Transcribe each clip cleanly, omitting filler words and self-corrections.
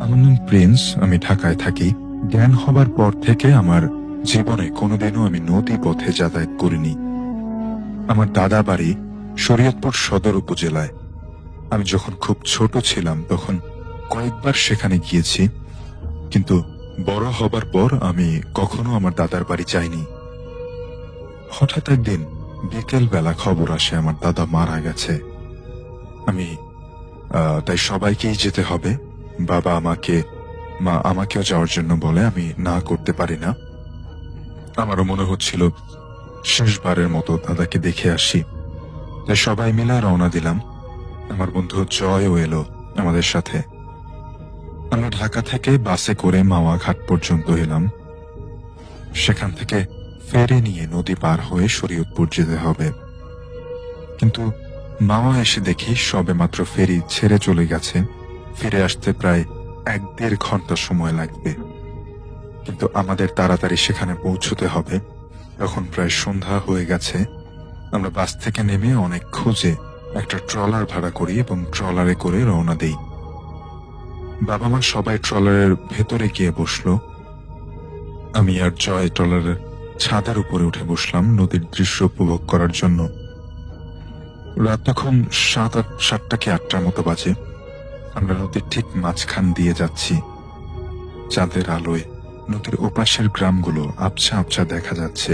আমার নাম প্রিন্স। আমি ঢাকায় থাকি। জ্ঞান হবার পর থেকে আমার জীবনে কোনোদিনও আমি নদী পথে যাতায়াত করিনি। আমার দাদা বাড়ি শরীয়তপুর সদর উপজেলায়। আমি যখন খুব ছোট ছিলাম তখন কয়েকবার সেখানে গিয়েছি, কিন্তু বড় হবার পর আমি কখনো আমার দাদার বাড়ি যাইনি। হঠাৎ একদিন বিকেল বেলা খবর আসে আমার দাদা মারা গেছে। আমি তাই সবাইকেই যেতে হবে। বাবা মা আমাকেও যাওয়ার জন্য বলে, আমি না করতে পারি না। আমারও মনে হচ্ছিল শেষবারের মতো দাদাকে দেখে আসি, তাই সবাই মিলে রওনা দিলাম। আমার বন্ধু জয়ও এলো আমাদের সাথে। আমরা ঢাকা থেকে বাসে করে মাওয়া ঘাট পর্যন্ত এলাম। সেখান থেকে ফেরি নিয়ে নদী পার হয়ে শরীয়তপুর যেতে হবে। কিন্তু মাওয়া এসে দেখি সবে মাত্র ফেরি ছেড়ে চলে গেছে। ফিরে আসতে প্রায় 1-1.5 ঘন্টা সময় লাগবে, কিন্তু আমাদের তাড়াতাড়ি সেখানে পৌঁছতে হবে। তখন প্রায় সন্ধ্যা হয়ে গেছে। আমরা বাস থেকে নেমে অনেক খোঁজে একটা ট্রলার ভাড়া করি এবং ট্রলারে করে রওনা দেই। বাবা মা সবাই ট্রলারের ভেতরে গিয়ে বসলো। আমি আর জয় ট্রলারের ছাদের উপরে উঠে বসলাম নদীর দৃশ্য উপভোগ করার জন্য। রাত তখন 7টা কি 8টার মতো বাজে। আমরা নদীর ঠিক মাঝখান দিয়ে যাচ্ছি। চাঁদের আলোয় নদীর ওপাশের গ্রামগুলো আবছা আবছা দেখা যাচ্ছে,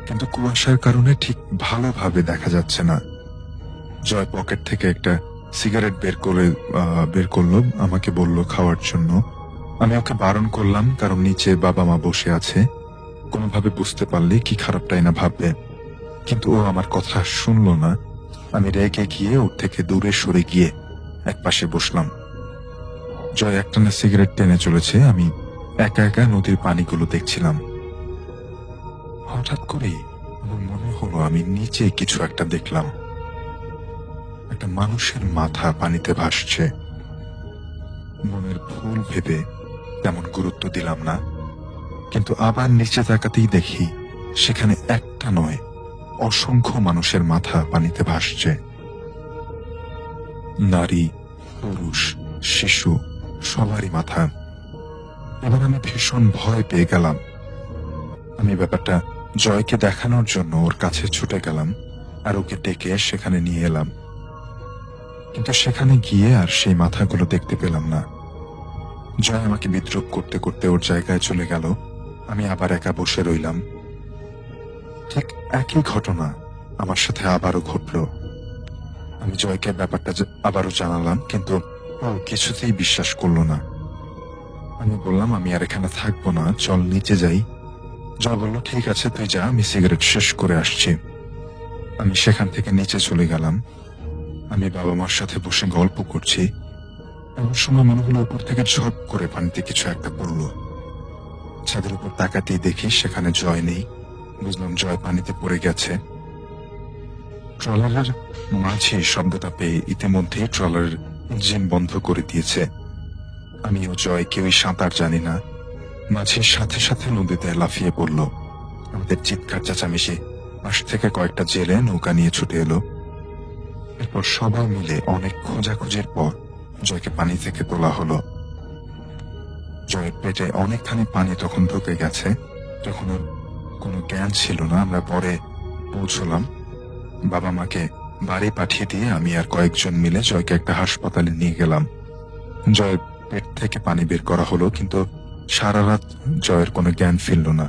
কিন্তু কুয়াশার কারণে ঠিক ভালোভাবে দেখা যাচ্ছে না। জয় পকেট থেকে একটা সিগারেট বের করলো, আমাকে বলল খাওয়ার জন্য। আমি ওকে বারণ করলাম, কারণ নিচে বাবা মা বসে আছে, কোনোভাবে বুঝতে পারলে কি খারাপটাই না ভাববে। কিন্তু ও আমার কথা শুনলো না। আমি রেগে গিয়ে ওর থেকে দূরে সরে গিয়ে একপাশে বসলাম। জয় একটানা সিগারেট টেনে চলেছে। আমি একা একা নদীর পানিগুলো দেখছিলাম। হঠাৎ করেই আমার মনে হলো আমি নিচে কিছু একটা দেখলাম। একটা মানুষের মাথা পানিতে ভাসছে। মনের ভুল ভেবে তেমন গুরুত্ব দিলাম না, কিন্তু আবার নিচে তাকাতেই দেখি সেখানে একটা নয়, অসংখ্য মানুষের মাথা পানিতে ভাসছে। নারী, পুরুষ, শিশু, সবারই মাথা। এবার আমি ভীষণ ভয় পেয়ে গেলাম। আমি ব্যাপারটা জয়কে দেখানোর জন্য ওর কাছে ছুটে গেলাম আর ওকে ডেকে সেখানে নিয়ে এলাম। কিন্তু সেখানে গিয়ে আর সেই মাথাগুলো দেখতে পেলাম না। জয় আমাকে বিদ্রূপ করতে করতে ওর জায়গায় চলে গেল। আমি আবার একা বসে রইলাম। ঠিক একই ঘটনা আমার সাথে আবারও ঘটল। আমি জয়কে ব্যাপারটা আবারও জানালাম, কিন্তু ও কিছুতেই বিশ্বাস করলো না। আমি বললাম আমি আর এখানে থাকবো না, চল নিচে যাই। জয় বলল ঠিক আছে তুই যা, আমি সিগারেট শেষ করে আসছি। আমি সেখান থেকে নিচে চলে গেলাম। আমি বাবা মার সাথে বসে গল্প করছি, এমন সময় মনে হলো উপর থেকে ঝপ করে পানিতে কিছু একটা পড়লো। ছাদের উপর তাকাতেই দেখি সেখানে জয় নেই। বুঝলাম জয় পানিতে পড়ে গেছে। ট্রলারের মাঝে শব্দটা পেয়ে ইতিমধ্যেই ট্রলারের ইঞ্জিন বন্ধ করে দিয়েছে। আমি ও জয় কেউই সাঁতার জানি না। মাঝির সাথে সাথে নদীতে লাফিয়ে পড়ল। আমাদের চিৎকার চেঁচামেচি, পাশ থেকে কয়েকটা জেলে নৌকা নিয়ে ছুটে এলো। এরপর সবাই মিলে অনেক খোঁজাখুঁজির পর জয়কে পানি থেকে তোলা হলো। জয়ের পেটে অনেকখানি পানি তখন ঢুকে গেছে। তখন ওর কোনো জ্ঞান ছিল না। আমরা পরে পৌঁছলাম। বাবা মাকে বাড়ি পাঠিয়ে দিয়ে আমি আর কয়েকজন মিলে জয়কে একটা হাসপাতালে নিয়ে গেলাম। জয়ের পেট থেকে পানি বের করা হলো, কিন্তু সারা রাত জয়ের কোনো জ্ঞান ফিরল না।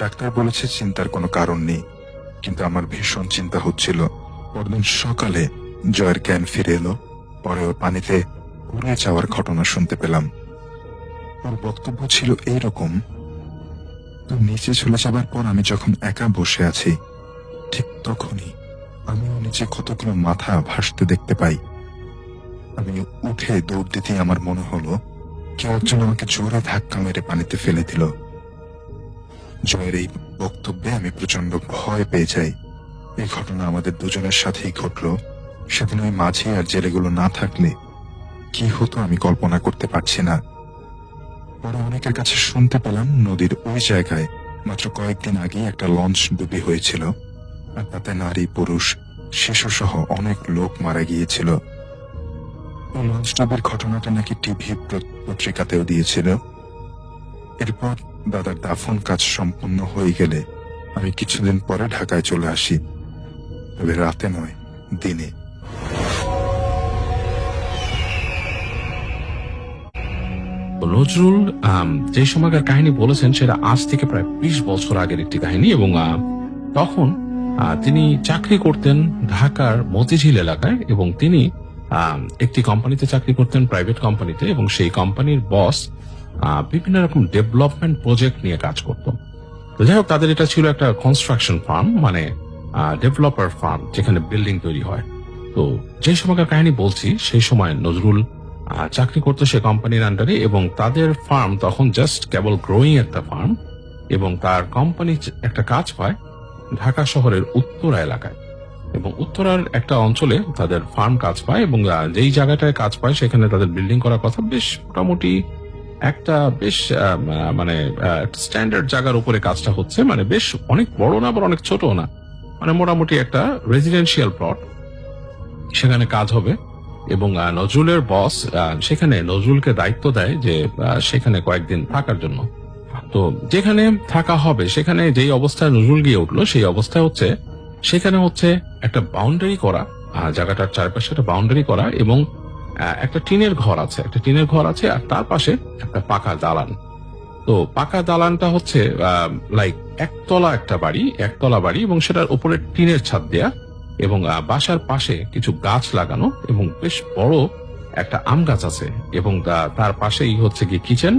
ডাক্তার বলেছে চিন্তার কোনো কারণ নেই, কিন্তু আমার ভীষণ চিন্তা হচ্ছিল। পরদিন সকালে জয়ের জ্ঞান ফিরে এলো। পরে ওর পানিতে উড়ে যাওয়ার ঘটনা শুনতে পেলাম। ওর বক্তব্য ছিল এইরকম, তো নিচে চলে যাবার পর আমি যখন একা বসে আছি, ঠিক তখনই আমিও নিচে কতগুলো মাথা ভাসতে দেখতে পাই। আমি উঠে দৌড় দিতেই আমার মনে হলো কেউ একজন আমাকে জোরে ধাক্কা মেরে পানিতে ফেলে দিল। জয়ের এই বক্তব্যে আমি প্রচন্ড ভয় পেয়ে যাই। এই ঘটনা আমাদের দুজনের সাথেই ঘটলো। সেদিন ওই মাঝি আর জেলেগুলো না থাকলে কি হতো আমি কল্পনা করতে পারছি না। পরে অনেকের কাছে শুনতে পেলাম নদীর ওই জায়গায় মাত্র কয়েকদিন আগেই একটা লঞ্চ ডুবি হয়েছিল, আর তাতে নারী, পুরুষ, শিশু সহ অনেক লোক মারা গিয়েছিল। লঞ্চডুবির ঘটনাটা নাকি টিভি পত্রিকাতেও দিয়েছিল। এরপর দাদার দাফন কাজ সম্পূর্ণ হয়ে গেলে আমি কিছুদিন পরে ঢাকায় চলে আসি, তবে রাতে নয়, দিনে। নজরুল যে সময়কার কাহিনী বলেছেন সেটা আজ থেকে প্রায় 20 বছর আগের একটি কাহিনী, এবং তখন তিনি চাকরি করতেন ঢাকার মতিঝিল এলাকায়, এবং তিনি একটি কোম্পানিতে চাকরি করতেন, প্রাইভেট কোম্পানিতে, এবং সেই কোম্পানির বস বিভিন্ন রকম ডেভেলপমেন্ট প্রজেক্ট নিয়ে কাজ করত। তো যাই হোক, তাদের এটা ছিল একটা কনস্ট্রাকশন ফার্ম, মানে ডেভেলপার ফার্ম, যেখানে বিল্ডিং তৈরি হয়। তো যে সময়কার কাহিনী বলছি সেই সময় নজরুল চাকরি করতো সে কোম্পানির আন্ডারে, এবং তাদের ফার্ম তখন জাস্ট কেবল গ্রোয়িং একটা ফার্ম, এবং তার কোম্পানি একটা কাজ পায় ঢাকা শহরের উত্তরা এলাকায়, এবং উত্তরার একটা অঞ্চলে তাদের ফার্ম কাজ পায়, এবং যেই জায়গাটায় কাজ পায় সেখানে তাদের বিল্ডিং করার কথা। বেশ মোটামুটি একটা বেশ মানে স্ট্যান্ডার্ড জায়গার উপরে কাজটা হচ্ছে, মানে বেশ অনেক বড় না, আবার অনেক ছোট না, মানে মোটামুটি একটা রেজিডেন্সিয়াল প্লট, সেখানে কাজ হবে। এবং নজরুলের বস সেখানে নজরুলকে দায়িত্ব দেয় যে সেখানে কয়েকদিন থাকার জন্য। তো যেখানে থাকা হবে সেখানে যেই অবস্থায় নজরুল গিয়ে উঠলো, সেই অবস্থায় হচ্ছে সেখানে হচ্ছে একটা বাউন্ডারি করা, জায়গাটার চারপাশে একটা বাউন্ডারি করা, এবং একটা টিনের ঘর আছে, আর তার পাশে একটা পাকা দালান। তো পাকা দালানটা হচ্ছে লাইক একতলা বাড়ি, এবং সেটার উপরে টিনের ছাদ দেয়া, এবং বাসার পাশে কিছু গাছ লাগানো, এবং বেশ বড় একটা আম গাছ আছে, এবং তার পাশেই হচ্ছে কি কিচেন,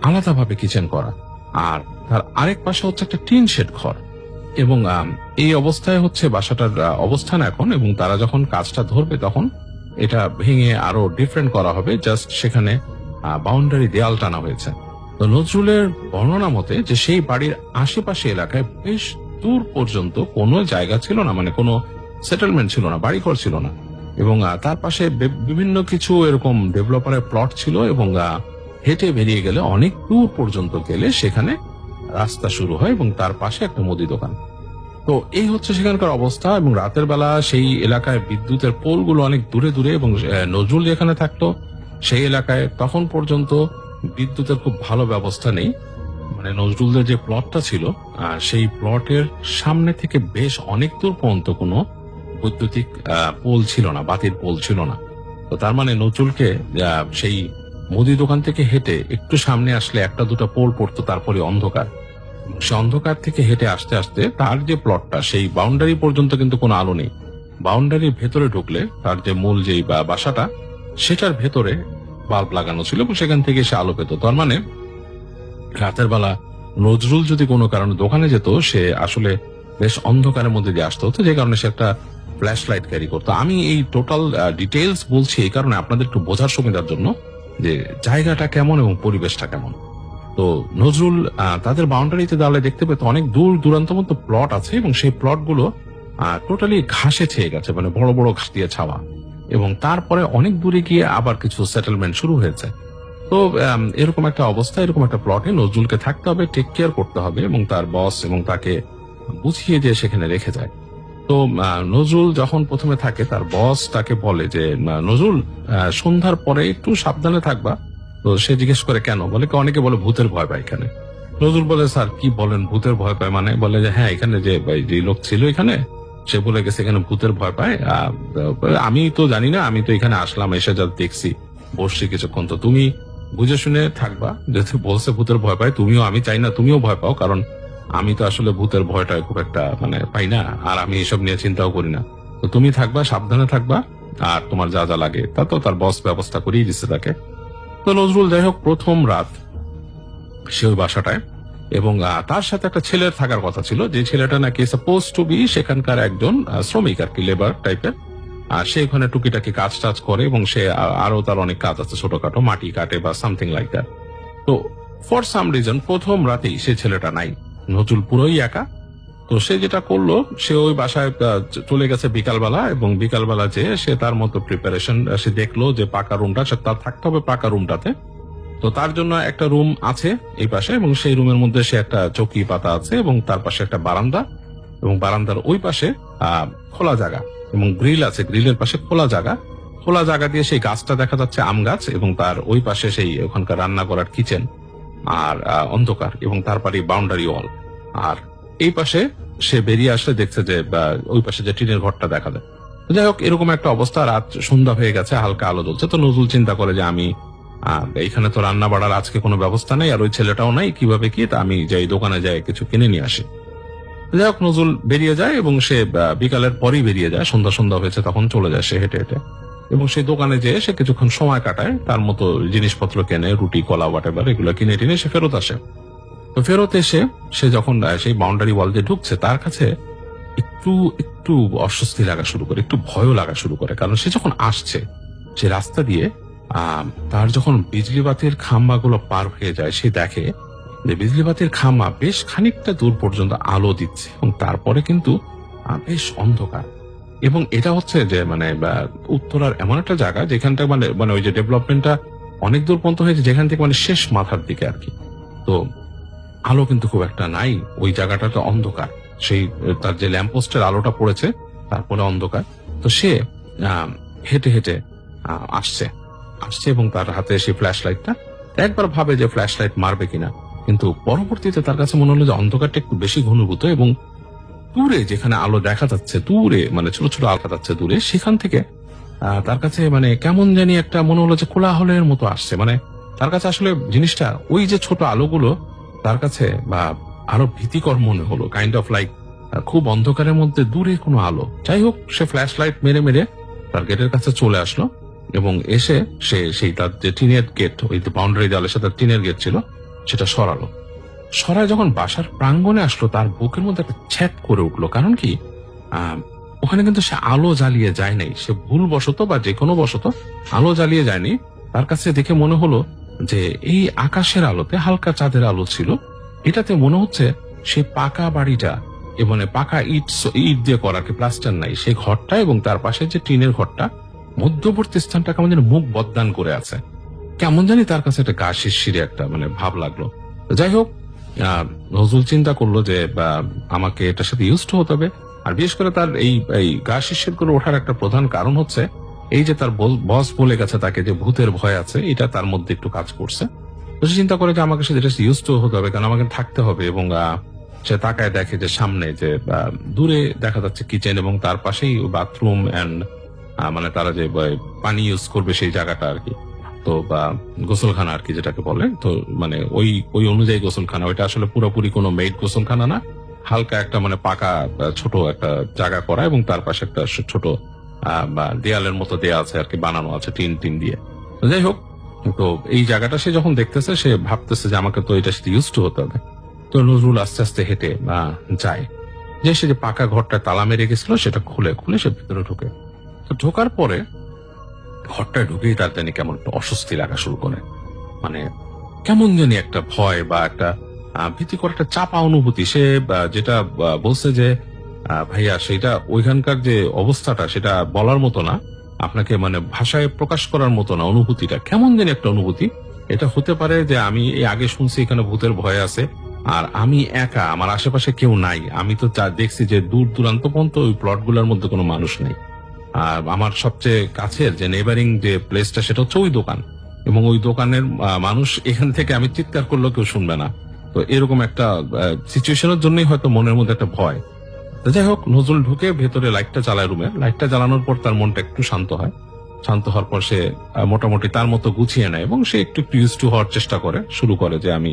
আলাদাভাবে কিচেন করা, আর তার আরেক পাশে হচ্ছে একটা টিন শেড ঘর। এবং এই অবস্থায় হচ্ছে বাসাটার অবস্থান এখন, এবং তারা যখন কাজটা ধরবে তখন এটা ভেঙে আরো ডিফারেন্ট করা হবে, জাস্ট সেখানে বাউন্ডারি দেয়াল টানা হয়েছে। তো নজরুলের বর্ণনা মতে যে সেই বাড়ির আশেপাশে এলাকায় বেশ দূর পর্যন্ত কোনো জায়গা ছিল না, মানে কোনো সেটেলমেন্ট ছিল না, বাড়িঘর ছিল না, এবং তার পাশে বিভিন্ন কিছু এরকম ডেভেলপারের প্লট ছিল, এবং হেঁটে বেরিয়ে গেলে অনেক দূর পর্যন্ত গেলে সেখানে রাস্তা শুরু হয়, এবং তার পাশে একটা মুদি দোকান। তো এই হচ্ছে সেখানকার অবস্থা। এবং রাতের বেলা সেই এলাকায় বিদ্যুতের পোলগুলো অনেক দূরে দূরে, এবং নজরুল যেখানে থাকতো সেই এলাকায় তখন পর্যন্ত বিদ্যুতের খুব ভালো ব্যবস্থা নেই। মানে নজরুলদের যে প্লটটা ছিল সেই প্লটের সামনে থেকে বেশ অনেক দূর পর্যন্ত কোনো বৈদ্যুতিক পোল ছিল না, বাতির পোল ছিল না। তো তার মানে নজরুলকে সেই মুদি দোকান থেকে হেঁটে একটু সামনে আসলে একটা দুটো পোল পড়তো, তারপরে অন্ধকার। সে অন্ধকার থেকে হেঁটে আসতে আসতে তার যে প্লটটা সেই বাউন্ডারি পর্যন্ত কিন্তু কোনো আলো নেই। বাউন্ডারির ভেতরে ঢুকলে তার যে মূল যেই বাসাটা সেটার ভেতরে বাল্ব লাগানো ছিল, এবং সেখান থেকে সে আলো পেত। তার মানে রাতের বেলা নজরুল যদি কোনো কারণে দোকানে যেত, সে আসলে বেশ অন্ধকারের মধ্যে দিয়ে আসতে হতো, যে কারণে সে একটা ফ্ল্যাশ লাইট ক্যারি করতো। আমি এই টোটাল ডিটেইলস বলছি এই কারণে আপনাদের একটু বোঝার সুবিধার জন্য যে জায়গাটা কেমন এবং পরিবেশটা কেমন। তো নজরুল তাদের বাউন্ডারিতে দাঁড়ালে দেখতে পেত অনেক দূর দূরান্ত মতো প্লট আছে, এবং সেই প্লট গুলো টোটালি ঘাসে ছেয়ে গেছে, মানে বড় বড় ঘাস দিয়ে ছাওয়া, এবং তারপরে অনেক দূরে গিয়ে আবার কিছু সেটেলমেন্ট শুরু হয়েছে। তো এরকম একটা অবস্থা, এরকম একটা প্লটে নজরুলকে থাকতে হবে, টেক কেয়ার করতে হবে, এবং তার বস এবং তাকে বুঝিয়ে দিয়ে সেখানে রেখে যায়। তো নজরুল যখন প্রথমে থাকে, তার বস তাকে বলে যে নজরুল সন্ধ্যার পরে একটু সাবধানে থাকবা। তো সে জিজ্ঞেস করে কেন, বলে অনেকে বলে ভূতের ভয় পায় এখানে। নজরুল বলে স্যার কি বলেন, ভূতের ভয় পায় মানে? বলে যে হ্যাঁ, এখানে যে লোক ছিল এখানে, সে বলে গেছে এখানে ভূতের ভয় পায়। আমি তো জানি না, আমি তো এখানে আসলাম, এসে যা দেখছি, বসছি কিছুক্ষণ, তো তুমি বুঝে শুনে থাকবা। যেহেতু বলছে ভূতের ভয় পায়, তুমিও, আমি চাই না তুমিও ভয় পাও, কারণ আমি তো আসলে ভূতের ভয়টা খুব একটা মানে পাই না, আর আমি এসব নিয়ে চিন্তাও করি না। তো তুমি থাকবা, সাবধানে থাকবা, আর তোমার যা যা লাগে তা তো তার বস ব্যবস্থা করেই দিচ্ছে তাকে। তো নজরুল যাই হোক প্রথম রাত সে ওই বাসাটায়, এবং তার সাথে একটা ছেলের থাকার কথা ছিল, যে ছেলেটা নাকি সাপোজ টু বি সেখানকার একজন শ্রমিক আর কি, লেবার টাইপের। আর সে ওখানে টুকিটাকি কাজ টাজ করে, এবং সে আরো তার অনেক কাজ আছে, ছোটখাটো মাটি কাটে বা সামথিং লাইক দ্যাট। তো ফর সাম রিজন প্রথম রাতেই সে ছেলেটা নাই, নজরুল পুরোই একা। তো সে যেটা করলো, সে ওই বাসায় চলে গেছে বিকালবেলা, এবং বিকালবেলা যে সে তার মতো প্রিপারেশন, সে দেখলো যে পাকা রুমটা, তার থাকতে হবে পাকা রুমটাতে। তো তার জন্য একটা রুম আছে এই পাশে, এবং সেই রুমের মধ্যে সে একটা চৌকি পাতা আছে, এবং তার পাশে একটা বারান্দা, এবং বারান্দার ওই পাশে খোলা জায়গা, এবং গ্রিল আছে, গ্রিলের পাশে খোলা জায়গা। খোলা জায়গা দিয়ে সেই গাছটা দেখা যাচ্ছে আম গাছ, এবং তার ওই পাশে সেই ওখানকার রান্না করার কিচেন, আর অন্ধকার, এবং তারপরে বাউন্ডারি ওয়াল। আর এই পাশে সে বেরিয়ে আসলে দেখছে যে ওই পাশে যে টিনের ঘরটা দেখা যায়। যাই হোক, এরকম একটা অবস্থা। রাত সন্ধ্যা হয়ে গেছে, হালকা আলো জ্বলছে। তো নজরুল চিন্তা করে যে আমি এইখানে তো রান্না বাড়ার আজকে কোনো ব্যবস্থা নেই, আর ওই ছেলেটাও নাই, কিভাবে কি, তা আমি যাই দোকানে যাই কিছু কিনে নিয়ে আসি। যাই হোক, নজরুল বেরিয়ে যায় এবং সে বিকালের পরই বেরিয়ে যায়, সন্ধ্যা সন্ধ্যা হয়েছে তখন চলে যায় সে হেঁটে হেঁটে, এবং সেই দোকানে যেয়ে সে কিছুক্ষণ সময় কাটায়, তার মতো জিনিসপত্র কেনে, রুটি কলা হোয়াটএভার এগুলো কিনে টিনে সে ফেরত আসে। তো ফেরত এসে সে যখন সেই বাউন্ডারি ওয়াল দিয়ে ঢুকছে, তার কাছে একটু একটু অস্বস্তি লাগা শুরু করে, একটু ভয়ও লাগা শুরু করে। কারণ সে যখন আসছে সে রাস্তা দিয়ে, তার যখন বিজলি বাতির খাম্বাগুলো পার হয়ে যায়, সে দেখে যে বিজলি বাতির খাম্বা বেশ খানিকটা দূর পর্যন্ত আলো দিচ্ছে, এবং তারপরে কিন্তু বেশ অন্ধকার। এবং এটা হচ্ছে যে মানে উত্তরার এমন একটা জায়গা যেখানটা মানে মানে ওই যে ডেভেলপমেন্টটা অনেক দূর পর্যন্ত হয়েছে, যেখান থেকে মানে শেষ মাথার দিকে আর কি। তো আলো কিন্তু খুব একটা নাই, ওই জায়গাটাতে অন্ধকার। সেই তার যে ল্যাম্পপোস্টের আলোটা পড়েছে, তারপরে অন্ধকার। তো সে হেঁটে হেঁটে আসছে আসছে এবং তার হাতে সেই ফ্ল্যাশ লাইটটা, একবার ভাবে যে ফ্ল্যাশ লাইট মারবে কিনা, কিন্তু পরবর্তীতে তার কাছে মনে হলো যে অন্ধকারটা একটু বেশি ঘনীভূত, এবং দূরে যেখানে আলো দেখা যাচ্ছে, দূরে মানে ছোট ছোট আলো দেখা যাচ্ছে দূরে, সেখান থেকে তার কাছে মানে কেমন জানি একটা মনে হলো যে কোলাহলের মতো আসছে। মানে তার কাছে আসলে জিনিসটা ওই যে ছোট আলোগুলো তার কাছে বা আরো ভীতিকর মনে হলো, কাইন্ড অফ লাইক খুব অন্ধকারের মধ্যে দূরে কোনো আলো। যাই হোক, সে ফ্ল্যাশ লাইট মেরে মেরে তার গেটের কাছে চলে আসলো, এবং এসে সে সেই তার যে টিনের গেট, ওই বাউন্ডারি দেওয়ালের সাথে টিনের গেট ছিল, সেটা সরালো। সরায় যখন বাসার প্রাঙ্গণে আসলো, তার বুকের মধ্যে একটা ছ্যাট করে উঠলো। কারণ কি, ওখানে কিন্তু সে আলো জ্বালিয়ে যায় নাই, সে ভুলবশত বা যে কোনো বশত আলো জ্বালিয়ে যায়নি। তার কাছে দেখে মনে হলো যে এই আকাশের আলোতে, হালকা চাঁদের আলো ছিল, এটাতে মনে হচ্ছে সেই পাকা বাড়িটা, মানে পাকা ইট দিয়ে করা, প্লাস্টার নাই, সেই ঘরটা এবং তার পাশে যে টিনের ঘরটা, মধ্যবর্তী স্থানটা কেমন যেন মুখ বদদান করে আছে। কেমন জানি তার কাছে একটা গা শিরশিরে একটা মানে ভাব লাগলো। যাই হোক, নজরুল চিন্তা করলো যে আমাকে এটার সাথে ইউজ টু হতে হবে। আর বিশেষ করে তার এই গা শিরশির করে ওঠার একটা প্রধান কারণ হচ্ছে এই যে তার বস বলে গেছে তাকে যে ভূতের ভয় আছে, এটা তার মধ্যে একটু কাজ করছে। তো সে চিন্তা করে যে আমাকে সেটা ইউজ টু হতে হবে, কারণ আমাকে থাকতে হবে। এবং সে তাকায় দেখে যে সামনে যে দূরে দেখা যাচ্ছে কিচেন, এবং তার পাশেই বাথরুম এন্ড মানে তারা যে পানি ইউজ করবে সেই জায়গাটা আর কি। তো বা গোসলখানা আর কি যেটাকে বলে, তো মানে ওই অনুযায়ী গোসলখানা, ওইটা আসলে পুরোপুরি কোনো মেড গোসলখানা না, হালকা একটা মানে পাকা ছোট একটা জায়গা করা, এবং তার পাশে একটা ছোট বা দেয়ালের মতো দেয়া আছে আর কি, বানানো আছে টিন দিয়ে। তো যাই হোক, তো এই জায়গাটা সে যখন দেখতেছে, সে ভাবতেছে যে আমাকে তো এটার সাথে ইউজ টু হতে হবে। তো নজরুল আস্তে আস্তে হেঁটে যায়, যে সে যে পাকা ঘরটা তালা মেরে গেছিল সেটা খুলে সে ভিতরে ঢুকে। তো ঢোকার পরে ঘরটায় ঢুকেই তার জানি কেমন একটা অস্বস্তি লাগা শুরু করে, মানে কেমন জানি একটা ভয় বা একটা ভীতিকর একটা চাপা অনুভূতি। সে যেটা বলছে যে ভাইয়া, সেটা ওইখানকার যে অবস্থাটা সেটা বলার মতো না, আপনাকে মানে ভাষায় প্রকাশ করার মতো না। অনুভূতিটা কেমন জানি একটা অনুভূতি। এটা হতে পারে যে আমি এই আগে শুনছি এখানে ভূতের ভয় আছে, আর আমি একা, আমার আশেপাশে কেউ নাই। আমি তো দেখছি যে দূর দূরান্ত পর্যন্ত ওই প্লট গুলার মধ্যে কোনো মানুষ নেই। আর আমার সবচেয়ে কাছের যে নেবারিং যে প্লেসটা, সেটা হচ্ছে ওই দোকান, এবং ওই দোকানের মানুষ এখান থেকে আমি চিৎকার করলেও কেউ শুনবে না। তো এরকম একটা সিচুয়েশনের জন্যই হয়তো মনের মধ্যে একটা ভয়। তো যাই হোক, নজরুল ঢুকে ভেতরে লাইটটা চালায়, রুমে লাইটটা জ্বালানোর পর তার মনটা একটু শান্ত হয়। শান্ত হওয়ার পর সে মোটামুটি তার মতো গুছিয়ে নেয়, এবং সে একটু ইউজ টু হওয়ার চেষ্টা শুরু করে যে আমি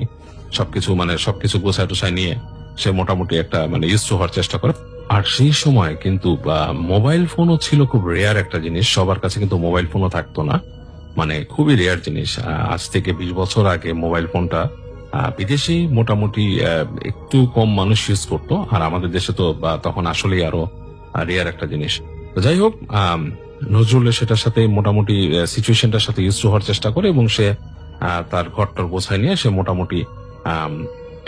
সবকিছু গোছায় টোছায় নিয়ে সে মোটামুটি একটা মানে ইউজ টু হওয়ার চেষ্টা করে। আর সেই সময় কিন্তু মোবাইল ফোনও ছিল খুব রেয়ার একটা জিনিস, সবার কাছে কিন্তু মোবাইল ফোনও থাকতো না, মানে খুবই রেয়ার জিনিস। আজ থেকে 20 বছর আগে মোবাইল ফোনটা বিদেশি মোটামুটি একটু কম মানুষ ইউজ করতো, আর আমাদের দেশে তো তখন আসলেই আরো রেয়ার একটা জিনিস। তো যাই হোক, নজরুলের সেটার সাথে মোটামুটি সিচুয়েশনটার সাথে ইউজ টু হওয়ার চেষ্টা করে, এবং সে তার ঘরটার গোছায় নিয়ে সে মোটামুটি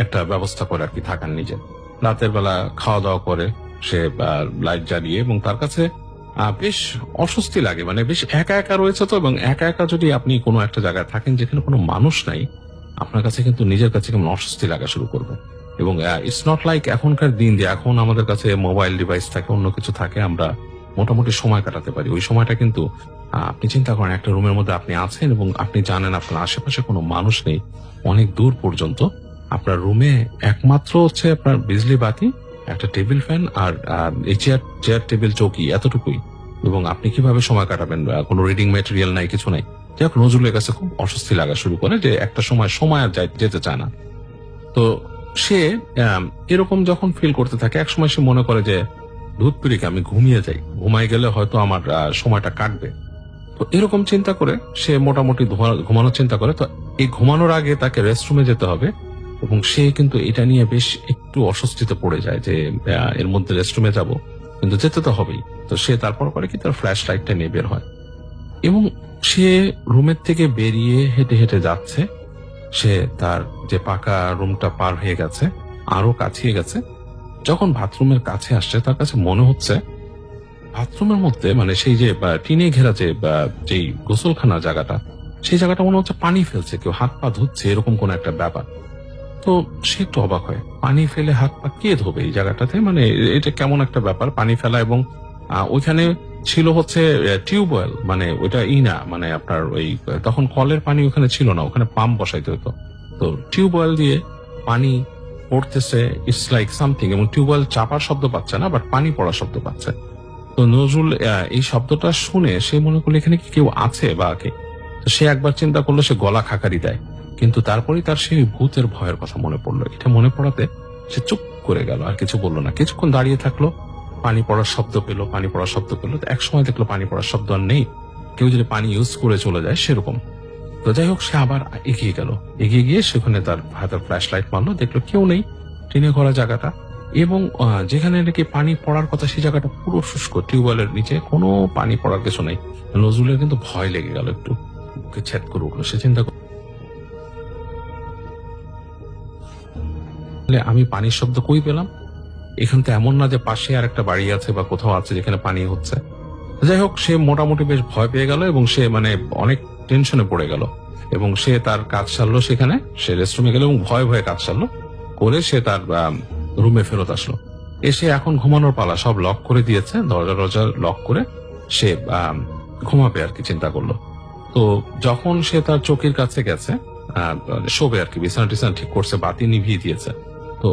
একটা ব্যবস্থা করে আর কি থাকার নিজে। রাতের বেলা খাওয়া দাওয়া করে সে লাইট জ্বালিয়ে, এবং তার কাছে বেশ অস্বস্তি লাগে, মানে বেশ একা একা রয়েছে তো, এবং একা একা যদি আপনি কোনো একটা জায়গায় থাকেন যেখানে কোনো মানুষ নাই, আপনার কাছে কিন্তু নিজের কাছে কেমন অস্বস্তি লাগা শুরু করবে। এবং ইটস নট লাইক এখনকার দিন যে এখন আমাদের কাছে মোবাইল ডিভাইস থাকে, অন্য কিছু থাকে, আমরা মোটামুটি সময় কাটাতে পারি। ওই সময়টা কিন্তু আপনি চিন্তা করেন, একটা রুমের মধ্যে আপনি আছেন এবং আপনি জানেন আপনার আশেপাশে কোনো মানুষ নেই, অনেক দূর পর্যন্ত। আপনার রুমে একমাত্র হচ্ছে আপনার বিজলি বাতি, একটা টেবিল ফ্যান আর এই চেয়ার টেবিল চৌকি, এতটুকুই। এবং আপনি কিভাবে সময় কাটাবেন? কোনো রিডিং ম্যাটেরিয়াল নাই, কিছু নাই। যাই হোক, নজরুলের কাছে খুব অস্বস্তি লাগা শুরু করে যে একটা সময় আর যেতে চায় না। তো সে এরকম যখন ফিল করতে থাকে, এক সময় সে মনে করে যে ধুত পিড়িকে আমি ঘুমিয়ে যাই, ঘুমাই গেলে হয়তো আমার সময়টা কাটবে। তো এরকম চিন্তা করে সে মোটামুটি ঘুমানোর চিন্তা করে। তো এই ঘুমানোর আগে তাকে রেস্টরুমে যেতে হবে এবং সে কিন্তু এটা নিয়ে বেশ একটু অস্বস্তিতে পড়ে যায় যে এর মধ্যে রেস্টরুমে যাব, কিন্তু যেতে তো হবেই। তো সে তারপর করে কি, তার ফ্ল্যাশ লাইটটা নিয়ে বের হয় এবং সে রুমের থেকে বেরিয়ে হেঁটে হেঁটে যাচ্ছে। সে তার যে পাকা রুমটা পার হয়ে গেছে, আরো কাছিয়ে গেছে। যখন বাথরুমের কাছে আসছে, তার কাছে মনে হচ্ছে বাথরুমের মধ্যে, মানে সেই যে টিনে ঘেরা যেই গোসলখানা জায়গাটা, সেই জায়গাটা মনে হচ্ছে পানি ফেলছে, কেউ হাত পা ধুচ্ছে, এরকম কোন একটা ব্যাপার। তো সে একটু অবাক হয়, পানি ফেলে হাত পা কে ধোবে এই জায়গাটাতে? মানে এটা কেমন একটা ব্যাপার, পানি ফেলা। এবং ওইখানে ছিল হচ্ছে টিউবওয়েল, মানে ওইটা না, মানে আপনার ওই তখন কলের পানি ওখানে ছিল না, ওখানে পাম্প বসাইতে হতো। তো টিউবওয়েল দিয়ে পানি পড়তেছে, ইটস লাইক সামথিং। এবং টিউবওয়েল চাপার শব্দ পাচ্ছে না, বাট পানি পড়ার শব্দ পাচ্ছে। তো নজরুল এই শব্দটা শুনে সে মনে করলো এখানে কি কেউ আছে বা কে। তো সে একবার চিন্তা করলো, সে গলা খাকারি দেয়, কিন্তু তারপরেই তার সেই ভূতের ভয়ের কথা মনে পড়লো। এটা মনে পড়াতে সে চুপ করে গেল, আর কিছু বললো না। কিছুক্ষণ দাঁড়িয়ে থাকলো, পানি পড়ার শব্দ পেলো, পানি পড়ার শব্দ পেলো। তো এক সময় দেখলো পানি পড়ার শব্দ আর নেই, কেউ যদি পানি ইউজ করে চলে যায় সেরকম। তো যাই হোক, সে আবার এগিয়ে গেল, এগিয়ে গিয়ে সেখানে তার হাতের ফ্ল্যাশ লাইট মারলো, দেখলো কেউ নেই, টিনে ঘোরা জায়গাটা। এবং যেখানে নাকি পানি পড়ার কথা, সেই জায়গাটা পুরো শুষ্ক, টিউবওয়েলের নিচে কোনো পানি পড়ার কিছু নেই। নজরুলের কিন্তু ভয় লেগে গেল, একটু বুকে ছেদ করে উঠলো। সে চিন্তা করলো, আমি পানির শব্দ কই পেলাম? এখান তো এমন না যে পাশে আর একটা বাড়ি আছে বা কোথাও আছে যেখানে পানি হচ্ছে। যাই হোক, সে মোটামুটি বেশ ভয় পেয়ে গেল এবং সে মানে অনেক টেনশনে পড়ে গেল। এবং সে তার কাজ সারলো, সেখানে সে রেস্টরুমে গেল এবং ভয়ে ভয়ে কাজ সারলো করে সে তার রুমে ফেরত আসলো। এসে এখন ঘুমানোর পালা, সব লক করে দিয়েছে, দরজা লক করে সে ঘুমাবে আর কি চিন্তা করলো। তো যখন সে তার চোখের কাছে গেছে, শোবে আর কি, বিছানা টিছানা ঠিক করছে, বাতি নিভিয়ে দিয়েছে। তো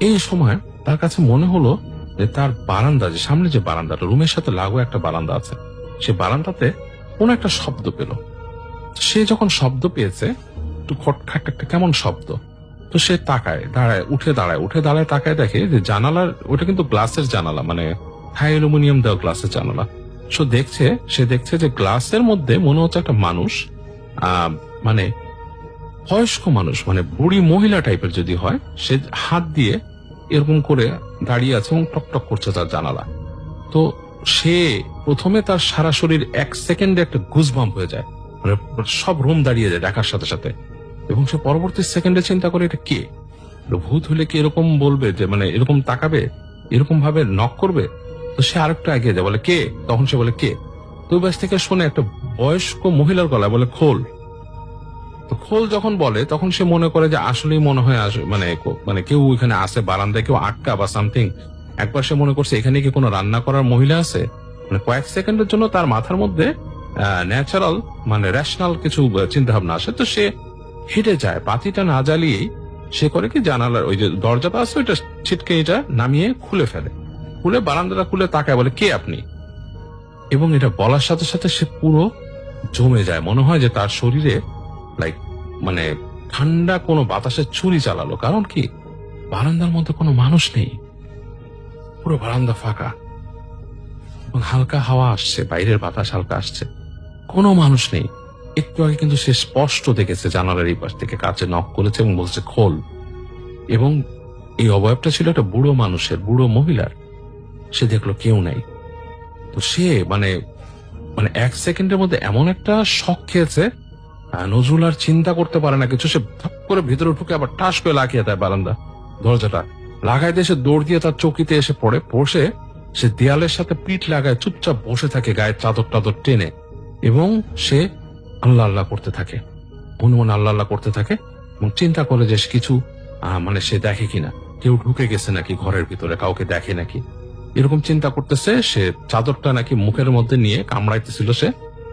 এই সময় তার কাছে মনে হলো যে তার বারান্দা, যে সামনে যে বারান্দাটা, রুমের সাথে লাগোয়া একটা বারান্দা আছে, সে বারান্দাতে কোন একটা শব্দ পেল। সে যখন শব্দ পেয়েছে, একটু খটখাট একটা কেমন শব্দ। তো সে উঠে দাঁড়ায় তাকায়, দেখে যে জানালার, ওটা কিন্তু গ্লাসের জানালা, মানে হাই অ্যালুমিনিয়াম দেওয়া গ্লাসের জানালা। সে দেখছে যে গ্লাসের মধ্যে মনে হচ্ছে একটা মানুষ, মানে বয়স্ক মানুষ, মানে বুড়ি মহিলা টাইপের যদি হয়, সে হাত দিয়ে এরকম করে দাঁড়িয়ে আছে এবং টকটক করছে তার জানালা। তো সে প্রথমে তার সারা শরীর এক সেকেন্ডে একটা গুজবাম্প হয়ে যায়, মানে সব রুম দাঁড়িয়ে যায় দেখার সাথে সাথে। এবং সে পরবর্তী সেকেন্ডে চিন্তা করে, এটা কে? ভূত হলে কি এরকম বলবে, যে মানে এরকম তাকাবে, এরকম ভাবে নক করবে? তো সে আরেকটু এগিয়ে যায়, বলে কে? তখন সে বলে কে? তো ওই পাশ থেকে শুনে একটা বয়স্ক মহিলার গলায় বলে খোল। তো খোল যখন বলে, তখন সে মনে করে যে আসলেই মনে হয় মানে কেউ ওইখানে আছে, বারান্দায় কেউ আটকা বা সামথিং। একবার সে মনে করছে এখানে কি কোনো রান্না করার মহিলা আছে। মানে কয়েক সেকেন্ডের জন্য তার মাথার মধ্যে ন্যাচারাল, মানে রেশনাল কিছু চিন্তা ভাবনা আসে। তো সে হেঁটে যায়, বাতিটা না জ্বালিয়েই সে করে কি, জানালার ওই যে দরজাটা আছে ওইটা ছিটকে এটা নামিয়ে খুলে ফেলে, খুলে বারান্দাটা খুলে তাকায়, বলে কে আপনি? এবং এটা বলার সাথে সাথে সে পুরো জমে যায়, মনে হয় যে তার শরীরে লাইক মানে ঠান্ডা কোনো বাতাসের ছুরি চালালো। কারণ কি, বারান্দার মধ্যে কোনো মানুষ নেই, পুরো বারান্দা ফাঁকা এবং হালকা হাওয়া আসছে, বাইরের বাতাস হালকা আসছে, কোনো মানুষ নেই। একটু আগে কিন্তু সে স্পষ্ট দেখেছে জানালার এই পাশ থেকে কাছে নক করেছে এবং বলছে খোল। এবং এই অবয়বটা ছিল একটা বুড়ো মানুষের, বুড়ো মহিলার। সে দেখলো কেউ নাই। তো সে মানে এক সেকেন্ডের মধ্যে এমন একটা শক খেয়েছে, নজরুল আর চিন্তা করতে পারে না কিছু। সে ধপ করে ভিতরে ঢুকে আবার টাস করে লাগিয়ে দেয় বারান্দা দরজাটা, লাগাই দিয়ে সে দৌড় দিয়ে তার চৌকিতে এসে পড়ে। বসে সে দেয়ালের সাথে পিঠ লাগায় চুপচাপ বসে থাকে, গায়ের চাদর টাদর টেনে। এবং সে আল্লাহ আল্লাহ করতে থাকে, মনে মনে আল্লাহ আল্লাহ করতে থাকে এবং চিন্তা করে যে সে কিছু মানে সে দেখে কিনা, কেউ ঢুকে গেছে নাকি ঘরের ভিতরে, কাউকে দেখে নাকি। এরকম চিন্তা করতেছে, সে চাদরটা নাকি মুখের মধ্যে নিয়ে কামড়াইতেছিল সে,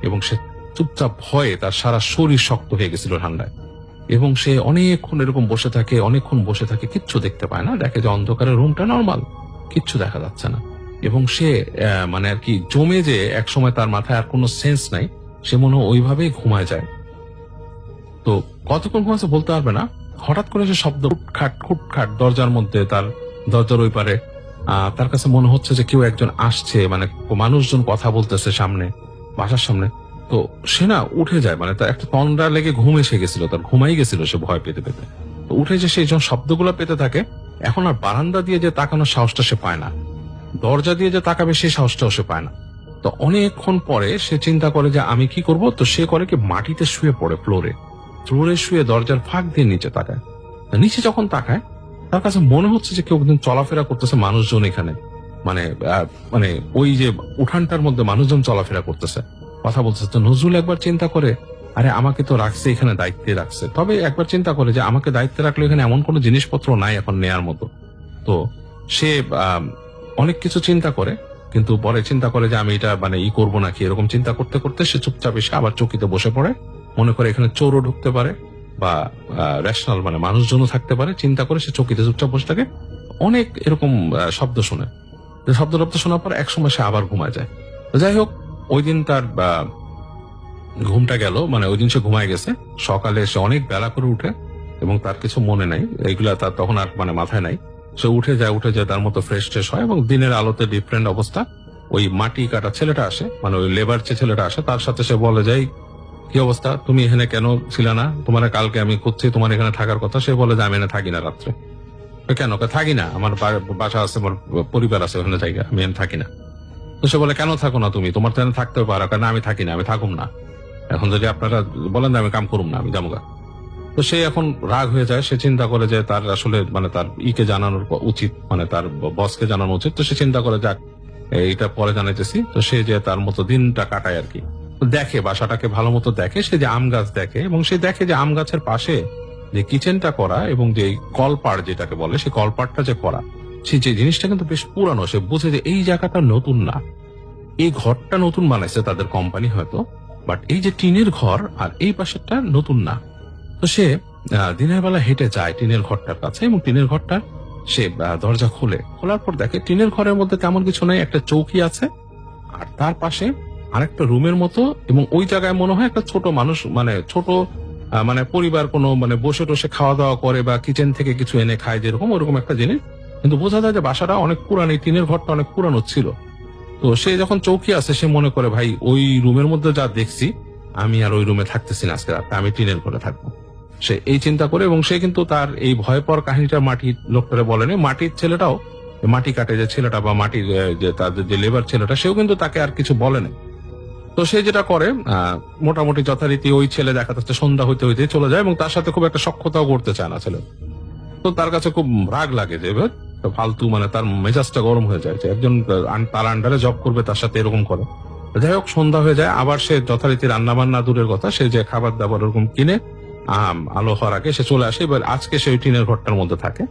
এবং সে চুপচাপ ভয়ে তার সারা শরীর শক্ত হয়ে গেছিল ঠান্ডায়। এবং সে অনেকক্ষণ এরকম বসে থাকে, অনেকক্ষণ বসে থাকে, কিচ্ছু দেখতে পায় না। দেখে যে অন্ধকারের রুমটা নর্মাল, কিচ্ছু দেখা যাচ্ছে না। এবং সে মানে আর কি জমে যে এক সময় তার মাথায় আর কোনো সেন্স নাই, সে মনে হয় ওইভাবেই ঘুমায় যায়। তো কতক্ষণ ঘুমাচ্ছে বলতে পারবে না। হঠাৎ করে সে শব্দ, খুটখাট খুটখাট দরজার মধ্যে, তার দরজার ওই পারে তার কাছে মনে হচ্ছে যে কেউ একজন আসছে, মানে মানুষজন কথা বলতেছে সামনে, বাসার সামনে। তো সে না উঠে যায়, মানে তার একটা তন্দ্রা লেগে ঘুম এসে গেছিল, তার ঘুমাই গেছিল সে ভয় পেতে পেতে। তো উঠে যে সেই যখন শব্দগুলো পেতে থাকে, এখন আর বারান্দা দিয়ে যে তাকানোর সাহসটা সে পায় না, দরজা দিয়ে যে তাকাবে সেই সাহসটাও সে পায় না। তো অনেকক্ষণ পরে সে চিন্তা করে যে আমি কি করব। তো সে করে কি, মাটিতে শুয়ে পড়ে, ফ্লোরে শুয়ে দরজার ফাঁক দিয়ে নিচে তাকায়। নিচে যখন তাকায়, তার কাছে মনে হচ্ছে যে কেউ একদিন চলাফেরা করতেছে, মানুষজন এখানে, মানে মানে ওই যে উঠানটার মধ্যে মানুষজন চলাফেরা করতেছে, কথা বলতেছে। তো নজরুল একবার চিন্তা করে, আরে আমাকে তো রাখছে এখানে, দায়িত্বে রাখছে। তবে একবার চিন্তা করে যে আমাকে দায়িত্বে রাখলে এখানে এমন কোনো জিনিসপত্র নাই এখন নেয়ার মতো। তো সে অনেক কিছু চিন্তা করে, কিন্তু পরে চিন্তা করে যে আমি এটা মানে করবো নাকি, এরকম চিন্তা করতে করতে সে চুপচাপ এসে আবার চৌকিতে বসে পড়ে। মনে করে এখানে চোরও ঢুকতে পারে বা রেশনাল মানে মানুষজনও থাকতে পারে, চিন্তা করে সে চৌকিতে চুপচাপ বসে থাকে। অনেক এরকম শব্দ শুনে, শব্দ শোনার পর একসময় সে আবার ঘুমায় যায়। তো যাই হোক, ওই দিন তার ঘুমটা গেল, মানে ওই দিন সে ঘুমায় গেছে। সকালে সে অনেক বেলা করে উঠে, এবং তার কিছু মনে নাই, এইগুলা তার তখন আর মানে মাথায় নাই। সে উঠে যায় তার মতো ফ্রেশ ট্রেশ হয়, এবং দিনের আলোতে ডিফারেন্ট অবস্থা। ওই মাটি কাটা ছেলেটা আসে, মানে ওই লেবার যে ছেলেটা আসে, তার সাথে সে বলে যায়, কি অবস্থা, তুমি এখানে কেন ছিলে না? তোমার কালকে আমি খুঁজছি, তোমার এখানে থাকার কথা। সে বলে যে আমি এখানে থাকি না রাত্রে। কেন? থাকি না, আমার বাসা আছে, আমার পরিবার আছে ওখানে, জায়গা, আমি এখানে থাকি না। তো সে বলে, কেন থাকো না তুমি? তোমার তো এখানে থাকতে পারো। কেন? আমি থাকি না, আমি থাকুম না। এখন যদি আপনারা বলেন আমি কাম করুম না, আমি যাবো। তো সে এখন রাগ হয়ে যায়। সে চিন্তা করে যে তার আসলে মানে তার ইকে জানানোর উচিত, মানে তার বসকে জানানো উচিত। তো সে চিন্তা করে, যাক এইটা পরে জানাইতেছি। তো সে যে তার মতো দিনটা কাটায় আর কি। দেখে বাসাটাকে ভালো মতো দেখে, সে যে আম গাছ দেখে, এবং সে দেখে যে আম গাছের পাশে যে কিচেনটা করা, এবং যে কলপাড় যেটাকে বলে, সেই কলপাড়টা যে করা, সে যে জিনিসটা কিন্তু বেশ পুরানো। সে বুঝে যে এই জায়গাটা নতুন না, এই ঘরটা নতুন বানাইছে তাদের কোম্পানি হয়তো, বাট এই যে টিনের ঘর আর এই পাশেরটা নতুন না। তো সে দিনের বেলা হেঁটে যায় টিনের ঘরটার কাছে, এবং টিনের ঘরটা সে দরজা খোলার পর দেখে টিনের ঘরের মধ্যে তেমন কিছু নেই, একটা চৌকি আছে, আর তার পাশে আরেকটা রুমের মতো, এবং ওই জায়গায় মনে হয় একটা ছোট মানুষ, মানে ছোট মানে পরিবার কোনো মানে বসে টসে খাওয়া দাওয়া করে বা কিচেন থেকে কিছু এনে খায়, যেরকম ওরকম একটা জিনিস। কিন্তু বোঝা যায় যে বাসাটা অনেক পুরানো, এই টিনের ঘরটা অনেক পুরানো ছিল। তো সে যখন চৌকি আছে, সে মনে করে, ভাই ওই রুমের মধ্যে যা দেখছি, আমি আর ওই রুমে থাকতেছি না আজকে রাতে, আমি টিনের ঘরে থাকবো। সে এই চিন্তা করে, এবং সে কিন্তু তার এই ভয় পাওয়ার কাহিনীটা মাটির লোকটারে বলেনি। মাটির ছেলেটাও, মাটি কাটে যে ছেলেটা বা মাটির যে তাদের যে লেবার ছেলেটা, সেও কিন্তু তাকে আর কিছু বলেনি। তো সে যেটা করে, মোটামুটি যথারীতি ওই ছেলে দেখা যাচ্ছে সন্ধ্যা হইতে হইতে চলে যায়, এবং তার সাথে খুব একটা সখ্যতাও করতে চায় না ছেলে। তো তার কাছে খুব রাগ লাগে যে ফালতু, মানে তার মেজাজটা গরম হয়ে যায় যে একজন তার আন্ডারে জব করবে তার সাথে এরকম করে। যাই হোক, সন্ধ্যা হয়ে যায়, আবার সে যথারীতি রান্না বান্না দূরের কথা, সে যে খাবার দাবার ওরকম কিনে আলো হওয়ার আগে সে চলে আসে। এবার আজকে সে ওই টিনের ঘরটার মধ্যে থাকে,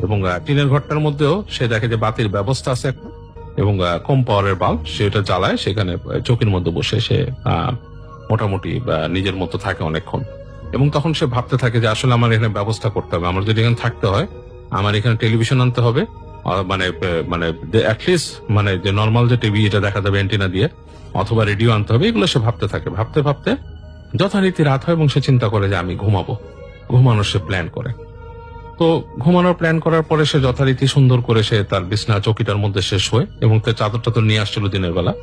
এবং টিনের ঘরটার মধ্যেও সে দেখে যে বাতির ব্যবস্থা আছে একটা, এবং কম পাওয়ারের বাল্ব, সেটা জ্বালায়। সেখানে চৌকির মধ্যে বসে সে মোটামুটি নিজের মতো থাকে অনেকক্ষণ। এবং তখন সে ভাবতে থাকে যে আসলে আমার এখানে ব্যবস্থা করতে হবে, আমার যদি এখানে থাকতে হয়, আমার এখানে টেলিভিশন আনতে হবে, মানে মানে অ্যাটলিস্ট মানে যে নর্মাল যে টিভি, এটা দেখা যাবে অ্যান্টিনা দিয়ে, অথবা রেডিও আনতে হবে। এগুলো সে ভাবতে থাকে। ভাবতে ভাবতে যথারীতি রাত হয়, এবং সে চিন্তা করে যে আমি ঘুমাবো। ঘুমানোর সে প্ল্যান করে। তো ঘুমানোর প্ল্যান করার পরে সে যথারীতি সুন্দর করে সে তার বিছনা চৌকিটার মধ্যে সে শোয়, এবং তার চাদরটা তো নিয়ে আসছিল দিনের বেলা,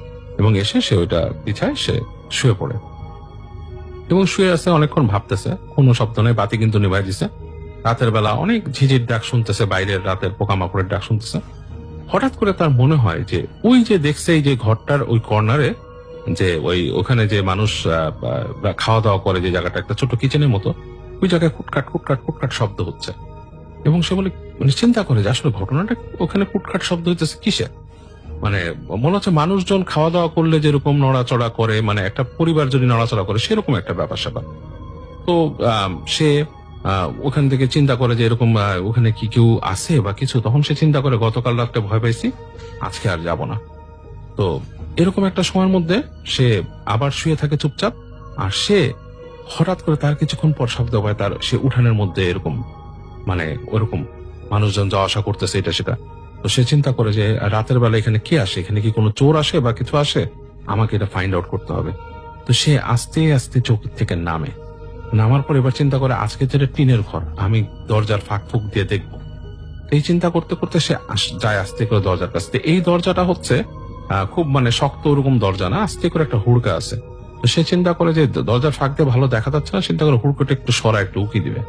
এবং এসে সে ওইটা বিছায়, সে শুয়ে পড়ে। এবং শুয়ে আছে, অনেকক্ষণ ভাবতেছে, কোনো শব্দ নেই, বাতি কিন্তু নিভাই দিছে। রাতের বেলা অনেক ঝিঝির ডাক শুনতেছে, বাইরের রাতের পোকামাকড়ের ডাক শুনতেছে। হঠাৎ করে তার মনে হয় যে ওই যে দেখছে, এই যে ঘরটার ওই কর্নারে, যে ওখানে যে মানুষ খাওয়া দাওয়া করে, যে জায়গাটা একটা ছোট কিচেনের মতো, ওই জায়গায় কুটকাট কুটকাট কুটকাট শব্দ হচ্ছে। এবং সে বলে, মানে চিন্তা করে যে আসলে ঘটনাটা ওখানে কুটকাট শব্দ হইতেছে কিসে, মানে মনে হচ্ছে মানুষজন খাওয়া দাওয়া করলে যেরকম নড়াচড়া করে, মানে একটা পরিবার যদি নড়াচড়া করে, সেরকম একটা ব্যাপার স্যাপার। তো সে ওখান থেকে চিন্তা করে যে এরকম ওখানে কি কেউ আছে বা কিছু, তখন সে চিন্তা করে গতকাল রাতে ভয় পাইছি, আজকে আর যাব না। তো এরকম একটা সময়ের মধ্যে সে আবার শুয়ে থাকে চুপচাপ। আর সে হঠাৎ করে তার কিছুক্ষণ পর শব্দ পায়, তার সে উঠানের মধ্যে এরকম মানে ওরকম মানুষজন যাওয়া আসা করতেছে এটা সেটা। তো সে চিন্তা করে যে রাতের বেলা এখানে কে আসে, এখানে কি কোনো চোর আসে বা কিছু আসে, আমাকে এটা ফাইন্ড আউট করতে হবে। তো সে আস্তে আস্তে চৌকি থেকে নামে। নামার পর এবার চিন্তা করে আজকে তো এটা টিনের ঘর, আমি দরজার ফাঁক ফুক দিয়ে দেখবো। এই চিন্তা করতে করতে সে যায় আস্তে করে দরজার কাছ থেকে। এই দরজাটা হচ্ছে খুব মানে শক্ত ওরকম দরজা না, আস্তে করে একটা হুড়কা আছে। তো সে চিন্তা করে যে দরজার ফাঁক দিয়ে ভালো দেখা যাচ্ছে না, চিন্তা করে হুড়কোটা একটু সরা, একটু উকি দিবে।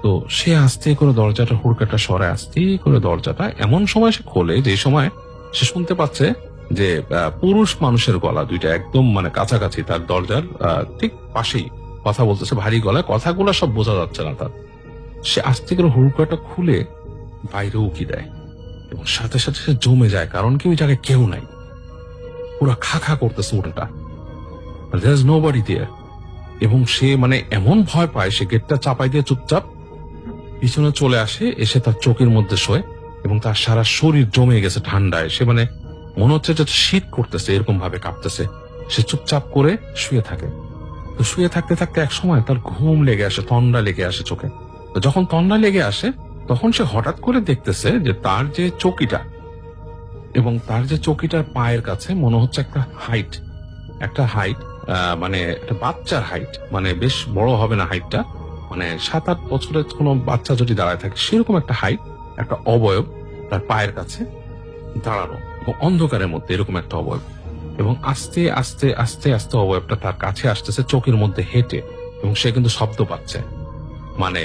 তো সে আস্তে করে দরজাটা হুড়কাটা সরায়, আস্তে করে দরজাটা এমন সময় সে খোলে যে সময় সে শুনতে পাচ্ছে যে পুরুষ মানুষের গলা দুইটা একদম মানে কাছাকাছি তার দরজার ঠিক পাশেই কথা বলতেছে ভারী গলায়, কথাগুলো সব বোঝা যাচ্ছে না তার। সে আস্তে করে হুড়কাটা খুলে বাইরে উকি দেয় এবং সাথে সাথে সে জমে যায়, কারণ কি ওই জায়গায় কেউ নাই, পুরা খা খা করতেছে উঠাটা, দেয়ার ইজ নোবডি দেয়ার। এবং সে মানে এমন ভয় পায়, সে গেটটা চাপাই দিয়ে চুপচাপ পিছনে চলে আসে, এসে তার চোখের মধ্যে শোয় এবং তার সারা শরীর জমে গেছে ঠান্ডায়। সে মানে মনে হচ্ছে যে শীত করতেছে, এরকম ভাবে কাঁপতেছে। সে চুপচাপ করে শুয়ে থাকে। তো শুয়ে থাকতে থাকতে এক সময় তার ঘুম লেগে আসে, তন্দ্রা লেগে আসে চোখে। তো যখন তন্দ্রা লেগে আসে তখন সে হঠাৎ করে দেখতেছে যে তার যে চৌকিটা এবং তার যে চৌকিটার পায়ের কাছে মনে হচ্ছে একটা হাইট, মানে একটা বাচ্চার হাইট, মানে বেশ বড় হবে না হাইটটা, মানে 7-8 বছরের কোনো বাচ্চা যদি দাঁড়ায় থাকে সেরকম একটা হাইট, একটা অবয়ব তার পায়ের কাছে দাঁড়ানো এবং অন্ধকারের মধ্যে এরকম একটা অবয়ব। এবং আস্তে আস্তে আস্তে আস্তে অবয়বটা তার কাছে আসতেছে চোখের মধ্যে হেঁটে, এবং সে কিন্তু শব্দ পাচ্ছে, মানে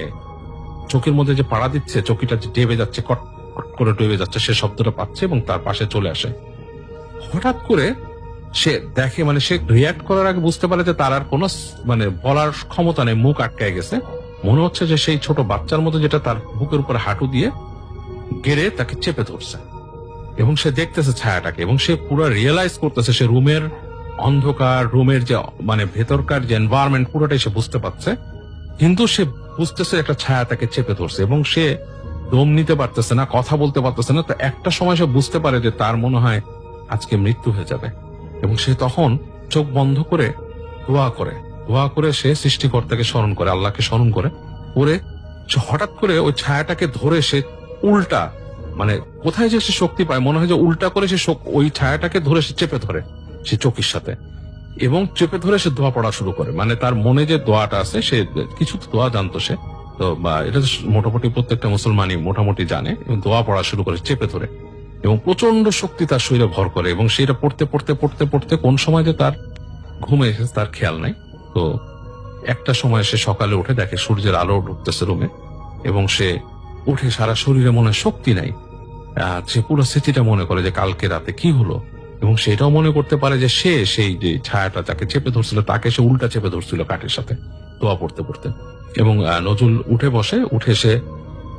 চোখের মধ্যে যে পাড়া দিচ্ছে, চকিটা যে ডেবে যাচ্ছে, কট কট করে ডেবে যাচ্ছে, সে শব্দটা পাচ্ছে এবং তার পাশে চলে আসে। হঠাৎ করে সে দেখে, মানে সে রিয়াক্ট করার আগে বুঝতে পারে যে তার আর কোনো মানে বলার ক্ষমতা নেই, মুখ আটকায় গেছে। মনে হচ্ছে যে সেই ছোট বাচ্চার মতো যেটা তার বুকের উপরে হাঁটু দিয়ে গেড়ে তাকে চেপে ধরছে এবং সে দেখতেছে ছায়াটাকে, এবং সে পুরো রিয়েলাইজ করতেছে সে রুমের অন্ধকার, রুমের যে মানে ভেতরকার যে এনভায়রনমেন্ট পুরোটাই সে বুঝতে পারছে, কিন্তু সে বুঝতেছে একটা ছায়া তাকে চেপে ধরছে এবং সে দম নিতে পারতেছে না, কথা বলতে পারতেছে না। তো একটা সময় সে বুঝতে পারে যে তার মনে হয় আজকে মৃত্যু হয়ে যাবে, এবং সে তখন চোখ বন্ধ করে দোয়া করে সে সৃষ্টিকর্তাকে স্মরণ করে, আল্লাহকে স্মরণ করে সে হঠাৎ করে ওই ছায়াটাকে ধরে সে উল্টা, মানে কোথায় যে সে শক্তি পায়, মনে হয় যে উল্টা করে সে ওই ছায়াটাকে ধরে সে চেপে ধরে সে চোখের সাথে, এবং চেপে ধরে সে দোয়া পড়া শুরু করে। মানে তার মনে যে দোয়াটা আছে, সে কিছু দোয়া জানতো সে, তো এটা মোটামুটি প্রত্যেকটা মুসলমানই মোটামুটি জানে, এবং দোয়া পড়া শুরু করে চেপে ধরে, এবং প্রচন্ড শক্তি তার শরীরে ভর করে, এবং সেটা পড়তে পড়তে পড়তে পড়তে কোন সময় যে তার ঘুমে এসেছে তার খেয়াল নাই। তো একটা সময় সে সকালে উঠে দেখে সূর্যের আলো ঢুকতেছে রুমে, এবং সে উঠে সারা শরীরে মনে হয় শক্তি নাই। সে পুরো স্মৃতিটা মনে করে যে কালকে রাতে কি হলো, এবং সেটাও মনে করতে পারে যে সে সেই যে ছায়াটা যাকে চেপে ধরছিল তাকে সে উল্টা চেপে ধরছিল কাঠের সাথে দোয়া পড়তে পড়তে। এবং নজরুল উঠে বসে, উঠে সে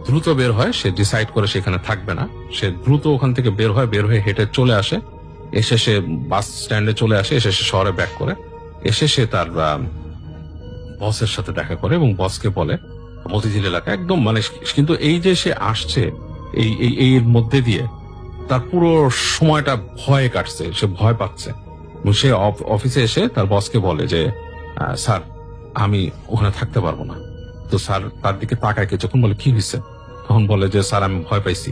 দ্রুত বের হয়, সে ডিসাইড করে সেখানে থাকবে না, সে দ্রুত ওখান থেকে বের হয়ে হেঁটে চলে আসে, এসে সে বাস স্ট্যান্ডে চলে আসে, এসে সে শহরে ব্যাক করে, এসে সে তার বসের সাথে দেখা করে এবং বসকে বলে মতিঝিল এলাকা একদম মানে, কিন্তু এই যে সে আসছে এই মধ্যে দিয়ে তার পুরো সময়টা ভয়ে কাটছে, সে ভয় পাচ্ছে। সে অফিসে এসে তার বসকে বলে যে স্যার আমি ওখানে থাকতে পারবো না। তো স্যার তার দিকে তাকায় কিছুক্ষণ, বলে কি হয়েছে, তখন বলে যে স্যার আমি ভয় পাইছি,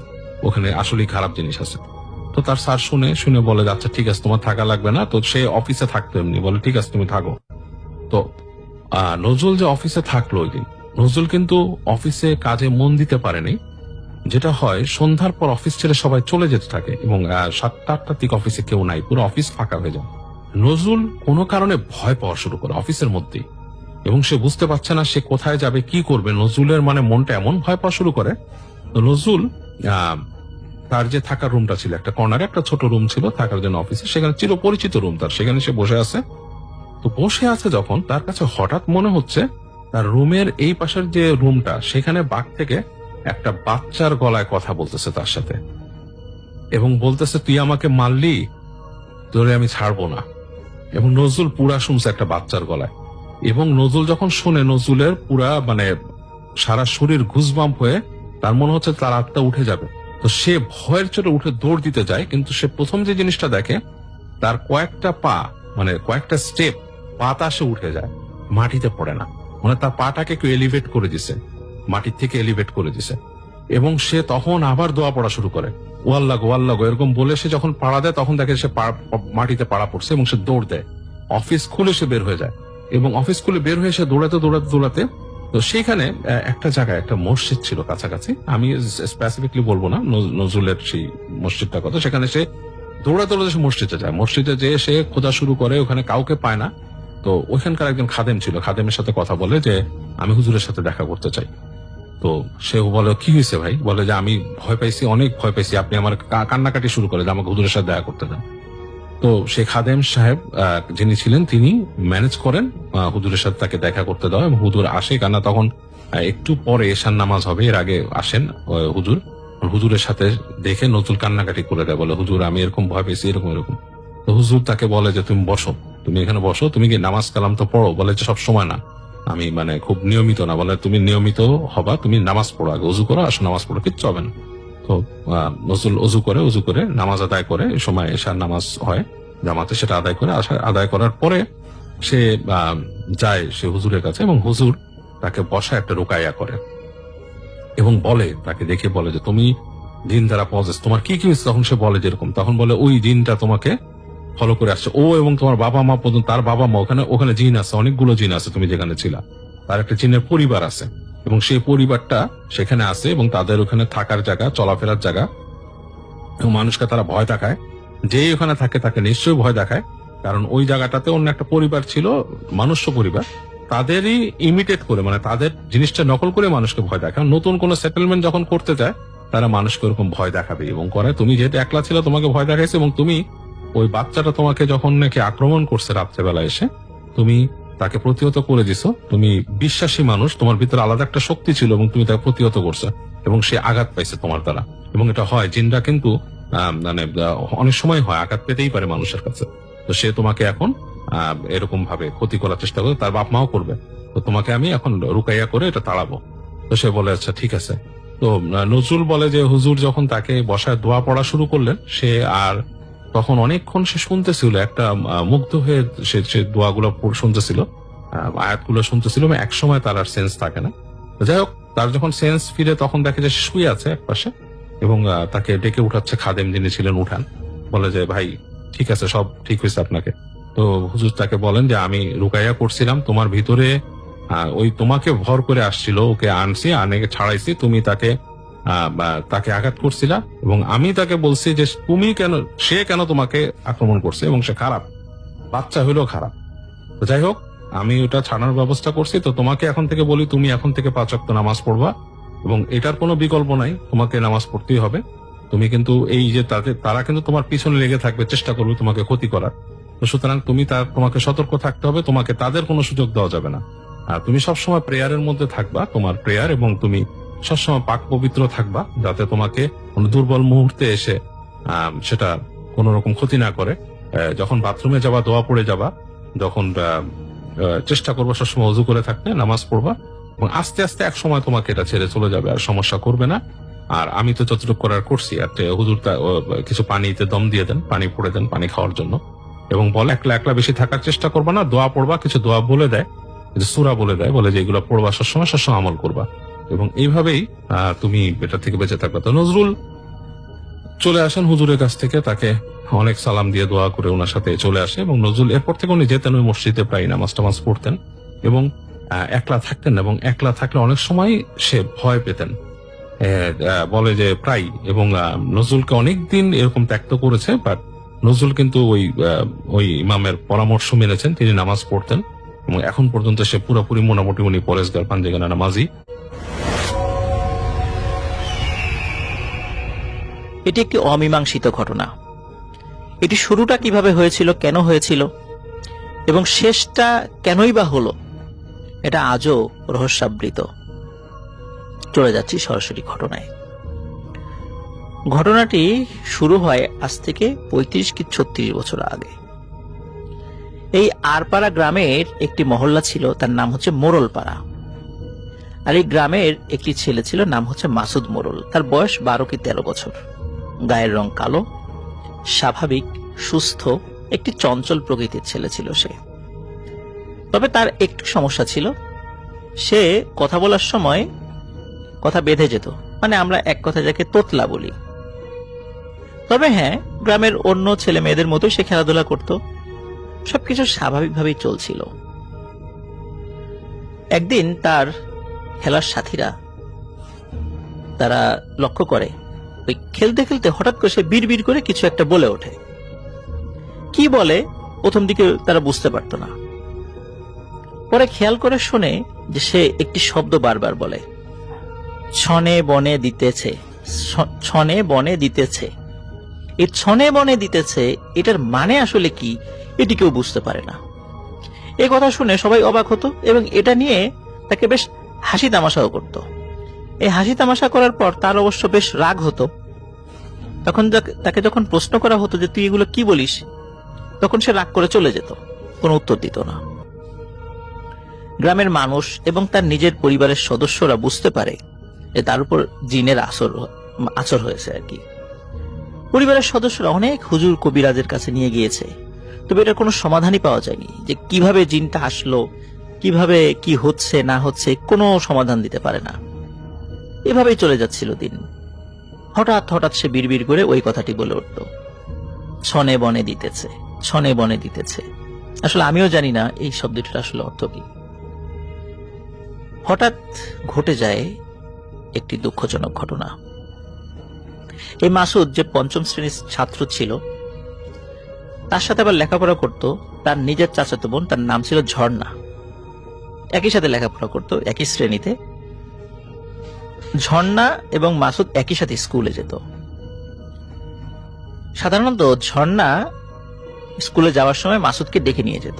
ওখানে আসলেই খারাপ জিনিস আছে। তো তার স্যার শুনে বলে আচ্ছা ঠিক আছে তোমার থাকা লাগবে না। তো সে অফিসে থাকতো এমনি, বলে ঠিক আছে তুমি থাকো। তো নজরুল যে অফিসে থাকলো ওই দিন, নজরুল কিন্তু অফিসে কাজে মন দিতে পারেনি। যেটা হয় সন্ধ্যার পর অফিস ছেড়ে সবাই চলে যেতে থাকে এবং 7টা-8টার দিকে অফিসে কেউ নাই, পুরো অফিস ফাঁকা হয়ে যায়। নজরুল কোনো কারণে ভয় পাওয়া শুরু করে অফিসের মধ্যেই, এবং সে বুঝতে পারছে না সে কোথায় যাবে, কি করবে। নজরুলের মানে মনটা এমন ভয় পাওয়া শুরু করে। তো নজরুল তার যে থাকার রুমটা ছিল একটা কর্নারে, একটা ছোট রুম ছিল থাকার জন্য অফিসে, সেখানে চিরপরিচিত রুম তার, সেখানে সে বসে আছে। তো বসে আছে যখন তার কাছে হঠাৎ মনে হচ্ছে তার রুমের এই পাশের যে রুমটা, সেখানে বাঘ থেকে একটা বাচ্চার গলায় কথা বলতেছে তার সাথে, এবং বলতেছে তুই আমাকে মারলি, তোরে আমি ছাড়বো না। এবং নজরুল পুরা শুনছে একটা বাচ্চার গলায়, এবং নজরুল যখন শুনে নজরুলের পুরা মানে সারা শরীর গুজবাম্প হয়ে তার মনে হচ্ছে তার আত্মা উঠে যাবে। তো সে ভয়ের চোটে উঠে দৌড় দিতে যায়, কিন্তু সে প্রথম যে জিনিসটা দেখে তার কয়েকটা পা মানে কয়েকটা স্টেপ বাতাসে উঠে যায়, মাটিতে পড়ে না। মানে তার পাটাকে একটু এলিভেট করে দিছে, মাটির থেকে এলিভেট করে দিছে। এবং সে তখন আবার দোয়া পড়া শুরু করে, ও আল্লাহ গো আল্লাহ গো এরকম বলে সে যখন পাড়া দেয় তখন দেখে সে মাটিতে পাড়া পড়ছে এবং সে দৌড় দেয়। অফিস খুলে সে বের হয়ে যায় এবং অফিস খুলে বের হয়ে সে দৌড়াতে দৌড়াতে দৌড়াতে তো সেখানে একটা জায়গায় একটা মসজিদ ছিল কাছাকাছি, আমি স্পেসিফিকলি বলবো না নজরুলের সেই মসজিদটার কথা। সেখানে সে দৌড়াতে দৌড়াতে সে মসজিদে যায়, মসজিদে যেয়ে সে খোঁজা শুরু করে, ওখানে কাউকে পায় না। তো ওইখানকার একজন খাদেম ছিল, খাদেমের সাথে কথা বলে যে আমি হুজুরের সাথে দেখা করতে চাই। তো সে বলে কি হয়েছে ভাই? বলে যে আমি ভয় পাইছি, অনেক ভয় পাইছি, আপনি আমার কান্নাকাটি শুরু করে যে আমাকে হুজুরের সাথে দেখা করতে দেন। তো সেই খাদেম সাহেব যিনি ছিলেন তিনি ম্যানেজ করেন হুজুরের সাথে তাকে দেখা করতে দেওয়া, এবং হুজুর আসে। কেননা তখন একটু পরে এশার নামাজ হবে, এর আগে আসেন হুজুর। হুজুরের সাথে দেখে নজরুল কান্নাকাটি করে দেয়, বলে হুজুর আমি এরকম ভয় পেয়েছি, এরকম এরকম। তো হুজুর তাকে বলে যে তুমি বসো, তুমি এখানে বসো, তুমি কি নামাজ কালাম তো পড়ো? বলে যে সব সময় না, আমি মানে খুব নিয়মিত না। বলে তুমি নিয়মিত হবা, তুমি নামাজ পড়ো, আগে অজু করো, আসো নামাজ পড়ো, কিচ্ছু হবে না। তো নজরুল অজু করে নামাজ আদায় করে, এই সময় এশার নামাজ হয় জামাতে, সেটা আদায় করে আদায় করার পরে সে যায় সে হুজুরের কাছে, এবং হুজুর তাকে বসা একটা রুকাইয়া করে এবং বলে, তাকে দেখে বলে যে তুমি দিন দ্বারা পজেস, তোমার কি কি হয়েছে? তখন সে বলে যেরকম, তখন বলে ওই দিনটা তোমাকে ফলো করে আসছে ও এবং তোমার বাবা মা পর্যন্ত। তার বাবা মা ওখানে জিন আছে, অনেকগুলো জিন আছে, তুমি যেখানে ছিলা তার একটা জিনের পরিবার আছে, এবং সেই পরিবারটা সেখানে আছে এবং তাদের ওখানে থাকার জায়গা, চলাফেরার জায়গা, এবং মানুষকে তারা ভয় দেখায়। যে ওখানে থাকে তাকে নিশ্চয়ই ভয় দেখায়, কারণ ওই জায়গাটাতে অন্য একটা পরিবার ছিল, মানুষ্য পরিবার, তাদেরই ইমিটেট করে, মানে তাদের জিনিসটা নকল করে মানুষকে ভয় দেখায়। নতুন কোন সেটেলমেন্ট যখন করতে যায় তারা মানুষকে ওরকম ভয় দেখাবে এবং করে। তুমি যেহেতু একলা ছিল তোমাকে ভয় দেখাইছে, এবং তুমি ওই বাচ্চাটা তোমাকে যখন নাকি আক্রমণ করছে রাত্রেবেলা এসে, তুমি তাকে প্রতিহত করে দিছো। তুমি বিশ্বাসী মানুষ, তোমার ভিতরে আলাদা একটা শক্তি ছিল এবং তুমি তাকে প্রতিহত করছো, এবং সে আঘাত পাইছে তোমার দ্বারা। এবং এটা হয়, জিনরা কিন্তু মানে অনেক সময় হয়, আঘাত পেতেই পারে মানুষের কাছে। তো সে তোমাকে এখন এরকম ভাবে ক্ষতি করার চেষ্টা করে, তার বাপ মাও করবে। তো তোমাকে আমি এখন রুকাইয়া করে এটা তাড়াবো। তো সে বলে আচ্ছা ঠিক আছে। তো নজরুল বলে যে হুজুর যখন তাকে বসায় দোয়া পড়া শুরু করলেন, সে আর তখন অনেকক্ষণ সে শুনতেছিল, একটা মুগ্ধ হয়ে সে দোয়াগুলো শুনতেছিল, আয়াতগুলো শুনতেছিল, এবং এক সময় তার আর সেন্স থাকে না। যাই হোক, তার যখন সেন্স ফিরে তখন দেখে যে সে শুয়ে আছে এক পাশে, এবং তাকে ডেকে উঠাচ্ছে খাদেম যিনি ছিলেন, উঠান। বলে যে ভাই ঠিক আছে, সব ঠিক হয়েছে আপনাকে। তো হুজুর তাকে বলেন যে আমি রুকাইয়া করছিলাম, তোমার ভিতরে ওই তোমাকে ভর করে আসছিল, ওকে আনছি, আনে ছাড়াইছি, তুমি তাকে আঘাত করছিলা, এবং আমি তাকে বলছি যে তুমি কেন, সে কেন তোমাকে আক্রমণ করছে, এবং সে খারাপ, বাচ্চা হইলেও খারাপ। তো যাই হোক, আমি ওটা ছাড়ানোর ব্যবস্থা করছি। তো তোমাকে এখন থেকে বলি, তুমি এখন থেকে 5 ওয়াক্ত নামাজ পড়বা, এবং এটার কোনো বিকল্প নাই, তোমাকে নামাজ পড়তেই হবে। তুমি কিন্তু এই যে তারা কিন্তু তোমার পিছনে লেগে থাকবে, চেষ্টা করবে তোমাকে ক্ষতি করার। তো সুতরাং তোমাকে সতর্ক থাকতে হবে, তোমাকে তাদের কোনো সুযোগ দেওয়া যাবে না। আর তুমি সবসময় প্রেয়ারের মধ্যে থাকবা, তোমার প্রেয়ার, এবং তুমি সবসময় পাক পবিত্র থাকবা, যাতে তোমাকে কোনো দুর্বল মুহূর্তে এসে সেটা কোন রকম ক্ষতি না করে। যখন বাথরুমে যাবা, দোয়া পড়ে যাবা, যখন চেষ্টা করবো সবসময় অজু করে থাকতে, নামাজ পড়বা, এবং আস্তে আস্তে এক সময় তোমাকে এটা ছেড়ে চলে যাবে, আর সমস্যা করবে না। আর আমি তো যতটুকু করার করছি, একটা হুজুর কিছু পানিতে দম দিয়ে দেন, পানি পড়ে দেন পানি খাওয়ার জন্য, এবং বলে একলা একলা বেশি থাকার চেষ্টা করবা না, দোয়া পড়বা, কিছু দোয়া বলে দেয়, সূরা বলে দেয়, বলে যে এগুলো পড়বা, সবসময় আমল করবা, এবং এইভাবেই তুমি এটা থেকে বেঁচে থাকবা। তো নজরুল চলে আসেন হুজুরের কাছ থেকে, তাকে অনেক সালাম দিয়ে দোয়া করে ওনার সাথে চলে আসে, এবং নজরুল এরপর থেকে উনি যেতেন ওই মসজিদে, প্রায় নামাজ টামাজ পড়তেন, এবং একলা থাকতেন, এবং একলা থাকলে অনেক সময় সে ভয় পেতেন, বলে যে প্রায়। এবং নজরুলকে অনেকদিন এরকম ত্যাক্ত করেছে, বাট নজরুল কিন্তু ওই ইমামের পরামর্শ মেনেছেন, তিনি নামাজ পড়তেন, এবং এখন পর্যন্ত সে পুরোপুরি মোটামুটি উনি পরেশগার পাঞ্জেগানা নামাজি। এটি একটি অমীমাংসিত ঘটনা। এটি শুরুটা কিভাবে হয়েছিল, কেন হয়েছিল, এবং শেষটা কেনই বা হলো, এটা আজও রহস্যাবৃত। চলে যাচ্ছি সরাসরি ঘটনায়। ঘটনাটি শুরু হয় আজ থেকে 35 কি 36 বছর আগে। এই আরপাড়া গ্রামের একটি মহল্লা ছিল, তার নাম হচ্ছে মোড়লপাড়া। আর এই গ্রামের একটি ছেলে ছিল, নাম হচ্ছে মাসুদ মোড়ল। তার বয়স 12 কি 13 বছর। গায়ের রং কালো, স্বাভাবিক, সুস্থ, একটি চঞ্চল প্রকৃতির ছেলে ছিল সে। তবে তার একটু সমস্যা ছিল, সে কথা বলার সময় কথা বেঁধে যেত, মানে আমরা এক কথা যাকে তোতলা বলি। তবে হ্যাঁ, গ্রামের অন্য ছেলে মেয়েদের মতোই সে খেলাধুলা করত, সবকিছু স্বাভাবিকভাবেই চলছিল। একদিন তার খেলার সাথীরা তারা লক্ষ্য করে ওই খেলতে খেলতে হঠাৎ করে সে বিড়বিড় করে কিছু একটা বলে ওঠে। কি বলে প্রথম দিকে তারা বুঝতে পারত না, পরে খেয়াল করে শুনে যে সে একটি শব্দ বারবার বলে, ছনে বনে দিতেছে, ছনে বনে দিতেছে। এই ছনে বনে দিতেছে এটার মানে আসলে কি, এটি কেউ বুঝতে পারে না। এই কথা শুনে সবাই অবাক হতো এবং এটা নিয়ে তাকে বেশ হাসি তামাশাও করত। এই হাসি তামাশা করার পর তার অবশ্য বেশ রাগ হতো। তখন তাকে যখন প্রশ্ন করা হতো যে তুই এগুলো কি বলিস, তখন সে রাগ করে চলে যেত, কোনো উত্তর দিত না। গ্রামের মানুষ এবং তার নিজের পরিবারের সদস্যরা বুঝতে পারে যে তার উপর জিনের আচর হয়েছে আর কি। পরিবারের সদস্যরা অনেক হুজুর কবিরাজের কাছে নিয়ে গিয়েছে, তবে এটার কোনো সমাধানই পাওয়া যায়নি যে কিভাবে জিনটা আসলো, কিভাবে কি হচ্ছে না হচ্ছে, কোনো সমাধান দিতে পারে না। এভাবেই চলে যাচ্ছিল দিন। হঠাৎ হঠাৎ সে বিড়বিড় করে ওই কথাটি বলে উঠল, ছনে বনে দিতেছে, ছনে বনে দিতেছে। আসলে আমিও জানি না এই শব্দটির আসলে অর্থ কি। হঠাৎ ঘটে যায় একটি দুঃখজনক ঘটনা। এই মাসুদ যে 5ম শ্রেণীর ছাত্র ছিল, তার সাথে আবার লেখাপড়া করত তার নিজের চাচাতো বোন, তার নাম ছিল ঝর্ণা। একই সাথে লেখাপড়া করত, একই শ্রেণীতে। ঝর্ণা এবং মাসুদ একই সাথে স্কুলে যেত। সাধারণত ঝর্ণা স্কুলে যাওয়ার সময় মাসুদকে ডেকে নিয়ে যেত।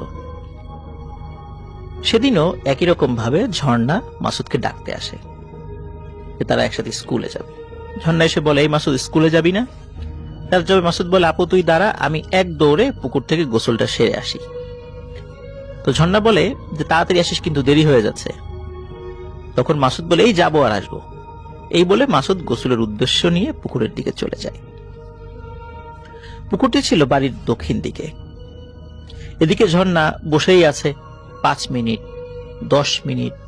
সেদিনও একই রকম ভাবে ঝর্ণা মাসুদকে ডাকতে আসে যে তারা একসাথে স্কুলে যাবে। ঝর্ণা এসে বলে, এই মাসুদ স্কুলে যাবি না? তার জবাবে মাসুদ বলে, আপু তুই দাঁড়া, আমি এক দৌড়ে পুকুর থেকে গোসলটা সেরে আসি। তো ঝর্ণা বলে যে তাড়াতাড়ি আসিস, কিন্তু দেরি হয়ে যাচ্ছে। তখন মাসুদ বলে, এই যাবো আর আসবো। এই বলে মাসুদ গোসলের উদ্দেশ্য নিয়ে পুকুরের দিকে চলে যায়। পুকুরটি ছিল বাড়ির দক্ষিণ দিকে। এদিকে ঝর্ণা বসেই আছে। 5 মিনিট, 10 মিনিট,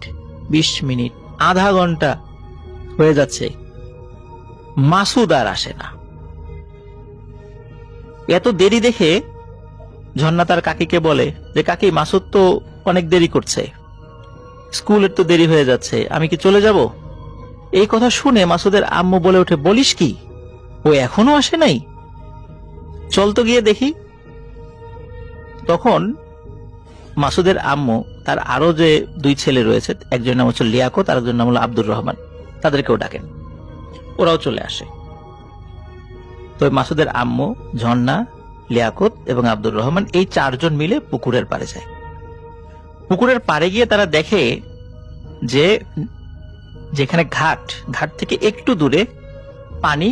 20 মিনিট, আধা ঘন্টা হয়ে যাচ্ছে, মাসুদ আর আসে না। এত দেরি দেখে ঝর্ণা তার কাকিকে বলে যে কাকি, মাসুদ তো অনেক দেরি করছে, স্কুলের তো দেরি হয়ে যাচ্ছে, আমি কি চলে যাব? এই কথা শুনে মাসুদের আম্মু বলে ওঠে, বলিস কি, ও এখনো আসে নাই? চল তো গিয়ে দেখি। তখন মাসুদের আম্মু তার আরো যে 2 ছেলে রয়েছে, একজনের নাম হচ্ছে লিয়াকত আর একজনের নাম হলো আব্দুর রহমান, তাদেরকেও ডাকেন। ওরাও চলে আসে। তো মাসুদের আম্মু, ঝর্ণা, লিয়াকত এবং আব্দুর রহমান এই 4 জন মিলে পুকুরের পাড়ে যায়। পুকুরের পাড়ে গিয়ে তারা দেখে যে যেখানে ঘাট থেকে একটু দূরে পানি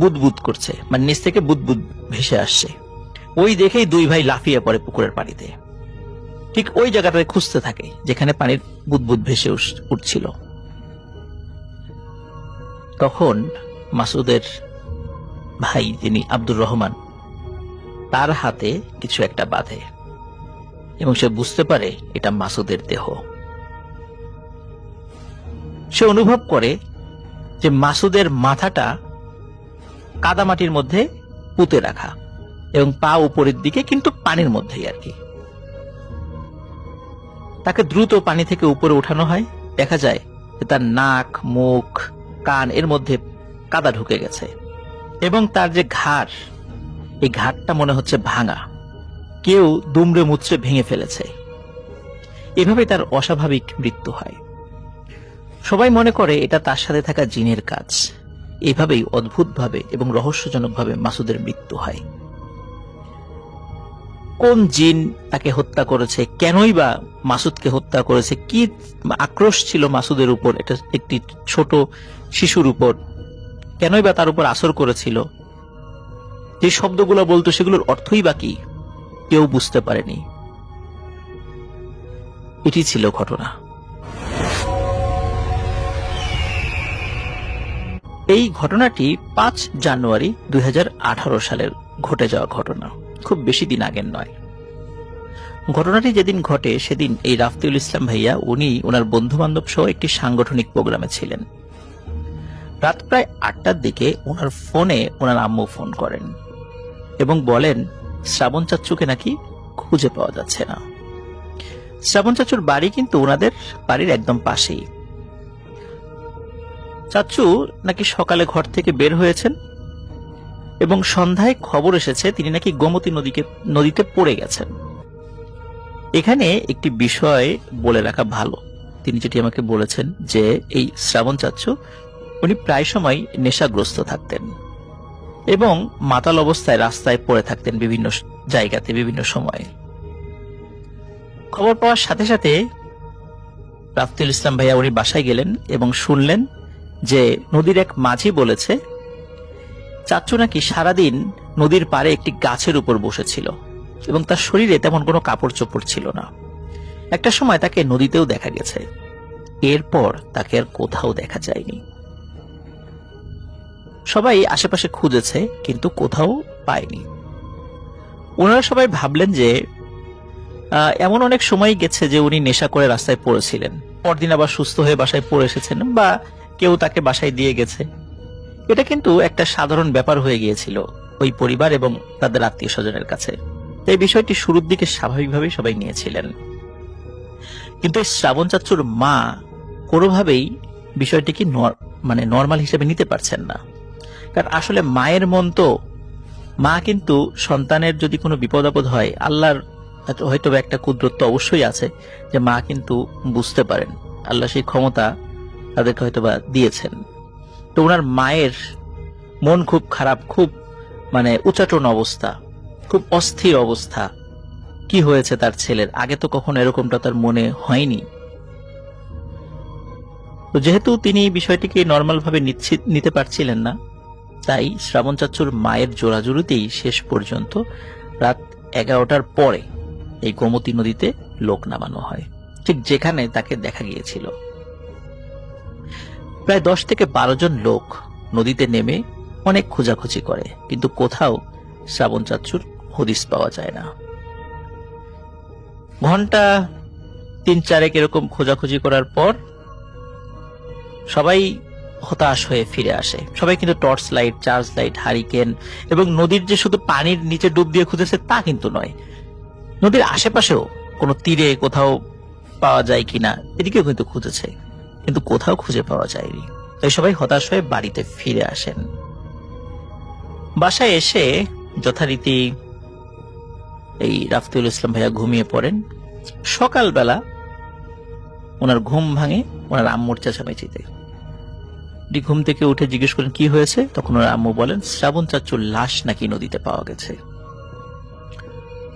বুদবুদ করছে, মানে নিচ থেকে বুদবুদ ভেসে আসছে। ওই দেখেই 2 ভাই লাফিয়ে পড়ে পুকুরের পানিতে। ঠিক ওই জায়গাটাতে খুঁজতে থাকে যেখানে পানির বুদবুদ ভেসে উঠছিল। তখন মাসুদের ভাই, যিনি আব্দুর রহমান, তার হাতে কিছু একটা বাঁধে এবং সে বুঝতে পারে এটা মাসুদের দেহ। সে অনুভব করে যে মাসুদের মাথাটা কাদামাটির মধ্যে পুঁতে রাখা এবং পা উপরের দিকে, কিন্তু পানির মধ্যেই আর কি। তাকে দ্রুত পানি থেকে উপরে উঠানো হয়। দেখা যায় যে তার নাক, মুখ, কান এর মধ্যে কাদা ঢুকে গেছে এবং তার যে ঘাড়, এই ঘাড়টা মনে হচ্ছে ভাঙা, কেউ দুমড়ে মুচড়ে ভেঙে ফেলেছে। এভাবে তার অস্বাভাবিক মৃত্যু হয়। সবাই মনে করে এটা তার সাথে থাকা জিনের কাজ। এভাবেই অদ্ভুতভাবে এবং রহস্যজনকভাবে মাসুদের মৃত্যু হয়। কোন জিন তাকে হত্যা করেছে, কেনই বা মাসুদকে হত্যা করেছে, কি আক্রোশ ছিল মাসুদের উপর, এটা একটি ছোট শিশুর উপর, কেনই বা তার উপর আসর করেছিল, যে শব্দগুলো বলতো সেগুলোর অর্থই বা কি, কেউ বুঝতে পারেনি। এটি ছিল ঘটনা। এই ঘটনাটি 5 জানুয়ারি 2018 সালের ঘটে যাওয়া ঘটনা, খুব বেশি দিন আগের নয়। ঘটনাটি যেদিন ঘটে সেদিন এই রাফতিউল ইসলাম ভাইয়া উনি ওনার বন্ধু বান্ধব সহ একটি সাংগঠনিক প্রোগ্রামে ছিলেন। রাত প্রায় 8টার দিকে ওনার ফোনে ওনার আম্মু ফোন করেন এবং বলেন শ্রাবণ চাচ্চুকে নাকি খুঁজে পাওয়া যাচ্ছে না। শ্রাবণ চাচ্চুর বাড়ি কিন্তু ওনাদের বাড়ির একদম পাশেই। চাচ্চু নাকি সকালে ঘর থেকে বের হয়েছেন এবং সন্ধ্যায় খবর এসেছে তিনি নাকি গোমতী নদীতে পড়ে গেছেন। এখানে একটি বিষয় বলে রাখা ভালো, তিনি যেটি আমাকে বলেছেন যে এই শ্রাবণ চাচ্চু উনি প্রায় সময় নেশাগ্রস্ত থাকতেন এবং মাতাল অবস্থায় রাস্তায় পড়ে থাকতেন বিভিন্ন জায়গাতে বিভিন্ন সময়ে। খবর পাওয়ার সাথে সাথে রাফতিউল ইসলাম ভাইয়া উনি বাসায় গেলেন এবং শুনলেন যে নদীর এক মাঝি বলেছে চাচ্চু নাকি সারাদিন নদীর পাড়ে একটি গাছের উপর বসেছিল এবং তার শরীরে তেমন কোনো কাপড় চোপড় ছিল না। একটা সময় তাকে নদীতেও দেখা গেছে, এরপর তাকে আর কোথাও দেখা যায়নি। সবাই আশেপাশে খুঁজেছে কিন্তু কোথাও পায়নি। ওনারা সবাই ভাবলেন যে এমন অনেক সময় গেছে যে উনি নেশা করে রাস্তায় পড়েছিলেন, পরদিন আবার সুস্থ হয়ে বাসায় পড়ে এসেছেন বা কেউ তাকে বাসায় দিয়ে গেছে। এটা কিন্তু একটা সাধারণ ব্যাপার হয়ে গিয়েছিল ওই পরিবার এবং তাদের আত্মীয় স্বজনের কাছে। এই বিষয়টি শুরুর দিকে স্বাভাবিকভাবেই সবাই নিয়েছিলেন, কিন্তু এই শ্রাবণ চাচ্চুর মা কোনোভাবেই বিষয়টিকে নর্মাল হিসেবে নিতে পারছেন না। কারণ আসলে মায়ের মন তো, মা কিন্তু সন্তানের যদি কোনো বিপদ আপদ হয়, আল্লাহর হয়তো একটা কুদরত অবশ্যই আছে যে মা কিন্তু বুঝতে পারেন, আল্লাহ সেই ক্ষমতা তাদেরকে হয়তো বা দিয়েছেন। তো ওনার মায়ের মন খুব খারাপ, খুব উচাটন অবস্থা, খুব অস্থির অবস্থা। কি হয়েছে তার ছেলের, আগে তো কখনো এরকমটা তার মনে হয়নি। তো যেহেতু তিনি বিষয়টিকে নর্মাল ভাবে নিতে পারছিলেন না, তাই শ্রাবণ চাচ্চুর মায়ের জোরাজুরিতেই শেষ পর্যন্ত রাত 11টার পরে এই গোমতী নদীতে লোক নামানো হয়, ঠিক যেখানে তাকে দেখা গিয়েছিল। প্রায় 10 থেকে 12 জন লোক নদীতে নেমে অনেক খোঁজাখুঁজি করে, কিন্তু কোথাও শ্রাবণ চাচ্চুর হদিস পাওয়া যায় না। ঘন্টা 3-4 এরকম খোঁজাখুঁজি করার পর সবাই হতাশ হয়ে ফিরে আসে। সবাই কিন্তু torch light, charge light, hurricane এবং নদীর যে শুধু পানির নিচে ডুব দিয়ে খুঁজেছে তা কিন্তু নয়, নদীর আশেপাশেও কোনো তীরে কোথাও পাওয়া যায় কিনা এদিকেও কিন্তু খুঁজেছে, কিন্তু কোথাও খুঁজে পাওয়া যায়নি। তাই সবাই হতাশ হয়ে বাড়িতে ফিরে আসেন। বাসায় এসে যথারীতি এই রাফতিউল ইসলাম ভাইয়া ঘুমিয়ে পড়েন। সকালবেলা ওনার ঘুম ভাঙে ওনার আম্মুর চেঁচামেচিতে। ঘুম থেকে উঠে জিজ্ঞেস করেন কি হয়েছে, তখন ওনার আম্মু বলেন শ্রাবণ চাচ্চুর লাশ নাকি নদীতে পাওয়া গেছে।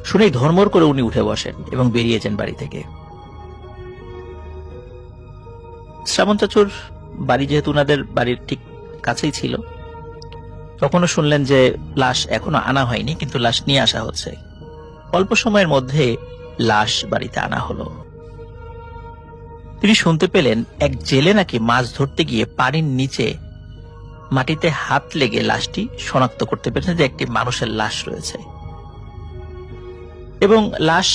শুনেই ধর্মর করে উনি উঠে বসেন এবং বেরিয়ে যান বাড়ি থেকে। শ্রাবণ চাচ্চুর বাড়ি যেহেতু ওনাদের বাড়ির ঠিক কাছেই ছিল, তখনও শুনলেন যে লাশ এখনো আনা হয়নি, কিন্তু লাশ নিয়ে আসা হচ্ছে। অল্প সময়ের মধ্যে লাশ বাড়িতে আনা হলো। তিনি শুনতে পেলেন এক জেলে নাকি মাছ ধরতে গিয়ে পানির নিচে মাটিতে হাত লেগে লাশটি শনাক্ত করতে পেরেছেন যে একটি মানুষের লাশ রয়েছে। এবং লাশ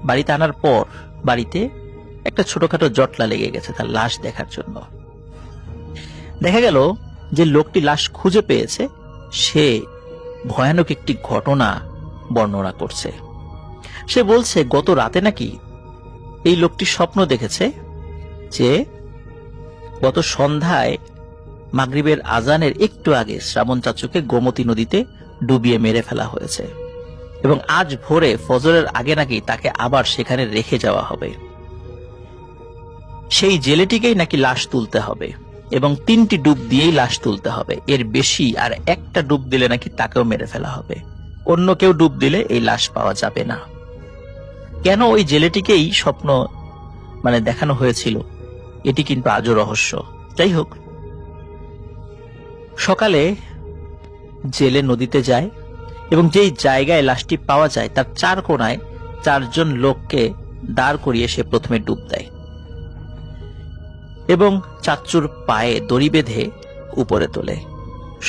বাড়িতে আনার পর বাড়িতে একটা ছোটখাটো জটলা লেগে গেছে তার লাশ দেখার জন্য। দেখা গেল যে লোকটি লাশ খুঁজে পেয়েছে সে ভয়ানক একটি ঘটনা বর্ণনা করছে। সে বলছে গত রাতে নাকি এই লোকটি স্বপ্ন দেখেছে যে গত সন্ধ্যায় মাগরিবের আজানের একটু আগে শ্রাবণ চাচ্চুকে গোমতী নদীতে ডুবিয়ে মেরে ফেলা হয়েছে এবং আজ ভোরে ফজরের আগে নাকি তাকে আবার সেখানে রেখে যাওয়া হবে। সেই জেলেটিকেই নাকি লাশ তুলতে হবে এবং 3টি ডুব দিয়েই লাশ তুলতে হবে, এর বেশি আর একটা ডুব দিলে নাকি তাকেও মেরে ফেলা হবে, অন্য কেউ ডুব দিলে এই লাশ পাওয়া যাবে না। কেন ওই জেলেটিকেই স্বপ্ন দেখানো হয়েছিল এটি কিন্তু আজও রহস্য। যাই হোক, সকালে জেলে নদীতে যায় এবং যেই জায়গায় লাশটি পাওয়া যায় তার 4 কোণায় 4 জন লোককে দাঁড় করিয়ে সে প্রথমে ডুব দেয় এবং চাচ্চুর পায়ে দড়ি বেঁধে উপরে তোলে।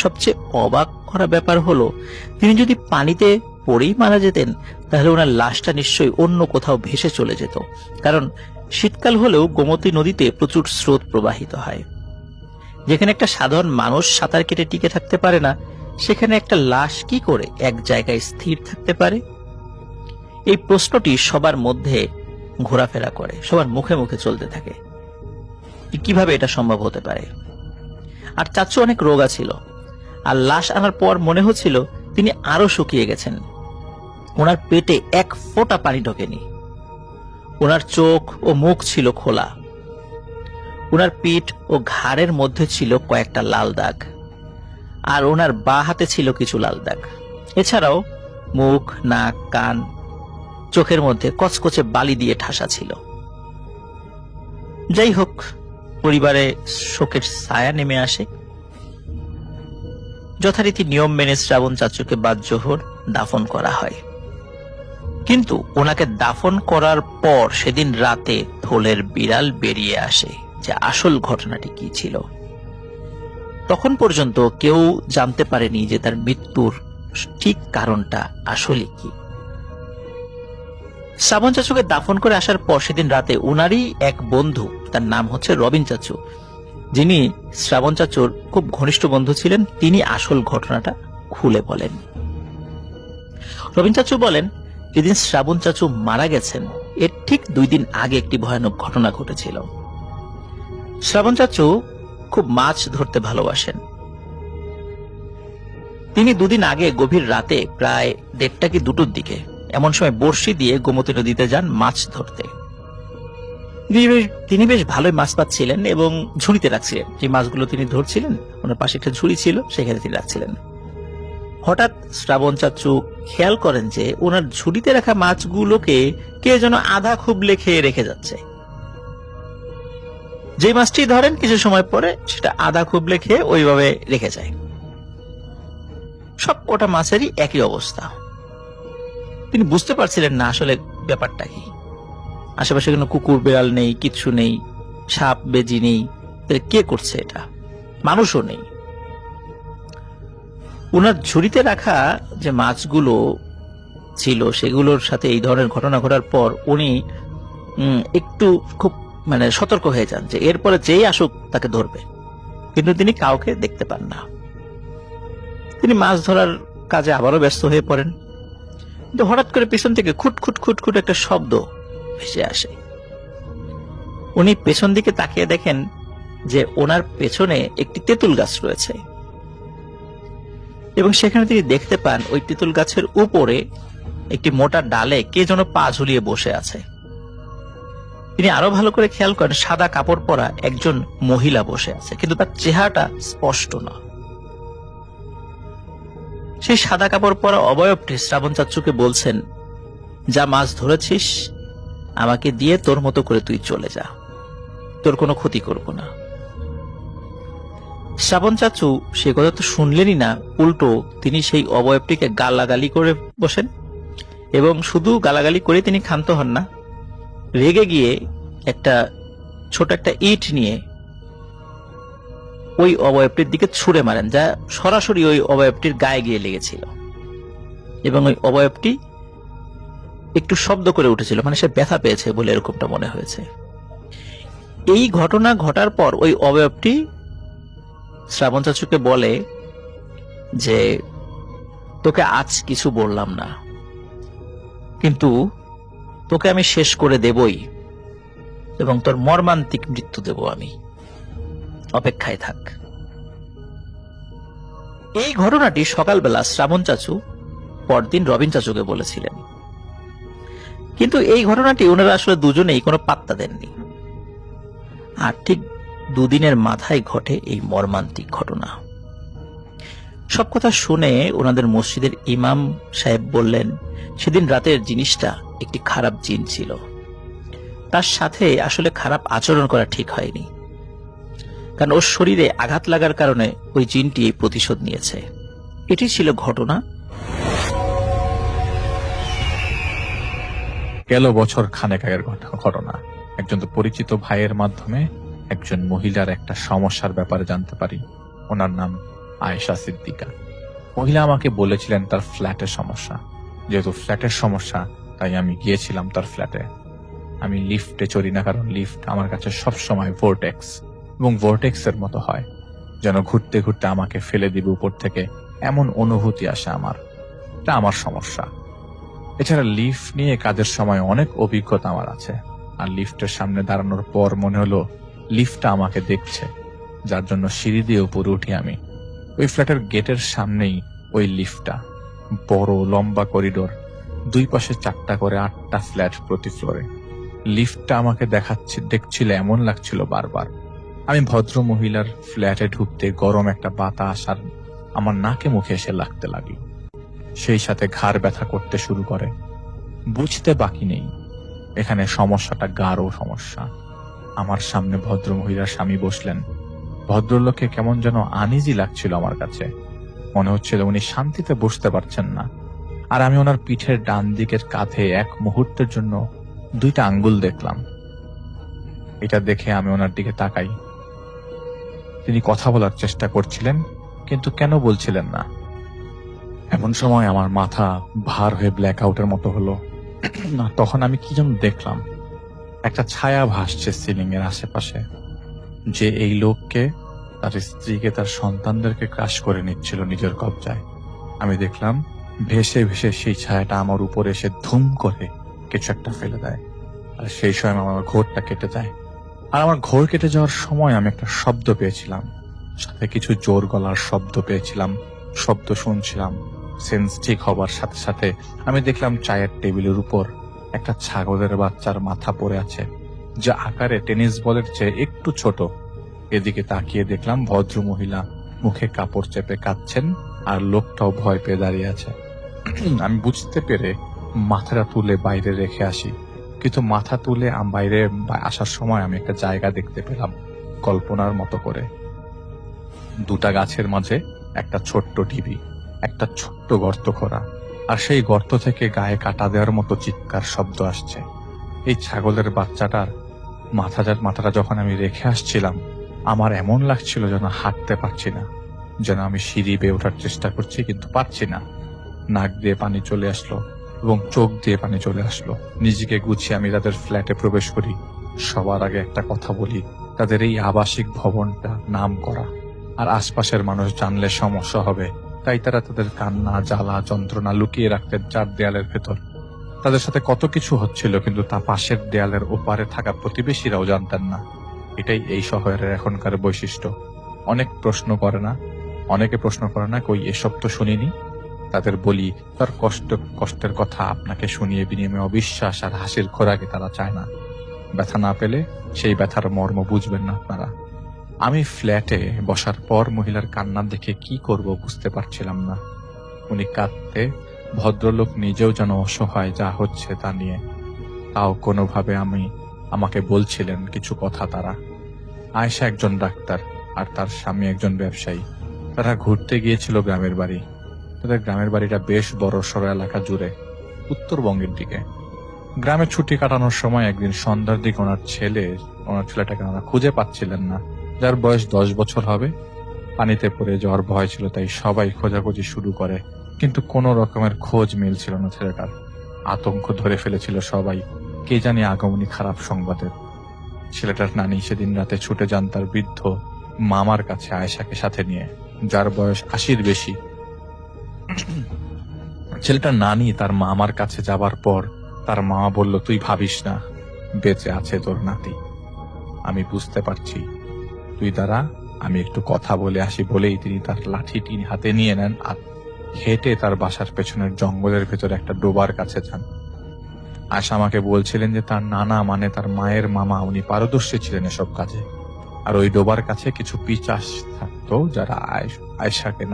সবচেয়ে অবাক করা ব্যাপার হলো, তিনি যদি পানিতে পড়েই মারা যেতেন তাহলে ওনার লাশটা নিশ্চয়ই অন্য কোথাও ভেসে চলে যেত, কারণ শীতকাল হলেও গোমতী নদীতে প্রচুর স্রোত প্রবাহিত হয়। যেখানে একটা সাধারণ মানুষ সাঁতার কেটে টিকে থাকতে পারে না, সেখানে একটা লাশ কি করে এক জায়গায় স্থির থাকতে পারে? এই প্রশ্নটি সবার মধ্যে ঘোরাফেরা করে, সবার মুখে মুখে চলতে থাকে, কিভাবে এটা সম্ভব হতে পারে। আর চাচু অনেক রোগা ছিল, আর লাশ আনার পর মনে হচ্ছিল তিনি আরো শুকিয়ে গেছেন। ওনার পেটে এক ফোঁটা পানি ঢোকেনি। ওনার চোখ ও মুখ ছিল খোলা। ওনার পিঠ ও ঘাড়ের মধ্যে ছিল কয়েকটা লাল দাগ, আর ওনার বাঁ হাতে ছিল কিছু লাল দাগ। এছাড়াও মুখ, নাক, কান, চোখের মধ্যে কচকচে বালি দিয়ে ঠাসা ছিল। যাই হোক, পরিবারে শোকের ছায়া নেমে আসে। যথারীতি নিয়ম মেনে শ্রাবণ চাচুকে বাদ জোহর দাফন করা হয়। কিন্তু ওনাকে দাফন করার পর সেদিন রাতে থলের বিড়াল বেরিয়ে আসে যে আসল ঘটনাটি কি ছিল। তখন পর্যন্ত কেউ জানতে পারেনি যে তার মৃত্যুর ঠিক কারণটা আসলে কি। শ্রাবণ চাচুকে দাফন করে আসার পর সেদিন রাতে উনারই এক বন্ধু, তার নাম হচ্ছে রবিন চাচু, যিনি শ্রাবণ চাচুর খুব ঘনিষ্ঠ বন্ধু ছিলেন, তিনি আসল ঘটনাটা খুলে বলেন। রবিন চাচু বলেন, যেদিন শ্রাবণ চাচু মারা গেছেন এর ঠিক 2 দিন আগে একটি ভয়ানক ঘটনা ঘটেছিল। শ্রাবণ চাচু খুব মাছ ধরতে ভালোবাসেন। তিনি 2 দিন আগে গভীর রাতে প্রায় 1:30 কি 2টোর দিকে এমন সময় বড়শি দিয়ে গোমতী নদীতে যান মাছ ধরতে। তিনি বেশ ভালোই মাছ পাচ্ছিলেন এবং ঝুড়িতে রাখছিলেন। যে মাছগুলো তিনি ধরছিলেন, ওনার পাশে একটা ঝুড়ি ছিল, সেখানে তিনি রাখছিলেন। হঠাৎ শ্রাবণ চাচু খেয়াল করেন যে ওনার ঝুড়িতে রাখা মাছগুলোকে কে যেন আধা খুবলে খেয়ে রেখে যাচ্ছে। যে মাছটি ধরেন কিছু সময় পরে সেটা আধা খুবলে খেয়ে ওইভাবে রেখে যায়। সব কটা মাছেরই একই অবস্থা। তিনি বুঝতে পারছিলেন না আসলে ব্যাপারটা কি। আশেপাশে কোনো কুকুর বেড়াল নেই, কিচ্ছু নেই, সাপ বেজি নেই, কে করছে এটা? মানুষও নেই। উনার ঝুড়িতে রাখা যে মাছগুলো ছিল সেগুলোর সাথে এই ধরনের ঘটনা ঘটার পর উনি একটু খুব সতর্ক হয়ে যান যে এরপরে যেই আসুক তাকে ধরবে, কিন্তু তিনি কাউকে দেখতে পান না। তিনি মাছ ধরার কাজে আবারও ব্যস্ত হয়ে পড়েন। কিন্তু হঠাৎ করে পেছন থেকে খুটখুট খুটখুট একটা শব্দ ভেসে আসে। উনি পেছন দিকে তাকিয়ে দেখেন যে ওনার পেছনে একটি তেঁতুল গাছ রয়েছে, এবং সেখানে তিনি দেখতে পান ওই তেঁতুল গাছের উপরে একটি মোটা ডালে কে যেন পা ঝুলিয়ে বসে আছে। তিনি আরো ভালো করে খেয়াল করেন সাদা কাপড় পরা একজন মহিলা বসে আছে, কিন্তু তার চেহারাটা স্পষ্ট না। সেই সাদা কাপড় পরা অবয়বটি শ্রাবণ চাচুকে বলছেন, যা মাছ ধরেছিস আমাকে দিয়ে তোর মতো করে তুই চলে যা, তোর কোনো ক্ষতি করব না। শ্রাবণ চাচু সে কথা তো শুনলেনই না, উল্টো তিনি সেই অবয়বটিকে গালাগালি করে বসেন, এবং শুধু গালাগালি করে তিনি ক্ষান্ত হন না, রেগে গিয়ে ছোট একটা ইট নিয়ে ওই অবয়বটির দিকে ছুঁড়ে মারেন, যা সরাসরি ওই অবয়বটির গায়ে গিয়ে লেগেছিল, এবং ওই অবয়বটি একটু শব্দ করে উঠেছিল, সে ব্যথা পেয়েছে বলে এরকমটা মনে হয়েছে। এই ঘটনা ঘটার পর ওই অবয়বটি শ্রাবণ চাচুকে বলে যে তোকে আজ কিছু বললাম না, কিন্তু তোকে আমি শেষ করে দেবই, এবং তোর মর্মান্তিক মৃত্যু দেব আমি, অপেক্ষায় থাক। এই ঘটনাটি সকালবেলা শ্রাবণ চাচু পরদিন রবিন চাচুকে বলেছিলেন, কিন্তু এই ঘটনাটি ওনারা আসলে দুজনেই কোনো পাত্তা দেননি। আর ঠিক 2 দিনের মাথায় ঘটে এই মর্মান্তিক ঘটনা। সব কথা শুনে ওনাদের মসজিদের ইমাম সাহেব বললেন, সেদিন রাতের জিনিসটা একটি খারাপ জিন ছিল, তার সাথে আসলে খারাপ আচরণ করা ঠিক হয়নি, কারণ ওর শরীরে আঘাত লাগার কারণে ওই জিনটি এই প্রতিশোধ নিয়েছে। এটি ছিল ঘটনা। গেল বছর খানেক আগের ঘটনা। একজন তো পরিচিত ভাইয়ের মাধ্যমে একজন মহিলার একটা সমস্যার ব্যাপারে জানতে পারি। ওনার নাম আয়েশা সিদ্দিকা। মহিলা আমাকে বলেছিলেন তার ফ্ল্যাটের সমস্যা। যেহেতু ফ্ল্যাটের সমস্যা, তাই আমি গিয়েছিলাম তার ফ্ল্যাটে। আমি লিফটে চড়ি না, কারণ লিফট আমার কাছে সবসময় ভোর্টেক্স, এবং ভোর্টেক্স এর মতো হয়, যেন ঘুরতে ঘুরতে আমাকে ফেলে দিবে উপর থেকে, এমন অনুভূতি আসে আমার। এটা আমার সমস্যা। এছাড়া লিফট নিয়ে কাজের সময় অনেক অভিজ্ঞতা আমার আছে, আর লিফটের সামনে দাঁড়ানোর পর মনে হলো লিফটটা আমাকে দেখছে, যার জন্য সিঁড়ি দিয়ে উপরে উঠি আমি। ওই ফ্ল্যাটের গেটের সামনেই ওই লিফটটা, বড় লম্বা করিডোর, দুই পাশে 4টা করে 8টা ফ্ল্যাট প্রতি ফ্লোরে। লিফটটা আমাকে দেখছিল, এমন লাগছিল বারবার। আমি ভদ্র মহিলার ফ্ল্যাটে ঢুকতে গরম একটা বাতাস আর আমার নাকে মুখে এসে লাগতে লাগলো। সেই সাথে ঘাড় ব্যথা করতে শুরু করে। বুঝতে বাকি নেই এখানে সমস্যাটা গাঢ় সমস্যা। আমার সামনে ভদ্র মহিলার স্বামী বসলেন। ভদ্রলোককে কেমন যেন আনইজি লাগছিল আমার কাছে। মনে হচ্ছিল উনি শান্তিতে বসতে পারছেন না। আর আমি ওনার পিঠের ডান দিকের কাঁধে এক মুহূর্তের জন্য 2টা আঙ্গুল দেখলাম। এটা দেখে আমি ওনার দিকে তাকাই। তিনি কথা বলার চেষ্টা করছিলেন, কিন্তু কেন বলছিলেন না। এমন সময় আমার মাথা ভার হয়ে ব্ল্যাক আউটের মতো হলো। তখন আমি কি যেন দেখলাম, একটা ছায়া ভাসছে সিলিং এর আশেপাশে, যে এই লোককে, তার স্ত্রীকে, তার সন্তানদেরকে ক্রাশ করে নিচ্ছিল নিজের কবজায়। আমি দেখলাম ভেসে ভেসে সেই ছায়াটা আমার উপরে এসে ধুম করে কিছু একটা ফেলে দেয়, আর সেই সময় আমার ঘোরটা কেটে যায়। আর আমার ঘোর কেটে যাওয়ার সময় আমি একটা শব্দ পেয়েছিলাম, সাথে কিছু জোর গলার শব্দ পেয়েছিলাম, শব্দ শুনছিলাম। সেন্স ঠিক হবার সাথে সাথে আমি দেখলাম চায়ের টেবিলের উপর একটা ছাগলের বাচ্চার মাথা পড়ে আছে, যা আকারে টেনিস বলের চেয়ে একটু ছোট। এদিকে তাকিয়ে দেখলাম ভদ্র মহিলা মুখে কাপড় চেপে কাঁদছেন, আর লোকটাও ভয় পেয়ে দাঁড়িয়ে আছে। আমি বুঝতে পেরে মাথাটা তুলে বাইরে রেখে আসি, কিন্তু মাথা তুলে বাইরে আসার সময় আমি একটা জায়গা দেখতে পেলাম কল্পনার মতো করে। 2টা গাছের মাঝে একটা ছোট্ট ঢিবি, একটা ছোট্ট গর্ত খোঁড়া, আর সেই গর্ত থেকে গায়ে কাটা দেওয়ার মতো চিৎকার শব্দ আসছে। এই ছাগলের বাচ্চাটার মাথাটা যখন আমি রেখে আসছিলাম, আমার এমন লাগছিল যেন হাঁটতে পারছি না, যেন আমি সিঁড়ি বেয়ে ওঠার চেষ্টা করছি কিন্তু পারছি না। নাক দিয়ে পানি চলে আসলো এবং চোখ দিয়ে পানি চলে আসলো। নিজেকে গুছিয়ে আমি তাদের ফ্ল্যাটে প্রবেশ করি। সবার আগে একটা কথা বলি, তাদের এই আবাসিক ভবনটা নাম করা, আর আশপাশের মানুষ জানলে সমস্যা হবে, তাই তারা তাদের কান্না, জ্বালা, যন্ত্রণা লুকিয়ে রাখতেন 4 দেয়ালের ভেতর। তাদের সাথে কত কিছু হচ্ছিল, কিন্তু তা পাশের দেয়ালের ওপারে থাকা প্রতিবেশীরাও জানতেন না। এটাই এই শহরের এখনকার বৈশিষ্ট্য। অনেকে প্রশ্ন করে না, কই এসব তো শুনিনি। তাদের বলি, তার কষ্টের কথা আপনাকে শুনিয়ে বিনিময়ে অবিশ্বাস আর হাসির খোরাকে তারা চায় না। ব্যথা না পেলে সেই ব্যথার মর্ম বুঝবেন না আপনারা। আমি ফ্ল্যাটে বসার পর মহিলার কান্না দেখে কি করব বুঝতে পারছিলাম না। উনি কাঁদতে, ভদ্রলোক নিজেও যেন অসহায় যা হচ্ছে তা নিয়ে। তাও কোনোভাবে আমাকে বলছিলেন কিছু কথা তারা। আয়েশা একজন ডাক্তার আর তার স্বামী একজন ব্যবসায়ী। তারা ঘুরতে গিয়েছিল গ্রামের বাড়ি। তাদের গ্রামের বাড়িটা বেশ বড় সড় এলাকা জুড়ে, উত্তরবঙ্গের দিকে। গ্রামে ছুটি কাটানোর সময় একদিন সন্ধ্যার দিকে ওনার ছেলেটাকে ওনারা খুঁজে পাচ্ছিলেন না, যার বয়স 10 বছর হবে। পানিতে পড়ে যাওয়ার ভয় ছিল, তাই সবাই খোঁজাখুঁজি শুরু করে, কিন্তু কোনো রকমের খোঁজ মিলছিল না ছেলেটার। আতঙ্ক ধরে ফেলেছিল সবাই, কে জানি আগমনী খারাপ সংবাদের। ছেলেটার নানি সেদিন রাতে ছুটে যান তার বৃদ্ধ মামার কাছে আয়েশাকে সাথে নিয়ে, যার বয়স 80-র বেশি। ছেলেটার নানি তার মামার কাছে যাবার পর তার মামা বলল, তুই ভাবিস না, বেঁচে আছে তোর নাতি। আমি বুঝতে পারছি, তুই দাঁড়া, আমি একটু কথা বলে আসি। বলেই তিনি তার লাঠিটি হাতে নিয়ে নেন আর হেঁটে তার বাসার পেছনের জঙ্গলের ভেতরে একটা ডোবার কাছে যান। আয়েশা আমাকে বলছিলেন যে তার নানা, মানে তার মায়ের মামা, উনি পারদর্শী ছিলেন এসব কাজে। আর ওই ডোবার কাছে কিছু পিচাস থাকতো, যারা আয়েশাকে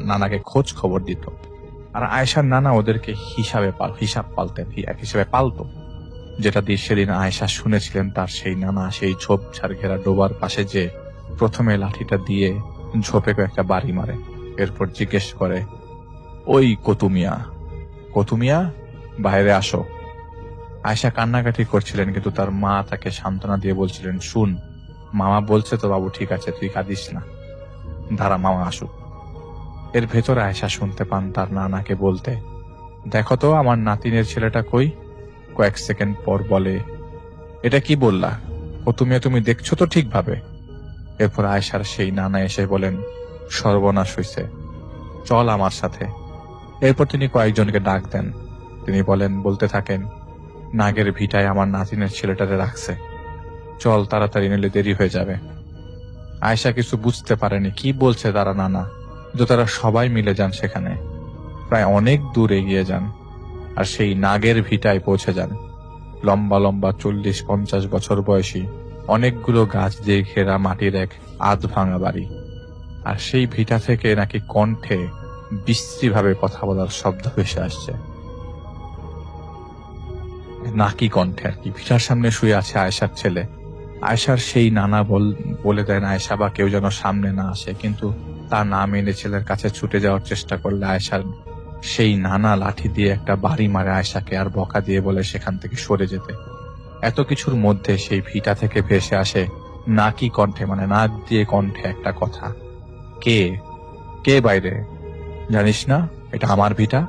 নানাকে খোঁজ খবর দিত। আর আয়েশার নানা ওদেরকে হিসাবে পালতো, যেটা দিয়ে সেদিন আয়েশা শুনেছিলেন তার সেই নানা সেই ঝোপঝাড় ঘেরা ডোবার পাশে যে প্রথমে লাঠিটা দিয়ে ঝোপে একটা বাড়ি মারে, এরপর জিজ্ঞেস করে, ওই কতুমিয়া বাইরে আসো। আয়েশা কান্নাকাটি করছিলেন, কিন্তু তার মা তাকে সান্ত্বনা দিয়ে বলছিলেন, শুন, মামা বলছে তো বাবু, ঠিক আছে, তুই কাঁদিস না। ধারা মামা আসুক। এর ভেতরে আয়েশা শুনতে পান তার নানাকে বলতে, দেখো তো আমার নাতিনের ছেলেটা কই। কয়েক সেকেন্ড পর বলে, এটা কি বললা? ও তুমি দেখছো তো ঠিকভাবে? এরপর আয়েশার সেই নানা এসে বলেন, সর্বনাশ হইছে, চল আমার সাথে। এরপর তিনি কয়েকজনকে ডাক দেন। তিনি বলতে থাকেন, নাগের ভিটায় আমার নাতিনের ছেলেটারে রাখছে, চল তাড়াতাড়ি, নিলে দেরি হয়ে যাবে। আয়েশা কিছু বুঝতে পারেনি কি বলছে তারা নানা, কিন্তু তারা সবাই মিলে যান সেখানে। প্রায় অনেক দূর এগিয়ে যান আর সেই নাগের ভিটায় পৌঁছে যান। লম্বা লম্বা 40-50 বছর বয়সী অনেকগুলো গাছ দিয়ে ঘেরা মাটির এক আধ ভাঙা বাড়ি। আর সেই ভিটা থেকে নাকি কণ্ঠে বিশ্রীভাবে কথা বলার শব্দ ভেসে আসছে, নাকি কণ্ঠে আর কি। ভিটার সামনে শুয়ে আছে আয়েশার ছেলে। আয়েশার সেই নানা বলে দেন আয়েশা বা কেউ যেন সামনে না আসে, কিন্তু তা না মেনে ছেলের কাছে ছুটে যাওয়ার চেষ্টা করলে আয়েশার সেই নানা লাঠি দিয়ে একটা বাড়ি মারে আয়েশাকে, আর বকা দিয়ে বলে সেখান থেকে সরে যেতে। এত কিছুর মধ্যে সেই ভিটা থেকে ভেসে আসে নাকি কণ্ঠে, মানে নাক দিয়ে কণ্ঠে একটা কথা, কে কে বাইরে, জানিস না এটা আমার ভিটা?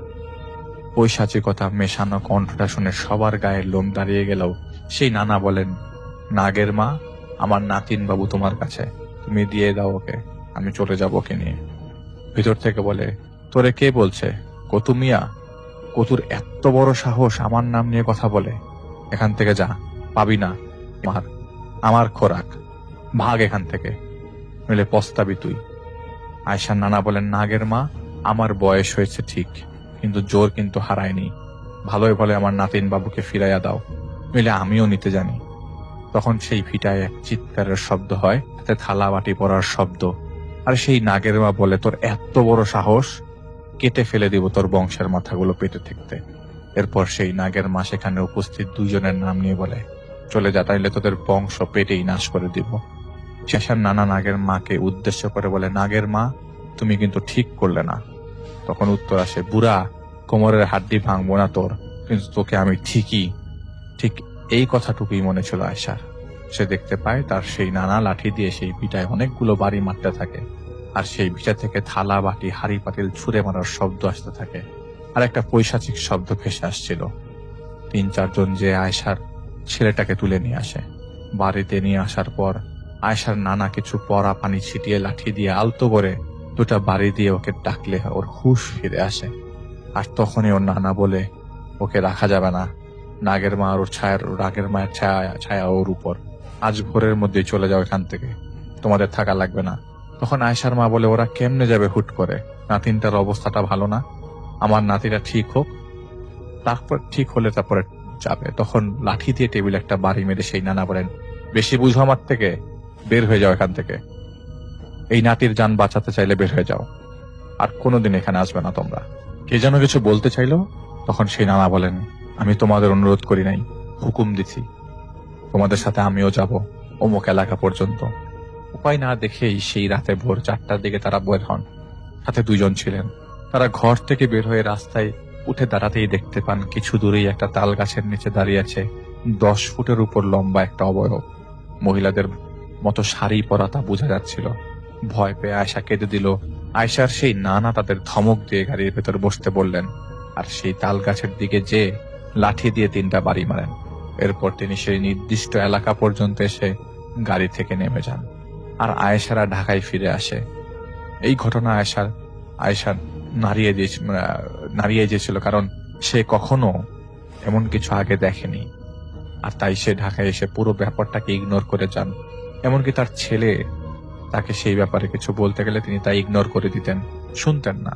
পৈশাচিকতা মেশানো কণ্ঠটা শুনে সবার গায়ের লোম দাঁড়িয়ে গেলেও সেই নানা বলেন, নাগের মা, আমার নাতিন বাবু তোমার কাছে, তুমি দিয়ে দাও ওকে, আমি চলে যাব ওকে নিয়ে। ভিতর থেকে বলে, তোরে কে বলছে? কতু মিয়া? কতুর এত বড় সাহস আমার নাম নিয়ে কথা বলে? এখান থেকে যা, পাবি না আমার খোরাক, ভাগ এখান থেকে, নইলে পস্তাবি তুই। আয়েশার নানা বলেন, নাগের মা, আমার বয়স হয়েছে ঠিক, কিন্তু জোর কিন্তু হারায়নি, ভালোই ভালো আমার নাতিন বাবুকে ফিরাইয়া দাও, নইলে আমিও নিতে জানি। তখন সেই ভিটায় এক চিৎকারের শব্দ হয়, তাতে থালা বাটি পড়ার শব্দ। আর সেই নাগের মা বলে, তোর এত বড় সাহস, কেটে ফেলে দিব তোর বংশের মাথাগুলো পেটে থাকতে। এরপর সেই নাগের মা সেখানে উপস্থিত দুইজনের নাম নিয়ে বলে, চলে যা, তাইলে তোদের বংশ পেটেই নাশ করে দিব। শেষার নানা নাগের মাকে উদ্দেশ্য করে বলে, নাগের মা, তুমি কিন্তু ঠিক করলে না। তখন উত্তর আসে, বুড়া, কোমরের হাড্ডি ভাঙবো না তোর, কিন্তু তোকে আমি ঠিক এই কথাটুকুই মনে ছিল আয়েশার। সে দেখতে পায় তার সেই নানা লাঠি দিয়ে সেই ভিটায় অনেকগুলো বাড়ি মারতে থাকে, আর সেই ভিটা থেকে থালা বাটি হাড়ি পাতিল ছুঁড়ে মারার শব্দ আসতে থাকে, আর একটা পৈশাচিক শব্দ ভেসে আসছিল। 3-4 জন যে আয়েশার ছেলেটাকে তুলে নিয়ে আসে। বাড়িতে নিয়ে আসার পর আয়েশার নানা কিছু পরা পানি ছিটিয়ে লাঠি দিয়ে আলতো করে 2টা বাড়ি দিয়ে ওকে ডাকলে ওর হুঁশ ফিরে আসে। আর তখনই ওর নানা বলে, ওকে রাখা যাবে না, নাগের মা আর ওর রাগের মায়ের ছায়া ওর উপর, আজ ভোরের মধ্যেই চলে যাও এখান থেকে, তোমাদের থাকা লাগবে না। তখন আয়েশার মা বলে, ওরা কেমনে যাবে হুট করে, নাতিনটার অবস্থাটা ভালো না, আমার নাতিটা ঠিক হোক, তারপর ঠিক হলে তারপরে যাবে। তখন লাঠি দিয়ে টেবিলে একটা বাড়ি মেরে সেই নানা বলেন, বেশি বুঝো আমার থেকে, বের হয়ে যাও এখান থেকে, এই নাতির জান বাঁচাতে চাইলে বের হয়ে যাও, আর কোনোদিন এখানে আসবে না তোমরা। কে যেন কিছু বলতে চাইলো, তখন সেই নানা বলেন, আমি তোমাদের অনুরোধ করি নাই, হুকুম দিছি, তোমাদের সাথে আমিও যাব অমুক এলাকা পর্যন্ত। উপায় না দেখেই সেই রাতে ভোর 4টার দিকে তারা বের হন। সাথে 2 জন ছিলেন। তারা ঘর থেকে বের হয়ে রাস্তায় উঠে দাঁড়াতেই দেখতে পান কিছু দূরেই একটা তাল গাছের নিচে দাঁড়িয়ে আছে 10 ফুটের উপর লম্বা একটা অবয়ব। মহিলাদের মতো শাড়ি পরা তা বোঝা যাচ্ছিল। ভয় পেয়ে আয়েশা কেঁদে দিল। আয়েশার সেই নানা তাদের ধমক দিয়ে গাড়ির ভেতর বসতে বললেন, আর সেই তাল গাছের দিকে যে লাঠি দিয়ে 3টা বাড়ি মারেন। এরপর তিনি সেই নির্দিষ্ট এলাকা পর্যন্ত এসে গাড়ি থেকে নেমে যান, আর আয়েশারা ঢাকায় ফিরে আসে। এই ঘটনা আয়েশা নাড়িয়ে দিয়েছিল, কারণ সে কখনো এমন কিছু আগে দেখেনি। আর তাই সে ঢাকায় এসে পুরো ব্যাপারটাকে ইগনোর করে যান। এমনকি তার ছেলে তাকে সেই ব্যাপারে কিছু বলতে গেলে তিনি তা ইগনোর করে দিতেন, শুনতেন না।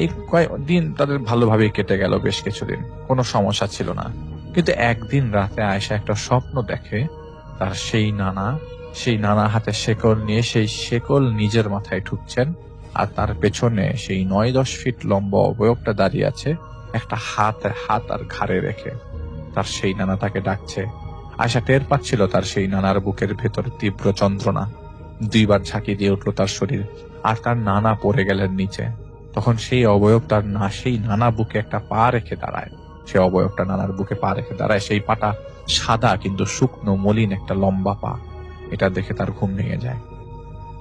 এই কয়েকদিন তাদের ভালোভাবেই কেটে গেল, বেশ কিছুদিন কোনো সমস্যা ছিল না। কিন্তু একদিন রাতে আয়েশা একটা স্বপ্ন দেখে, তার সেই নানা হাতে শেকল নিয়ে সেই শেকল নিজের মাথায় ঠুকছেন, আর তার পেছনে সেই 9-10 ফিট লম্বা অবয়বটা দাঁড়িয়ে আছে, একটা হাত আর ঘাড়ে রেখে। তার সেই নানা তাকে ডাকছে। আয়েশা টের পাচ্ছিল তার সেই নানার বুকের ভেতর তীব্র যন্ত্রণা। 2 বার ঝাঁকি দিয়ে উঠল তার শরীর, আর তার নানা পড়ে গেলেন নিচে। তখন সেই অবয়ব সেই নানা বুকে একটা পা রেখে দাঁড়ায়। সে অবয়বটা নানার বুকে পা রেখে দাঁড়ায়। সেই পাটা সাদা কিন্তু শুকনো মলিন একটা লম্বা পা। এটা দেখে তার ঘুম ভেঙে যায়।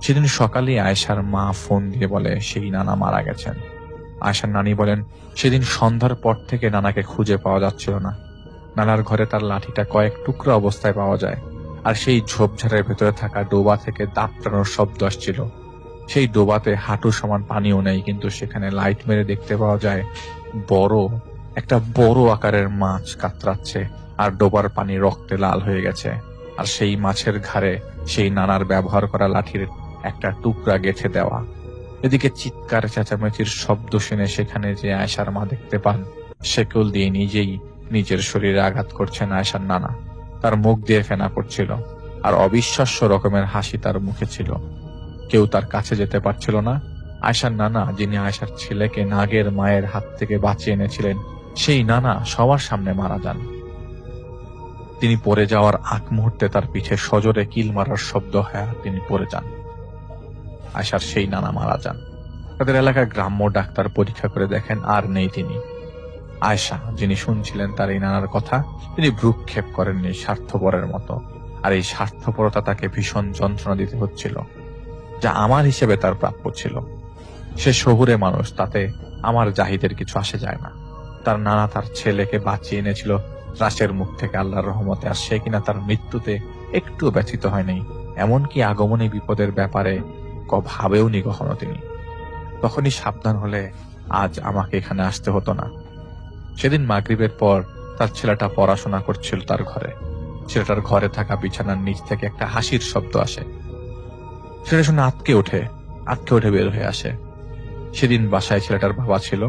সেদিন সকালে আয়েশার মা ফোন দিয়ে বলে সেই নানা মারা গেছেন। আয়েশার নানি বলেন সেদিন সন্ধ্যার পর থেকে নানাকে খুঁজে পাওয়া যাচ্ছিল না। নানার ঘরে তার লাঠিটা কয়েক টুকরো অবস্থায় পাওয়া যায়, আর সেই ঝোপঝাড়ের ভেতরে থাকা ডোবা থেকে দাপটানোর শব্দ আসছিল। সেই ডোবাতে হাঁটু সমান পানিও নেই, কিন্তু সেখানে লাইট মেরে দেখতে পাওয়া যায় একটা বড় আকারের মাছ কাতরাচ্ছে, আর ডোবার পানি রক্তে লাল হয়ে গেছে। আর সেই মাছের ঘাড়ে সেই নানার ব্যবহার করা লাঠির একটা টুকরা গেঁথে দেওয়া। এদিকে চিৎকার চেঁচামেচির শব্দ শুনে সেখানে যে আয়েশার মা দেখতে পান শেকল দিয়ে নিজেই নিজের শরীরে আঘাত করছেন আয়েশার নানা। তার মুখ দিয়ে ফেনা পড়ছিল, আর অবিশ্বাস্য রকমের হাসি তার মুখে ছিল। কেউ তার কাছে যেতে পারছিল না। আয়েশার নানা, যিনি আয়েশার ছেলেকে নাগের মায়ের হাত থেকে বাঁচিয়ে এনেছিলেন, সেই নানা সবার সামনে মারা যান। তিনি পড়ে যাওয়ার আগ মুহূর্তে তার পিঠে সজোরে কিল মারার শব্দ হয়, আর তিনি পড়ে যান। আয়েশার সেই নানা মারা যান। তাদের এলাকার গ্রাম্য ডাক্তার পরীক্ষা করে দেখেন আর নেই তিনি। আয়েশা, যিনি শুনছিলেন তার এই নানার কথা, তিনি ভ্রুক্ষেপ করেননি স্বার্থপরের মতো। আর এই স্বার্থপরতা তাকে ভীষণ যন্ত্রণা দিতে হচ্ছিল, যা আমার হিসেবে তার প্রাপ্য ছিল। সে শহুরে মানুষ, তাতে আমার জাহিদের কিছু আসে যায় না। তার নানা তার ছেলেকে বাঁচিয়ে এনেছিল ত্রাসের মুখ থেকে আল্লাহর রহমতে, আর সে কিনা তার মৃত্যুতে একটু ব্যথিত হয়নি। এমনকি আগমনী বিপদের ব্যাপারে ভাবেওনি কখনো তিনি। তখনই সাবধান হলে আজ আমাকে এখানে আসতে হতো না। সেদিন মাগরিবের পর তার ছেলেটা পড়াশোনা করছিল তার ঘরে। ছেলেটার ঘরে থাকা বিছানার নিচ থেকে একটা হাসির শব্দ আসে। সেটা শুনে আটকে উঠে বের হয়ে আসে। সেদিন বাসায় ছেলেটার বাবা ছিল।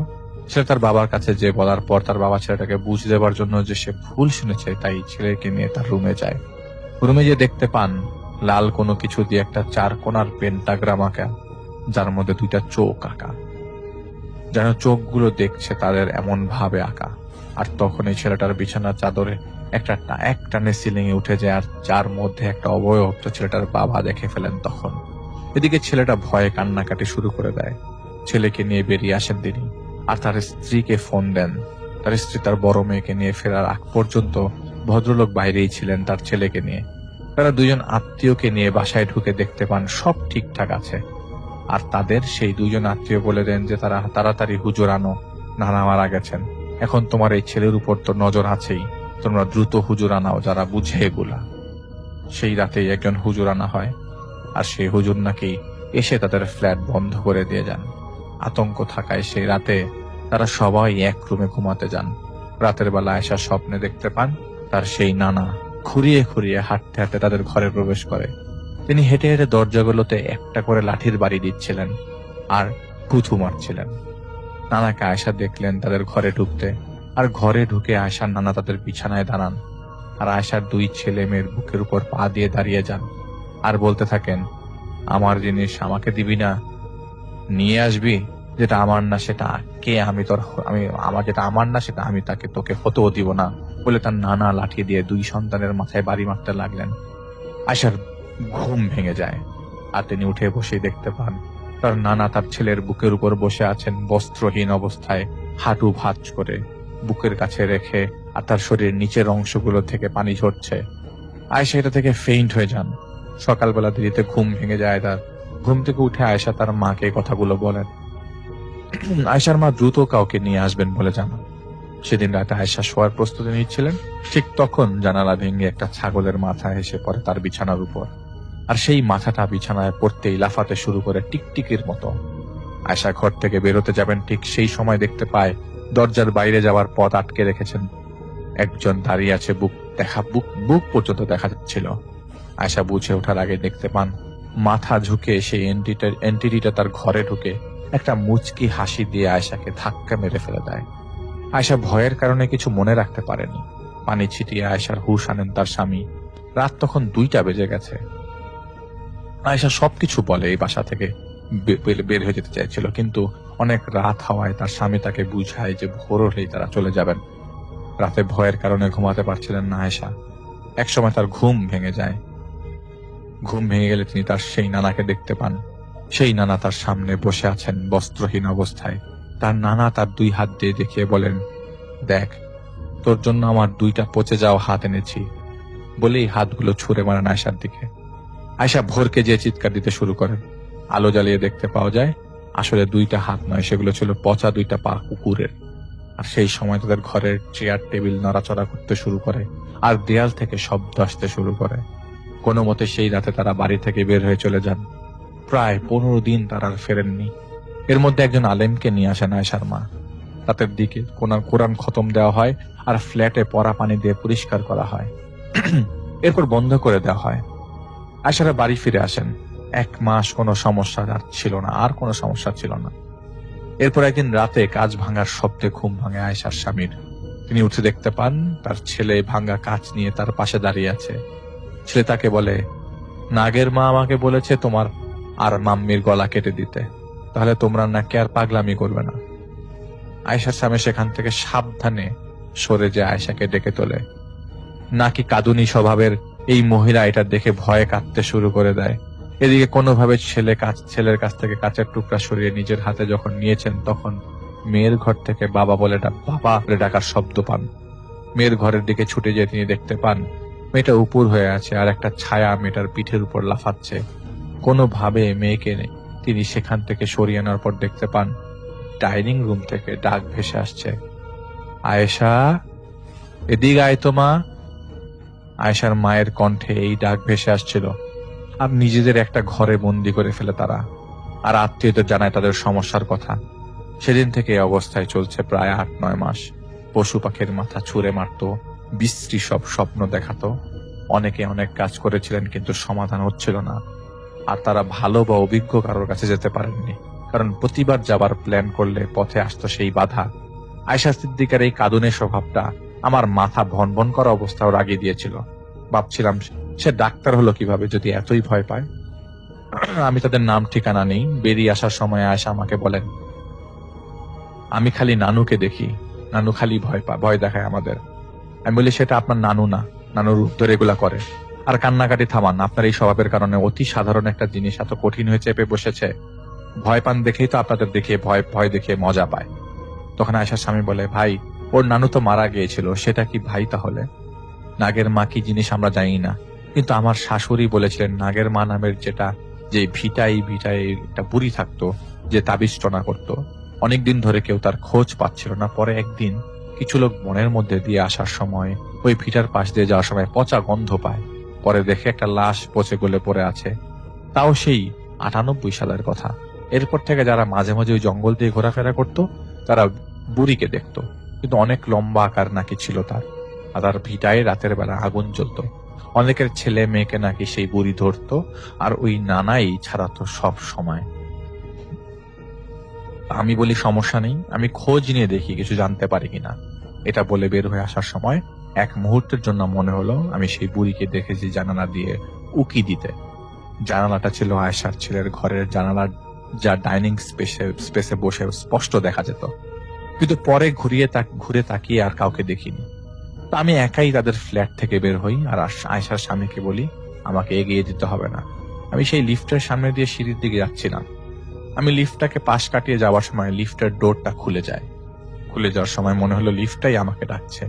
ছেলে তার বাবার কাছে যে বলার পর তার বাবা ছেলেটাকে বুঝ দেবার জন্য যে সে ভুল শুনেছে, তাই ছেলেকে নিয়ে তার রুমে যায়। রুমে গিয়ে দেখতে পান লাল কোনো কিছু দিয়ে একটা 4 কোণার পেন্টাগ্রাম আঁকা, যার মধ্যে 2টা চোখ আঁকা, যেন চোখগুলো দেখছে তাদের এমন ভাবে আঁকা। আর তখন এই ছেলেটার বিছানার চাদরে এক টানে সিলিং এ উঠে যায়, আর যার মধ্যে একটা অবয়ব তো ছেলেটার বাবা দেখে ফেলেন তখন। এদিকে ছেলেটা ভয়ে কান্নাকাটি শুরু করে দেয়। ছেলেকে নিয়ে বেরিয়ে আসেন তিনি, আর তার স্ত্রীকে ফোন দেন। তার স্ত্রী তার বড় মেয়েকে নিয়ে ফেরার আগ পর্যন্ত ভদ্রলোক বাইরেই ছিলেন তার ছেলেকে নিয়ে। তারা 2জন আত্মীয়কে নিয়ে বাসায় ঢুকে দেখতে পান সব ঠিকঠাক আছে। আর তাদের সেই 2জন আত্মীয় বলে দেন যে তারা তাড়াতাড়ি হুজুর আনো, নানা মারা গেছেন। এখন তোমার এই ছেলের উপর তো নজর আছেই, তোমরা দ্রুত হুজুর আনাও যারা বুঝে এগুলা। সেই রাতেই একজন হুজুর আনা হয়, আর সেই হুজুর নাকি এসে তাদের ফ্ল্যাট বন্ধ করে দিয়ে যান। আতঙ্ক থাকায় সেই রাতে তারা সবাই এক রুমে ঘুমাতে যান। রাতের বেলা আয়েশা স্বপ্নে দেখতে পান তার সেই নানা খুঁড়িয়ে খুঁড়িয়ে হাঁটতে হাঁটতে তাদের ঘরে প্রবেশ করে। তিনি হেঁটে হেঁটে দরজাগুলোতে একটা করে লাঠির বাড়ি দিচ্ছিলেন আর থুথু মারছিলেন। নানাকে আয়েশা দেখলেন তাদের ঘরে ঢুকতে, আর ঘরে ঢুকে আয়েশার নানা তাদের বিছানায় দাঁড়ান, আর আয়েশার 2 ছেলে মেয়ের বুকের উপর পা দিয়ে দাঁড়িয়ে যান, আর বলতে থাকেন, আমার জিনিস আমাকে দিবি না, নিয়ে আসবি, যেটা আমার না সেটা যেটা আমার না সেটা আমি তোকে হতেও দিব না, বলে তার নানা লাঠি দিয়ে 2 সন্তানের মাথায় বাড়ি মারতে লাগলেন। আয়েশার ঘুম ভেঙে যায়, আর তিনি উঠে বসে দেখতে পান তার নানা তার ছেলের বুকের উপর বসে আছেন বস্ত্রহীন অবস্থায়, হাঁটু ভাঁজ করে বুকের কাছে রেখে, আর তার শরীরের নিচের অংশগুলো থেকে পানি ঝরছে। আয়েশা এটা থেকে ফেইন্ট হয়ে যান। সকালবেলা দেরিতে ঘুম ভেঙে যায় তার। ঘুম থেকে উঠে আয়েশা তার মাকে কথাগুলো বলেন। আয়েশার মা দ্রুত কাউকে নিয়ে আসবেন বলে জানান। সেদিন রাতে আয়েশা শোয়ার প্রস্তুতি নিচ্ছিলেন, ঠিক তখন জানালা ভেঙে একটা ছাগলের মাথা এসে পড়ে তার বিছানার উপর, আর সেই মাথাটা বিছানায় পড়তেই লাফাতে শুরু করে টিকটিকির মতো। আয়েশা ঘর থেকে বেরোতে যাবেন, ঠিক সেই সময় দেখতে পায় দরজার বাইরে যাওয়ার পথ আটকে রেখেছেন একজন দাঁড়িয়ে আছে। বুক পর্যন্ত দেখা যাচ্ছিল। আয়েশা বুঝে ওঠার আগে দেখতে পান মাথা ঝুঁকে সেই এন্টিটিটা তার ঘরে ঢুকে একটা মুচকি হাসি দিয়ে আয়েশাকে ধাক্কা মেরে ফেলে দেয়। আয়েশা ভয়ের কারণে কিছু মনে রাখতে পারেনি। পানি ছিটিয়ে আয়েশার হুঁশ আনেন তার স্বামী। রাত তখন 2টা বেজে গেছে। আয়েশা সবকিছু বলে এই বাসা থেকে বের হয়ে যেতে চাইছিল, কিন্তু অনেক রাত হওয়ায় তার স্বামী তাকে বুঝায় যে ভোর হলেই তারা চলে যাবেন। রাতে ভয়ের কারণে ঘুমাতে পারছিলেন না আয়েশা। একসময় তার ঘুম ভেঙে যায়। ঘুম ভেঙে গেলে তিনি তার সেই নানাকে দেখতে পান। সেই নানা তার সামনে বসে আছেন বস্ত্রহীন অবস্থায়। তার নানা তার 2 হাত দিয়ে দেখিয়ে বলেন, দেখ, তোর জন্য আমার 2টা পচে যাওয়া হাত এনেছি, বলেই হাতগুলো ছুঁড়ে মারেন আয়েশার দিকে। আয়েশা ভোরকে যে চিৎকার দিতে শুরু করেন। আলো জ্বালিয়ে দেখতে পাওয়া যায় আসলে 2টা হাত নয়, সেগুলো ছিল পচা 2টা পা কুকুরের। আর সেই সময় তাদের ঘরের চেয়ার টেবিল নড়াচড়া করতে শুরু করে, আর দেয়াল থেকে শব্দ আসতে শুরু করে। কোনো মতে সেই রাতে তারা বাড়ি থেকে বের হয়ে চলে যান। প্রায় 15 দিন তারা আর ফেরেননি। এর মধ্যে একজন আলেমকে নিয়ে আসেন আয়েশার মা। রাতের দিকে কোরআন খতম দেওয়া হয় আর ফ্ল্যাটে পরা পানি দিয়ে পরিষ্কার করা হয়। এরপর বন্ধ করে দেওয়া হয়। আয়েশারা বাড়ি ফিরে আসেন। 1 মাস কোনো সমস্যা আর ছিল না, আর কোনো সমস্যা ছিল না। এরপর একদিন রাতে কাঁচ ভাঙার শব্দে ঘুম ভাঙে আয়েশার স্বামীর। তিনি উঠে দেখতে পান তার ছেলে ভাঙা কাঁচ নিয়ে তার পাশে দাঁড়িয়ে আছে। ছেলে তাকে বলে, নাগের মা আমাকে বলেছে তোমার আর মাম্মির গলা কেটে দিতে, তাহলে তোমরা নাকি আর পাগলামি করবে না। আয়েশার স্বামী সেখান থেকে সাবধানে সরে যে আয়েশাকে ডেকে তোলে। নাকি কাঁদুনি স্বভাবের এই মহিলা এটা দেখে ভয়ে কাঁদতে শুরু করে দেয়। এদিকে কোনোভাবে ছেলের কাছ থেকে কাঁচের টুকরা সরিয়ে নিজের হাতে যখন নিয়েছেন, তখন মেয়ের ঘর থেকে বাবা বলে ডাকার শব্দ পান। মেয়ের ঘরের দিকে ছুটে যেয়ে তিনি দেখতে পান মেয়েটা উপর হয়ে আছে আর একটা ছায়া মেয়েটার পিঠের উপর লাফাচ্ছে। কোনোভাবে মেয়েকে তিনি সেখান থেকে সরিয়ে আনার পর দেখতে পান ডাইনিং রুম থেকে ডাক ভেসে আসছে, আয়েশা, এদিকে আয় তো মা। আয়েশার মায়ের কণ্ঠে এই ডাক ভেসে আসছিল। আর নিজেদের একটা ঘরে বন্দি করে ফেলে তারা, আর আত্মীয়দের জানায় তাদের সমস্যার কথা। সেদিন থেকে এই অবস্থায় চলছে প্রায় 8-9 মাস। পশু পাখির মাথা ছুঁড়ে মারত, বিশ্রী সব স্বপ্ন দেখাতো। অনেকে অনেক কাজ করেছিলেন, কিন্তু সমাধান হচ্ছিল না। আর তারা ভালো বা অভিজ্ঞ কারোর কাছে যেতে পারেননি, কারণ প্রতিবার যাবার প্ল্যান করলে পথে আসতো সেই বাধা। আয়েশা সিদ্দিকার এই কাঁদুনে স্বভাবটা আমার মাথা ভনভন করা অবস্থাও রাগিয়ে দিয়েছিল। ভাবছিলাম সে ডাক্তার হলো কিভাবে যদি এতই ভয় পায়। আমি তাদের নাম ঠিকানা নেই। বেরিয়ে আসার সময় আয়েশা আমাকে বলেন, আমি খালি নানুকে দেখি, নানু খালি ভয় দেখায় আমাদের। আমি বলি, সেটা আপনার নানু না, নানুর উত্তর এগুলা করে। আর কান্নাকাটি থামান, আপনার এই স্বভাবের কারণে অতি সাধারণ একটা জিনিস এত কঠিন হয়ে চেপে বসেছে। ভয় পান দেখেই তো আপনাদের দেখিয়ে ভয় দেখিয়ে মজা পায়। তখন আয়েশার স্বামী বলে, ভাই, ওর নানু তো মারা গিয়েছিল, সেটা কি ভাই তাহলে? নাগের মা কি জিনিস আমরা জানি না, কিন্তু আমার শাশুড়ি বলেছিলেন নাগের মা নামের যে ভিটায় একটা বুড়ি থাকতো, যে তাবিজ টনা করতো। অনেকদিন ধরে কেউ তার খোঁজ পাচ্ছিল না। পরে একদিন কিছু লোক বনের মধ্যে দিয়ে আসার সময় ওই ভিটার পাশ দিয়ে যাওয়ার সময় পচা গন্ধ পায়। পরে দেখে একটা লাশ পচে গলে পড়ে আছে, তাও সেই 98 সালের কথা। এরপর থেকে যারা মাঝে মাঝে ওই জঙ্গল দিয়ে ঘোরাফেরা করতো, তারা বুড়িকে দেখতো, কিন্তু অনেক লম্বা আকার নাকি ছিল তার। আর তার ভিটায় রাতের বেলা আগুন জ্বলতো। অনেকের ছেলে মেয়েকে নাকি সেই বুড়ি ধরতো, আর ওই নানাই ছাড়াতো সব সময়। আমি বলি, সমস্যা নেই, আমি খোঁজ নিয়ে দেখি কিছু জানতে পারি কিনা। এটা বলে বের হয়ে আসার সময় এক মুহূর্তের জন্য মনে হলো আমি সেই বুড়িকে দেখেছি জানালা দিয়ে উকি দিতে। জানালাটা ছিল আয়েশার ছেলের ঘরের জানালা, যা ডাইনিং স্পেসে বসে স্পষ্ট দেখা যেত। কিন্তু পরে ঘুরে তাকিয়ে আর কাউকে দেখিনি। তো আমি একাই তাদের ফ্ল্যাট থেকে বের হই, আর আয়েশার স্বামীকে বলি আমাকে এগিয়ে দিতে হবে না। আমি সেই লিফটের সামনে দিয়ে সিঁড়ির দিকে যাচ্ছিলাম। আমি লিফটটাকে পাশ কাটিয়ে যাওয়ার সময় লিফটের ডোরটা খুলে যায়। খুলে যাওয়ার সময় মনে হলো লিফটটাই আমাকে ডাকছে।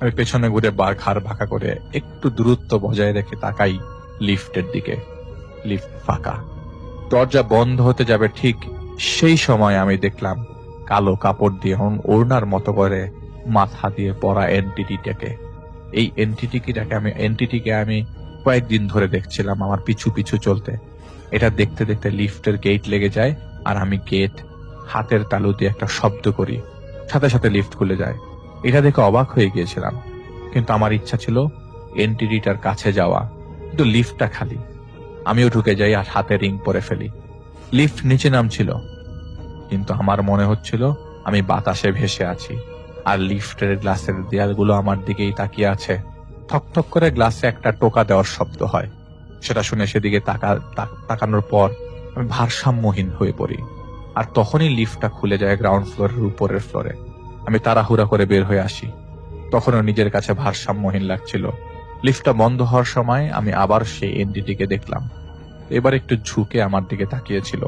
আমি পেছনে ঘুরে ঘাড় বাঁকা করে একটু দূরত্ব বজায় রেখে তাকাই লিফটের দিকে। লিফট ফাঁকা। দরজা বন্ধ হতে যাবে ঠিক সেই সময় আমি দেখলাম কালো কাপড় দিয়ে ওড়নার মতো করে মাথা দিয়ে পরা এনটিটিটাকে। এই এনটিটিকে আমি কয়েকদিন ধরে দেখছিলাম আমার পিছু পিছু চলতে। এটা দেখতে দেখতে লিফটের গেট লেগে যায়, আর আমি গেট হাতের তালু দিয়ে একটা শব্দ করি, সাথে সাথে লিফট খুলে যায়। এটা দেখে অবাক হয়ে গিয়েছিলাম, কিন্তু আমার ইচ্ছা ছিল এনটিটিটার কাছে যাওয়া, কিন্তু লিফটটা খালি। আমিও ঢুকে যাই আর হাতে রিং পরে ফেলি। লিফট নিচে নামছিল, কিন্তু আমার মনে হচ্ছিল আমি বাতাসে ভেসে আছি, আর লিফটের গ্লাসের দেয়ালগুলো আমার দিকেই তাকিয়ে আছে। থকথক করে গ্লাসে একটা টোকা দেওয়ার শব্দ হয়। সেটা শুনে সেদিকে তাকানোর পর আমি ভারসাম্যহীন হয়ে পড়ি। আর তখনই লিফটটা খুলে যায় গ্রাউন্ড ফ্লোরের উপরের ফ্লোরে। আমি তাড়াহুড়া করে বের হয়ে আসি। তখনও নিজের কাছে ভারসাম্যহীন লাগছিল। লিফটটা বন্ধ হওয়ার সময় আমি আবার সেই এনটিটিকে দেখলাম। এবার একটু ঝুঁকে আমার দিকে তাকিয়েছিল,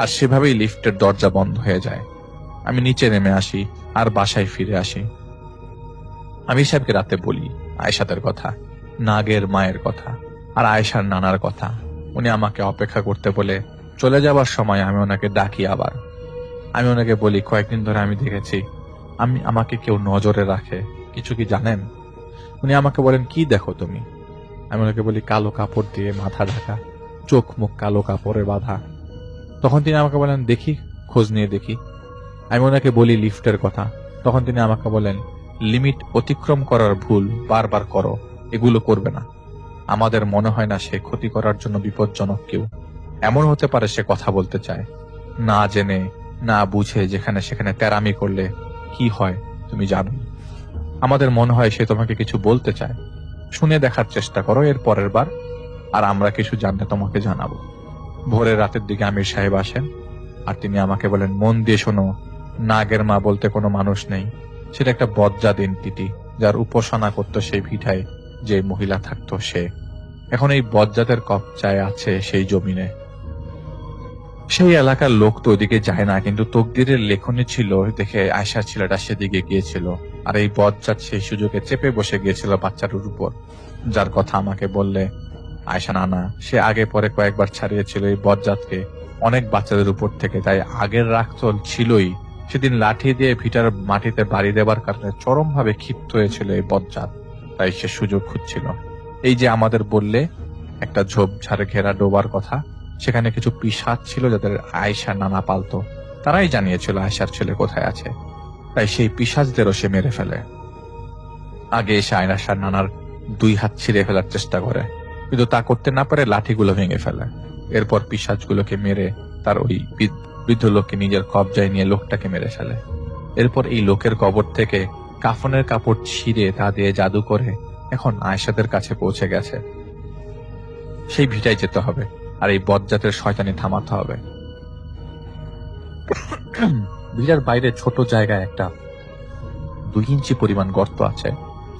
আর সেভাবেই লিফটের দরজা বন্ধ হয়ে যায়। আমি নিচে নেমে আসি আর বাসায় ফিরে আসি। আমি সাহেবকে রাতে বলি আয়েশাদের কথা, নাগের মায়ের কথা, আর আয়েশার নানার কথা। উনি আমাকে অপেক্ষা করতে বলে চলে যাবার সময় আমি ওনাকে ডাকি আবার। আমি ওনাকে বলি, কয়েকদিন ধরে আমি দেখেছি আমাকে কেউ নজরে রাখে, কিছু কি জানেন? উনি আমাকে বলেন, কি দেখো তুমি? আমি ওনাকে বলি, কালো কাপড় দিয়ে মাথা ঢাকা, চোখ মুখ কালো কাপড়ে বাঁধা। তখন তিনি আমাকে বলেন, দেখি, খোঁজ নিয়ে দেখি। আমি ওনাকে বলি লিফটের কথা। তখন তিনি আমাকে বলেন, লিমিট অতিক্রম করার ভুল বারবার করো, এগুলো করবে না। আমাদের মনে হয় না সে ক্ষতি করার জন্য বিপজ্জনক কেউ। এমন হতে পারে সে কথা বলতে চায়, না জেনে না বুঝে যেখানে সেখানে তেরামি করলে কি হয় তুমি জানো। আমাদের মনে হয় সে তোমাকে কিছু বলতে চায়, শুনে দেখার চেষ্টা করো এর পরের বার, আর আমরা কিছু জানলে তোমাকে জানাবো। ভোরের রাতের দিকে আমির সাহেব আসেন, আর তিনি আমাকে বলেন, মন দিয়ে শোনো, নাগের মা বলতে কোনো মানুষ নেই, সেটা একটা বজ্জাত এন্টিটি, যার উপাসনা করতো সেই ভিটায় যে মহিলা থাকতো সে। এখন এই বজ্জাতের কবজায় আছে সেই জমিনে। সেই এলাকার লোক তো ওইদিকে যায় না, কিন্তু তকদিরের লেখনী ছিল দেখে আয়শার ছেলেটা সেদিকে গিয়েছিল, আর এই বজ্জাত সেই সুযোগে চেপে বসে গিয়েছিল বাচ্চাটার উপর, যার কথা আমাকে বললে আয়শা নানা সে আগে পরে কয়েকবার ছাড়িয়েছিল এই বজ্জাতকে অনেক বাচ্চাদের উপর থেকে। তাই আগের রাগ তো ছিলই, সেদিন লাঠি দিয়ে ভিটার মাটিতে বাড়ি দেবার কারণে চরমভাবে ক্ষিপ্ত হয়েছিল এই বজ্জাত, তাই সে সুযোগ খুঁজছিল। এই যে আমাদের বললে একটা ঝোপঝাড়ে ঘেরা ডোবার কথা, সেখানে কিছু পিশাচ ছিল যাদের আয়শা নানা পালতো, তারাই জানিয়েছিল আয়শার ছেলে কোথায় আছে, তাই সেই পিশাচদেরও সে মেরে ফেলে। আগে এসে আয়শার নানার 2 হাত ছিঁড়ে ফেলার চেষ্টা করে, কিন্তু তা করতে না পারে লাঠিগুলো ভেঙে ফেলে। এরপর পিশাচগুলোকে মেরে তার ওই বৃদ্ধ লোককে নিজের কবজায় নিয়ে লোকটাকে মেরে ফেলে। এরপর এই লোকের কবর থেকে কাফনের কাপড় ছিঁড়ে তা দিয়ে জাদু করে এখন আয়েশাদের কাছে পৌঁছে গেছে। সেই ভিটায় যেতে হবে, আর এই বজ্জাতের শয়তানি থামাতে হবে। ভিটার বাইরে ছোট জায়গায় একটা 2 ইঞ্চি পরিমাণ গর্ত আছে,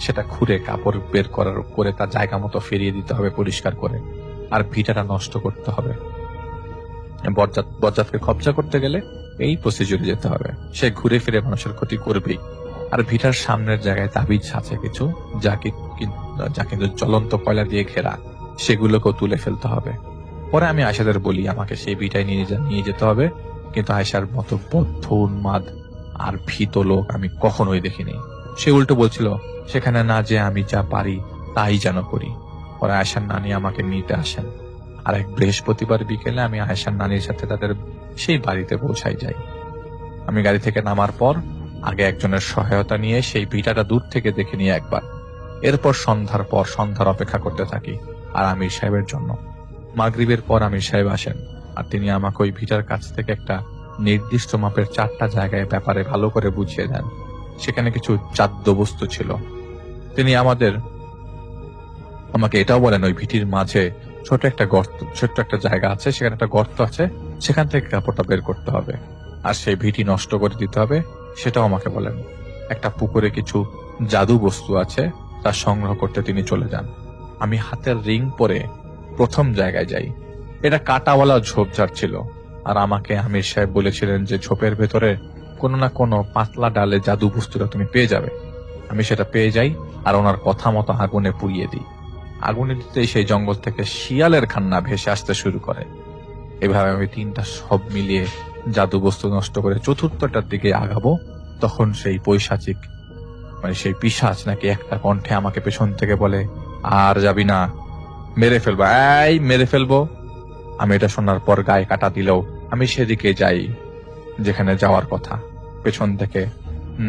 সেটা খুঁড়ে কাপড় বের করে তার জায়গা মতো ফিরিয়ে দিতে হবে পরিষ্কার করে, আর ভিটাটা নষ্ট করতে হবে। বজ্জাতকে কবজা করতে গেলে এই প্রসিডিউরে যেতে হবে। সে ঘুরে ফিরে মানুষের ক্ষতি করবেই। আর ভিটার সামনের জায়গায় তাবিজ আছে কিছু, যা কিন্তু জ্বলন্ত কয়লা দিয়ে ঘেরা, সেগুলোকেও তুলে ফেলতে হবে। পরে আমি আয়েশাদের বলি আমাকে সেই ভিটায় নিয়ে যেতে হবে, কিন্তু আয়েশার মতো বদ্ধ উন্মাদ আর ভীত লোক আমি কখনোই দেখিনি। সে উল্টো বলছিল, সেখানে না যে আমি যা পারি তাই যেন করি। পরে আয়েশার নানি আমাকে নিতে আসেন, আর এক বৃহস্পতিবার বিকেলে আমি আয়েশার নানির সাথে তাদের সেই বাড়িতে পৌঁছাই যাই। আমি গাড়ি থেকে নামার পর আগে একজনের সহায়তা নিয়ে সেই ভিটাটা দূর থেকে দেখে নিয়ে একবার, এরপর সন্ধ্যার অপেক্ষা করতে থাকি আর আমির সাহেবের জন্য। মাগরিবের পর আমির সাহেব আসেন, আর তিনি আমাকে ওই ভিটার কাছ থেকে একটা নির্দিষ্ট মাপের 4টা জায়গায় ব্যাপারে ভালো করে বুঝিয়ে দেন। সেখানে কিছু জাদ্য বস্তু ছিল। তিনি আমাকে এটাও বলেন, ওই ভিটির মাঝে ছোট্ট একটা জায়গা আছে, সেখানে একটা গর্ত আছে, সেখান থেকে কাপড়টা বের করতে হবে, আর সেই ভিটি নষ্ট করে দিতে হবে, সেটাও আমাকে বলেন। একটা পুকুরে কিছু জাদু বস্তু আছে, তা সংগ্রহ করতে তিনি চলে যান। আমি হাতের রিং পরে প্রথম জায়গায় যাই। এটা কাঁটাওয়ালা ঝোপঝাড় ছিল, আর আমাকে আমির সাহেব বলেছিলেন যে ঝোপের ভেতরে কোনো না কোনো পাতলা ডালে জাদু বস্তুটা তুমি পেয়ে যাবে। আমি সেটা পেয়ে যাই, আর ওনার কথা মতো আগুনে পুড়িয়ে দিই। আগুনে দিতেই সেই জঙ্গল থেকে শিয়ালের কান্না ভেসে আসতে শুরু করে। এভাবে আমি 3টা সব মিলিয়ে জাদু বস্তু নষ্ট করে 4র্থটার দিকে আগাবো, তখন সেই পৈশাচিক সেই পিশাচ নাকি একটা কণ্ঠে আমাকে পেছন থেকে বলে, আর যাবি না, মেরে ফেলবো, মেরে ফেলবো। আমি এটা শোনার পর গায়ে কাটা দিলেও আমি সেদিকে যাই যেখানে যাওয়ার কথা। পেছন থেকে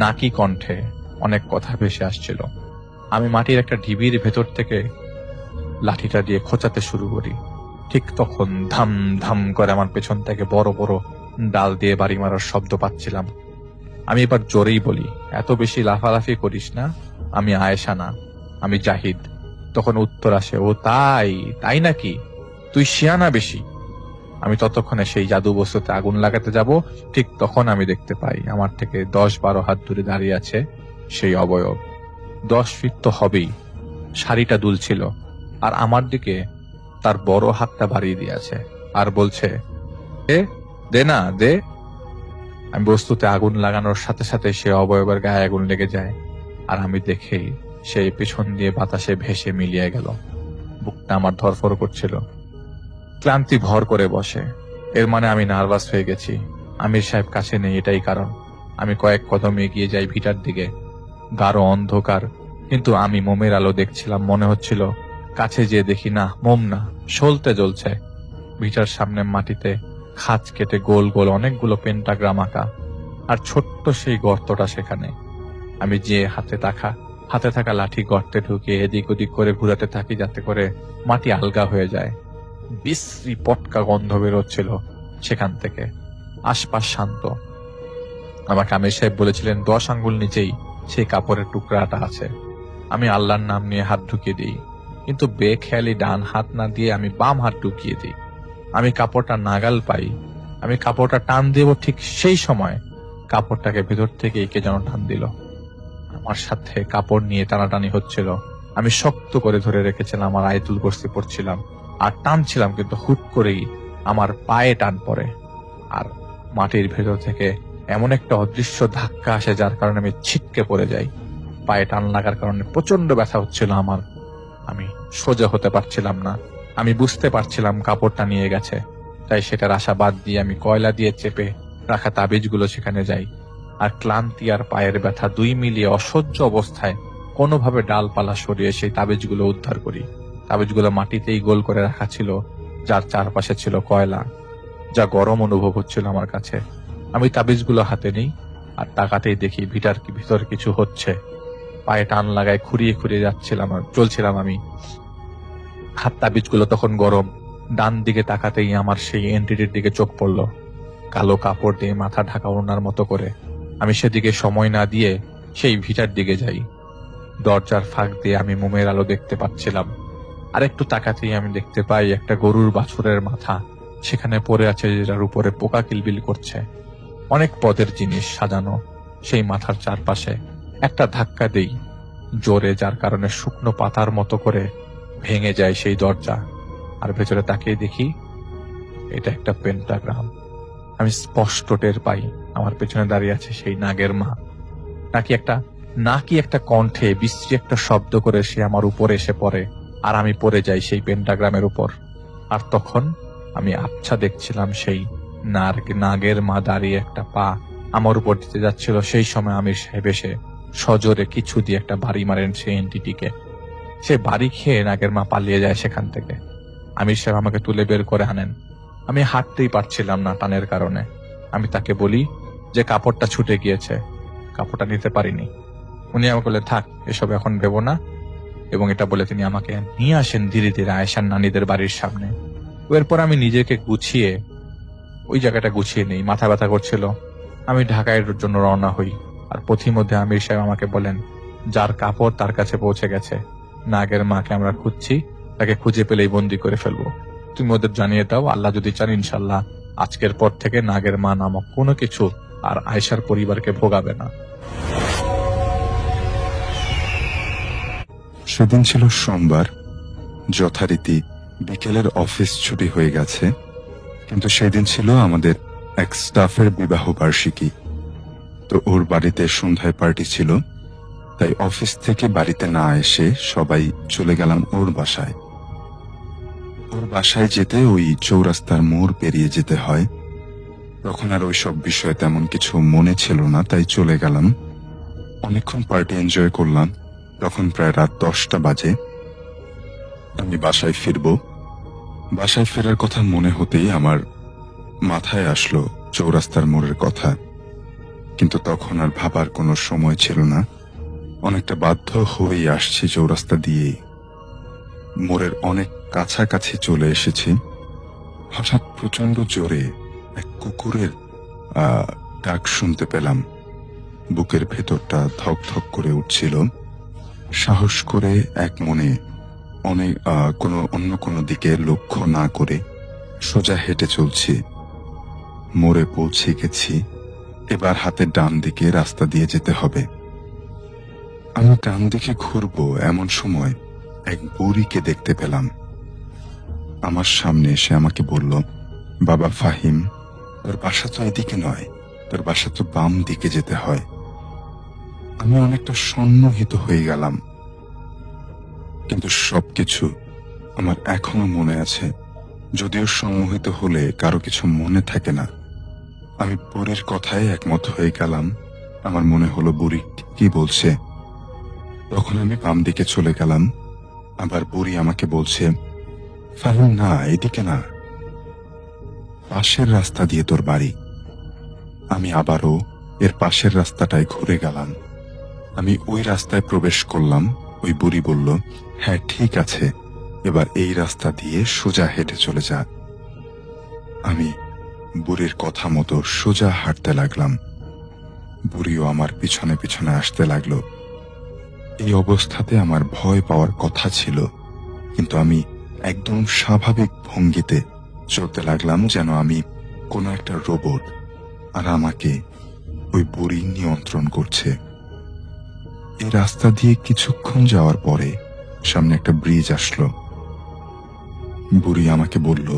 নাকি কণ্ঠে অনেক কথা ভেসে আসছিল। আমি মাটির একটা ঢিবির ভেতর থেকে লাঠিটা দিয়ে খোঁচাতে শুরু করি। ঠিক তখন ধাম ধাম করে আমার পেছন থেকে বড় বড় ডাল দিয়ে বাড়ি মারার শব্দ পাচ্ছিলাম। আমি এবার জোরেই বলি, এত বেশি লাফালাফি করিস না, আমি আয়েশা না, আমি জাহিদ। তখন উত্তর আসে, ও তাই নাকি, তুই শিয়ানা বেশি। আমি ততক্ষণে সেই জাদু বস্তুতে আগুন লাগাতে যাব, ঠিক তখন আমি দেখতে পাই আমার থেকে 10-12 হাত দূরে দাঁড়িয়ে আছে সেই অবয়ব। 10 ফিট তো হবেই, শাড়িটা দুলছিল, আর আমার দিকে তার বড় হাতটা বাড়িয়ে দিয়েছে আর বলছে, দে না দে। আমি বস্তুতে আগুন লাগানোর সাথে সাথে সে অবয়বের গায়ে আগুন লেগে যায়, আর আমি দেখেই সেই পিছন দিয়ে বাতাসে ভেসে মিলিয়ে গেল। বুকটা আমার ধরফর করছিল। ক্লান্তি ভর করে বসে। এর মানে আমি নার্ভাস হয়ে গেছি। আমির সাহেব কাছে নেই, এটাই কারণ। আমি কয়েক কদম এগিয়ে যাই ভিটার দিকে। গাঢ় অন্ধকার, কিন্তু আমি মোমের আলো দেখছিলাম। মনে হচ্ছিল কাছে যেয়ে দেখি, না, মোম না, সলতে জ্বলছে। ভিটার সামনে মাটিতে খাঁজ কেটে গোল গোল অনেকগুলো পেন্টাগ্রাম আঁকা, আর ছোট্ট সেই গর্তটা সেখানে। আমি যে হাতে থাকা লাঠি গর্তে ঢুকিয়ে এদিক ওদিক করে ঘুরাতে থাকি, যাতে করে মাটি আলগা হয়ে যায়। বিশ্রী পটকা গন্ধ বেরোচ্ছিল সেখান থেকে। আশপাশ শান্ত। আমাকে আমির সাহেব বলেছিলেন 10 আঙ্গুল নিচেই সেই কাপড়ের টুকরাটা আছে। আমি আল্লাহর নাম নিয়ে হাত ঢুকিয়ে দিই, কিন্তু বেখেয়ালি ডান হাত না দিয়ে আমি বাম হাত ঢুকিয়ে দিই। আমি কাপড়টা নাগাল পাই। আমি কাপড়টা টান দেব, ঠিক সেই সময় কাপড়টাকে ভেতর থেকে কে যেন টান দিল। আমার সাথে কাপড় নিয়ে টানাটানি হচ্ছিল। আমি শক্ত করে ধরে রেখেছিলাম, আমার আয়াতুল কুরসি পড়ছিলাম আর টানছিলাম, কিন্তু হুট করেই আমার পায়ে টান পড়ে, আর মাটির ভেতর থেকে এমন একটা অদৃশ্য ধাক্কা আসে যার কারণে আমি ছিটকে পড়ে যাই। পায়ে টান লাগার কারণে প্রচন্ড ব্যথা হচ্ছিল আমার। আমি সোজা হতে পারছিলাম না। আমি বুঝতে পারছিলাম কাপড়টা নিয়ে গেছে, তাই সেটার আশা বাদ দিয়ে আমি কয়লা দিয়ে চেপে রাখা তাবিজগুলো সেখানে যাই। আর ক্লান্তি আর পায়ের ব্যথা 2 মিলিয়ে অসহ্য অবস্থায় কোনোভাবে ডালপালা সরিয়ে সেই তাবিজগুলো উদ্ধার করি। তাবিজগুলো মাটিতেই গোল করে রাখা ছিল, যার চারপাশে ছিল কয়লা, যা গরম অনুভব হচ্ছিল আমার কাছে। আমি তাবিজগুলো হাতে নিই, আর তাকাতেই দেখি ভিটার ভিতর কিছু হচ্ছে। পায়ে টান লাগায় খুঁড়িয়ে খুঁড়িয়ে চলছিলাম আমি। হাত তাবিজগুলো তখন গরম। ডান দিকে তাকাতেই আমার সেই এন্টিটির দিকে চোখ পড়ল, কালো কাপড় দিয়ে মাথা ঢাকা ওড়নার মতো করে। আমি সেদিকে সময় না দিয়ে সেই ভিটার দিকে যাই। দরজার ফাঁক দিয়ে আমি মোমের আলো দেখতে পাচ্ছিলাম। আর একটু তাকাতেই আমি দেখতে পাই একটা গরুর বাছুরের মাথা সেখানে পড়ে আছে, যেটার উপরে পোকা কিলবিল করছে। অনেক পদের জিনিস সাজানো সেই মাথার চারপাশে। একটা ধাক্কা দেই জোরে, যার কারণে শুকনো পাতার মতো করে ভেঙে যায় সেই দরজা। আর ভেতরে তাকিয়ে দেখি এটা একটা পেন্টাগ্রাম। আমি স্পষ্ট টের পাই আমার পেছনে দাঁড়িয়ে আছে সেই নাগের মা। নাকি একটা কণ্ঠে বিশ্রী একটা শব্দ করে সে আমার উপরে এসে পড়ে, আর আমি পড়ে যাই সেই পেন্টাগ্রামের উপর। আর তখন আমি আবছা দেখছিলাম সেই নাগের মা দাঁড়িয়ে একটা পা আমার উপর দিতে যাচ্ছিল। সেই সময় আমির সাহেব এসে সজোরে কিছু দিয়ে একটা বাড়ি মারেন সেই এন্টিটিকে। সে বাড়ি খেয়ে নাগের মা পালিয়ে যায় সেখান থেকে। আমির সাহেব আমাকে তুলে বের করে আনেন। আমি হাঁটতেই পারছিলাম না টানের কারণে। আমি তাকে বলি যে কাপড়টা ছুটে গিয়েছে, কাপড়টা নিতে পারিনি। উনি আমাকে বলে, থাক, এসব এখন ভেবো না। এবং এটা বলে তিনি আমাকে নিয়ে আসেন ধীরে ধীরে আয়েশার নানিদের বাড়ির সামনে। এরপর আমি নিজেকে গুছিয়ে ওই জায়গাটা গুছিয়ে নেই। মাথা ব্যথা করছিল। আমি ঢাকায় জন্য রওনা হই। আর পথিমধ্যে আমির সাহেব আমাকে বলেন, যার কাপড় তার কাছে পৌঁছে গেছে, নাগের মাকে আমরা খুঁজছি, তাকে খুঁজে পেলেই বন্দি করে ফেলবো। তুমি ওদের জানিয়ে দাও, আল্লাহ যদি চান ইনশাল্লাহ আজকের পর থেকে নাগের মা নামক কোনো কিছু আর আয়েশার পরিবারকে ভোগাবে না। সেদিন ছিল সোমবার। যথারীতি বিকেলের অফিস ছুটি হয়ে গেছে, কিন্তু সেদিন ছিল আমাদের এক স্টাফের বিবাহ বার্ষিকী। তো ওর বাড়িতে সন্ধ্যায় পার্টি ছিল, তাই অফিস থেকে বাড়িতে না এসে সবাই চলে গেলাম ওর বাসায়। ওর বাসায় যেতে ওই চৌরাস্তার মোড় পেরিয়ে যেতে হয়। তখন আর ওইসব বিষয়ে তেমন কিছু মনে ছিল না, তাই চলে গেলাম। অনেকক্ষণ পার্টি এনজয় করলাম। তখন প্রায় রাত 10টা বাজে। আমি বাসায় ফিরব। বাসায় ফেরার কথা মনে হতেই আমার মাথায় আসলো চৌরাস্তার মোড়ের কথা, কিন্তু তখন আর ভাবার কোনো সময় ছিল না। অনেকটা বাধ্য হয়েই আসছি চৌরাস্তা দিয়ে। মোড়ের অনেক কাছাকাছি চলে এসেছি। হঠাৎ প্রচন্ড জোরে এক কুকুরের ডাক শুনতে পেলাম। বুকের ভেতরটা ধক ধক করে উঠছিল। সাহস করে এক মনে অন্য কোনো দিকে লক্ষ্য না করে সোজা হেঁটে চলছি। মোড়ে পৌঁছে গেছি। এবার হাতের ডান দিকে রাস্তা দিয়ে যেতে হবে। আমি ডান দিকে ঘুরবো এমন সময় এক বুড়িকে দেখতে পেলাম। আমার সামনে এসে আমাকে বলল, বাবা ফাহিম, তোর বাসা তো এদিকে নয়, তোর বাসা তো বাম দিকে যেতে হয়। আমি অনেকটা সন্মোহিত হয়ে গেলাম, কিন্তু সবকিছু আমার এখনো মনে আছে। যদিও সম্মোহিত হলে কারো কিছু মনে থাকে না। আমি বুড়ির কথায় একমত হয়ে গেলাম। আমার মনে হলো বুড়ি কি বলছে। তখন আমি বাম দিকে চলে গেলাম। আবার বুড়ি আমাকে বলছে, ফাহিম না, এদিকে না, পাশের রাস্তা দিয়ে তোর বাড়ি। আমি আবারও এর পাশের রাস্তাটায় ঘুরে গেলাম। আমি ওই রাস্তায় প্রবেশ করলাম। ওই বুড়ি বলল, হ্যাঁ ঠিক আছে, এবার এই রাস্তা দিয়ে সোজা হেঁটে চলে যা। আমি বুড়ির কথা মতো সোজা হাঁটতে লাগলাম। বুড়িও আমার পিছনে পিছনে আসতে লাগলো। এই অবস্থাতে আমার ভয় পাওয়ার কথা ছিল, কিন্তু আমি একদম স্বাভাবিক ভঙ্গিতে চলতে লাগলাম, যেন আমি কোনো একটা রোবট, আর আমাকে ওই বুড়ি নিয়ন্ত্রণ করছে। এই রাস্তা দিয়ে কিছুক্ষণ যাওয়ার পরে সামনে একটা ব্রিজ আসলো। বুড়ি আমাকে বলল,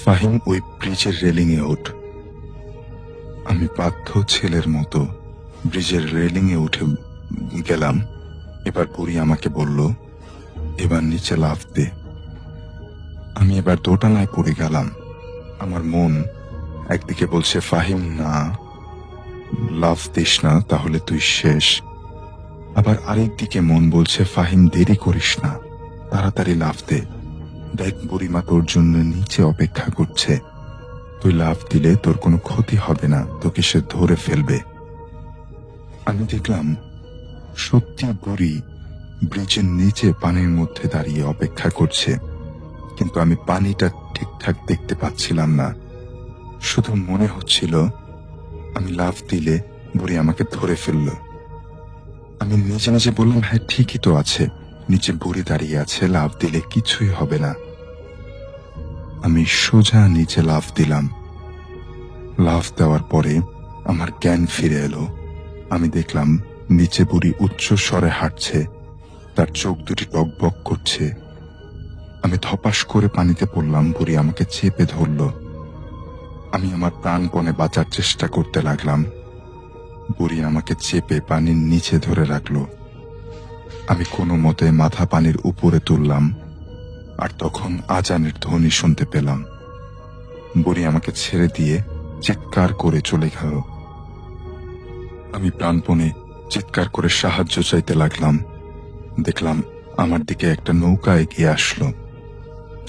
ফাহিম ওই ব্রিজের রেলিং এ ওঠ। আমি বাধ্য ছেলের মতো ব্রিজের রেলিং এ উঠে গেলাম। এবার বুড়ি আমাকে বলল, এবার নিচে লাফ দে। আমি এবার দোটানায় পড়ে গেলাম। আমার মন একদিকে বলছে, ফাহিম না, লাফ দিস না, তাহলে তুই শেষ। আবার আরেকদিকে মন বলছে, ফাহিম দেরি করিস না, তাড়াতাড়ি লাফ দে। দেখ বুড়িমা তোর জন্য নিচে অপেক্ষা করছে। তুই লাফ দিলে তোর কোনো ক্ষতি হবে না, তোকে সে ধরে ফেলবে। আমি দেখলাম সত্যি বুড়ি ব্রিজের নিচে পানির মধ্যে দাঁড়িয়ে অপেক্ষা করছে, কিন্তু আমি পানিটা ঠিকঠাক দেখতে পাচ্ছিলাম না। শুধু মনে হচ্ছিল আমি লাফ দিলে বুড়ি আমাকে ধরে ফেলল। আমি নিজে নিজে বললাম, হ্যাঁ ঠিকই তো আছে, নিচে বুড়ি দাঁড়িয়ে আছে, লাফ দিলে কিছুই হবে না। আমি সোজা নিচে লাফ দিলাম। লাফ দেওয়ার পরে আমার জ্ঞান ফিরে এলো। আমি দেখলাম নিচে বুড়ি উচ্চ স্বরে হাঁটছে, তার চোখ দুটি টকবক করছে। আমি ধপাস করে পানিতে পড়লাম। বুড়ি আমাকে চেপে ধরল। আমি আমার প্রাণপণে বাঁচার চেষ্টা করতে লাগলাম। বুড়ি আমাকে চেপে পানির নিচে ধরে রাখলো। আমি কোনো মতে মাথা পানির উপরে তুললাম, আর তখন আজানের ধ্বনি শুনতে পেলাম। বুড়ি আমাকে ছেড়ে দিয়ে চিৎকার করে চলে গেল। আমি প্রাণপণে চিৎকার করে সাহায্য চাইতে লাগলাম। দেখলাম আমার দিকে একটা নৌকা এগিয়ে আসলো।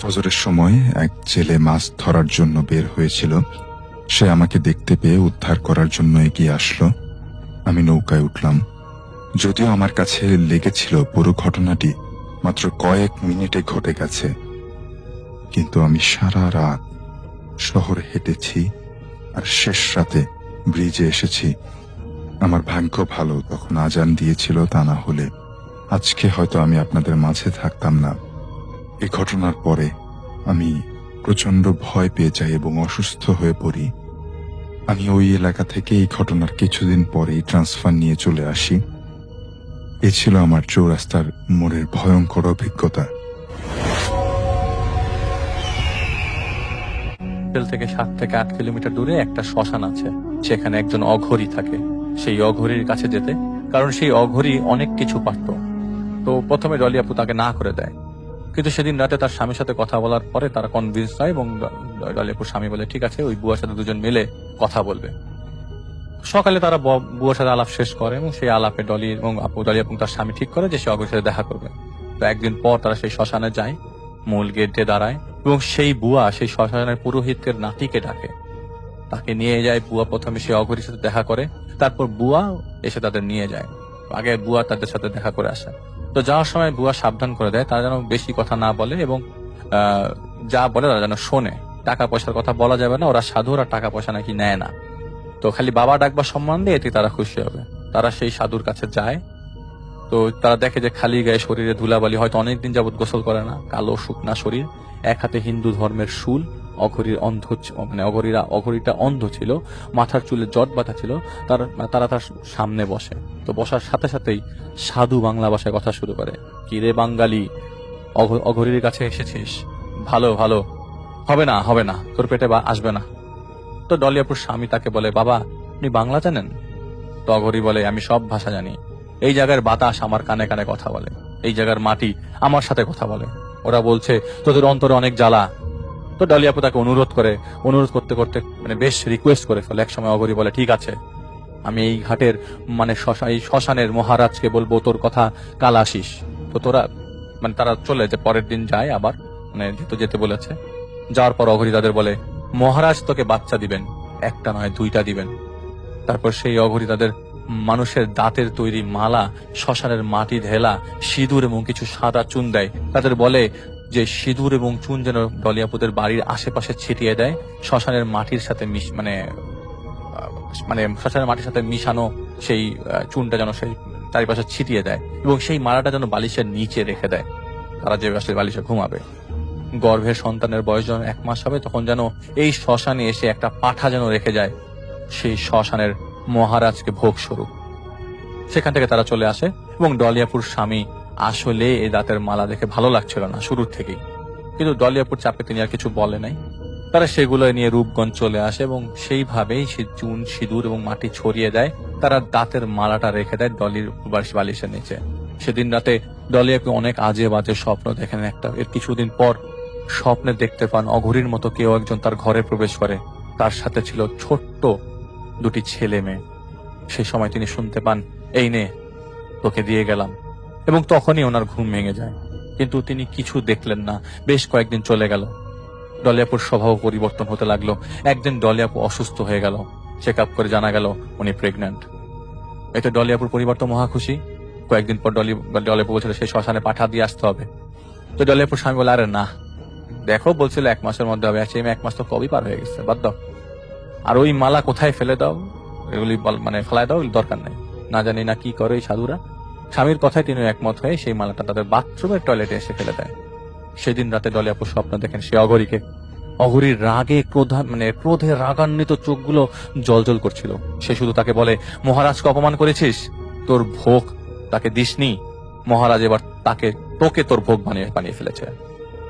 ফজরের সময় এক জেলে মাছ ধরার জন্য বের হয়েছিল। সে আমাকে দেখতে পেয়ে উদ্ধার করার জন্য এগিয়ে আসলো। আমি নৌকায় উঠলাম। যদিও আমার কাছে লেগেছিল পুরো ঘটনাটি মাত্র কয়েক মিনিটে ঘটে গেছে, কিন্তু আমি সারা রাত শহরে হেঁটেছি, আর শেষ রাতে ব্রিজে এসেছি। আমার ভাগ্য ভালো তখন আজান দিয়েছিল, তা না হলে আজকে হয়তো আমি আপনাদের মাঝে থাকতাম না। এই ঘটনার পরে আমি প্রচন্ড ভয় পেয়ে যাই এবং অসুস্থ হয়ে পড়ি। আমি ওই এলাকা থেকে এই ঘটনার কিছুদিন পরেই ট্রান্সফার নিয়ে চলে আসি। এ ছিল আমার চৌরাস্তার মোড়ের ভয়ঙ্কর অভিজ্ঞতা। থেকে 7 থেকে 8 কিলোমিটার দূরে একটা শ্মশান আছে। সেখানে একজন অঘরী থাকে। সেই অঘরীর কাছে যেতে, কারণ সেই অঘরী অনেক কিছু পারত। তো প্রথমে ডলি আপু তাকে না করে দেয়, কিন্তু সেদিন রাতে তার স্বামীর সাথে কথা বলার পরে তারা কনভিন্স হয় এবং ডলি আপুর স্বামী বলে, ঠিক আছে, ওই বুয়ার সাথে দুজন মিলে কথা বলবে। সকালে তারা বুয়ার সাথে আলাপ শেষ করে এবং সেই আলাপে ডলি এবং তার স্বামী ঠিক করে যে সে অঘরীর সাথে দেখা করবে। তো একদিন পর তারা সেই শ্মশানে যায়, মূল গেটে দাঁড়ায় এবং সেই বুয়া সেই শ্মশানের পুরোহিতের নাতিকে ডাকে। তাকে নিয়ে যায়। বুয়া প্রথমে সেই অঘরীর সাথে দেখা করে, তারপর বুয়া এসে তাদের নিয়ে যায়। আগে বুয়া তাদের সাথে দেখা করে আসে। তো যাওয়ার সময় বুয়া সাবধান করে দেয় তারা যেন বেশি কথা না বলে এবং যা বলে তারা যেন শোনে। টাকা পয়সার কথা বলা যাবে না, ওরা সাধু, ওরা টাকা পয়সা নাকি নেয় না। তো খালি বাবা ডাকবা সম্মান দিয়ে এতে তারা খুশি হবে। তারা সেই সাধুর কাছে যায়। তো তারা দেখে যে খালি গায়ে শরীরে ধুলাবালি, হয়তো অনেকদিন যাবত গোসল করে না, কালো শুকনা শরীর, এক হাতে হিন্দু ধর্মের শুল। অঘরীটা অন্ধ ছিল, মাথার চুলে জট বাঁধা ছিল। তারা তার সামনে বসে। তো বসার সাথে সাথেই সাধু বাংলা ভাষায় কথা শুরু করে, কি রে বাঙালি, অঘরীর কাছে এসেছিস? ভালো ভালো, হবে না, তোর পেটে আসবে না। তো ডলি আপুর স্বামী তাকে বলে, বাবা আপনি বাংলা জানেন? তো অঘরী বলে, আমি সব ভাষা জানি। এই জায়গার বাতাস আমার কানে কানে কথা বলে, এই জায়গার মাটি আমার সাথে কথা বলে। ওরা বলছে তোদের অন্তরে অনেক জ্বালা, তো ডলি আপু তাকে অনুরোধ করতে করতে মানে বেশ রিকোয়েস্ট করে ফেলে। এক সময় অঘরি বলে, ঠিক আছে, আমি এই ঘাটের মানে এই শ্মশানের মহারাজকে বলবো তোর কথা, কাল আসিস। তো তারা চলে যে পরের দিন যায় আবার, মানে যেহেতু যেতে বলেছে। যাওয়ার পর অঘরি তাদের বলে, মহারাজ তোকে বাচ্চা দিবেন, একটা নয় 2টা দিবেন। তারপর সেই অঘরি তাদের মানুষের দাঁতের তৈরি মালা, শ্মশানের মাটি ঢেলা, সিঁদুর এবং কিছু সাদা চুন দেয়। তাদের বলে যে সিঁদুর এবং চুন যেন ডলিয়াপুদের বাড়ির আশেপাশে ছিটিয়ে দেয়, শ্মশানের মাটির সাথে শ্মশানের মাটির সাথে মিশানো সেই চুনটা যেন সেই চারিপাশে ছিটিয়ে দেয়, এবং সেই মালাটা যেন বালিশের নিচে রেখে দেয়। তারা যে বালিশে ঘুমাবে, গর্ভের সন্তানের বয়স যখন 1 মাস হবে, তখন যেন এই শ্মশানে এসে একটা পাঠা যেন রেখে যায় সেই শ্মশানের মহারাজকে ভোগ স্বরূপ। সেখান থেকে তারা চলে আসে, এবং ডলিয়াপুর স্বামী আসলে এই দাঁতের মালা দেখে ভালো লাগছিল না শুরুর থেকেই, কিন্তু ডলিয়াপুর চাপে তিনি আর কিছু বলে নাই। তারা সেগুলো নিয়ে রূপগঞ্জ চলে আসে, এবং সেইভাবেই সে চুন, সিঁদুর এবং মাটি ছড়িয়ে দেয়। তারা দাঁতের মালাটা রেখে দেয় ডলির বালিশের নিচে। সেদিন রাতে ডলিয়াপু অনেক আজে বাজে স্বপ্ন দেখেন। এর কিছুদিন পর স্বপ্নে দেখতে পান অঘরীর মতো কেউ একজন তার ঘরে প্রবেশ করে। তার সাথে ছিল ছোট্ট 2টি ছেলে মেয়ে। সেই সময় তিনি শুনতে পান, এই নে, তোকে দিয়ে গেলাম। এবং তখনই ওনার ঘুম ভেঙে যায়, কিন্তু তিনি কিছু দেখলেন না। বেশ কয়েকদিন চলে গেল, ডলিয়াপুর স্বভাব পরিবর্তন হতে লাগলো। একদিন ডলিয়াপু অসুস্থ হয়ে গেল, চেক আপ করে জানা গেল উনি প্রেগন্যান্ট। এতে ডলিয়াপুর পরিবার তো মহা খুশি। কয়েকদিন পর ডলিয়াপু বলছিল সেই শ্মশানে পাঠা দিয়ে আসতে হবে। তো ডলিয়াপুর স্বামী বলে, আরে না, দেখো বলছিল 1 মাসের মধ্যে হবে, 1 মাস তো কবই পার হয়ে গেছে, বাদ দাও। আর ওই মালা কোথায় ফেলে দাও, এগুলি ফেলায় দাও, দরকার নেই। না জানি না কি করে এই সাধুরা। স্বামীর কথায় তিনি একমত হয়ে সেই মালাটা তাদের বাথরুমের টয়লেটে এসে ফেলে দেয়। সেদিন রাতে ডলিয়াপু স্বপ্ন দেখেন সে অঘরীকে। অঘরীর রাগে ক্রোধে রাগান্বিত চোখগুলো জলজল করছিল। সে শুধু তাকে বলে, মহারাজকে অপমান করেছিস, তোর ভোগ তাকে দিসনি, মহারাজ এবার তোকে তোর ভোগ বানিয়ে ফেলেছে।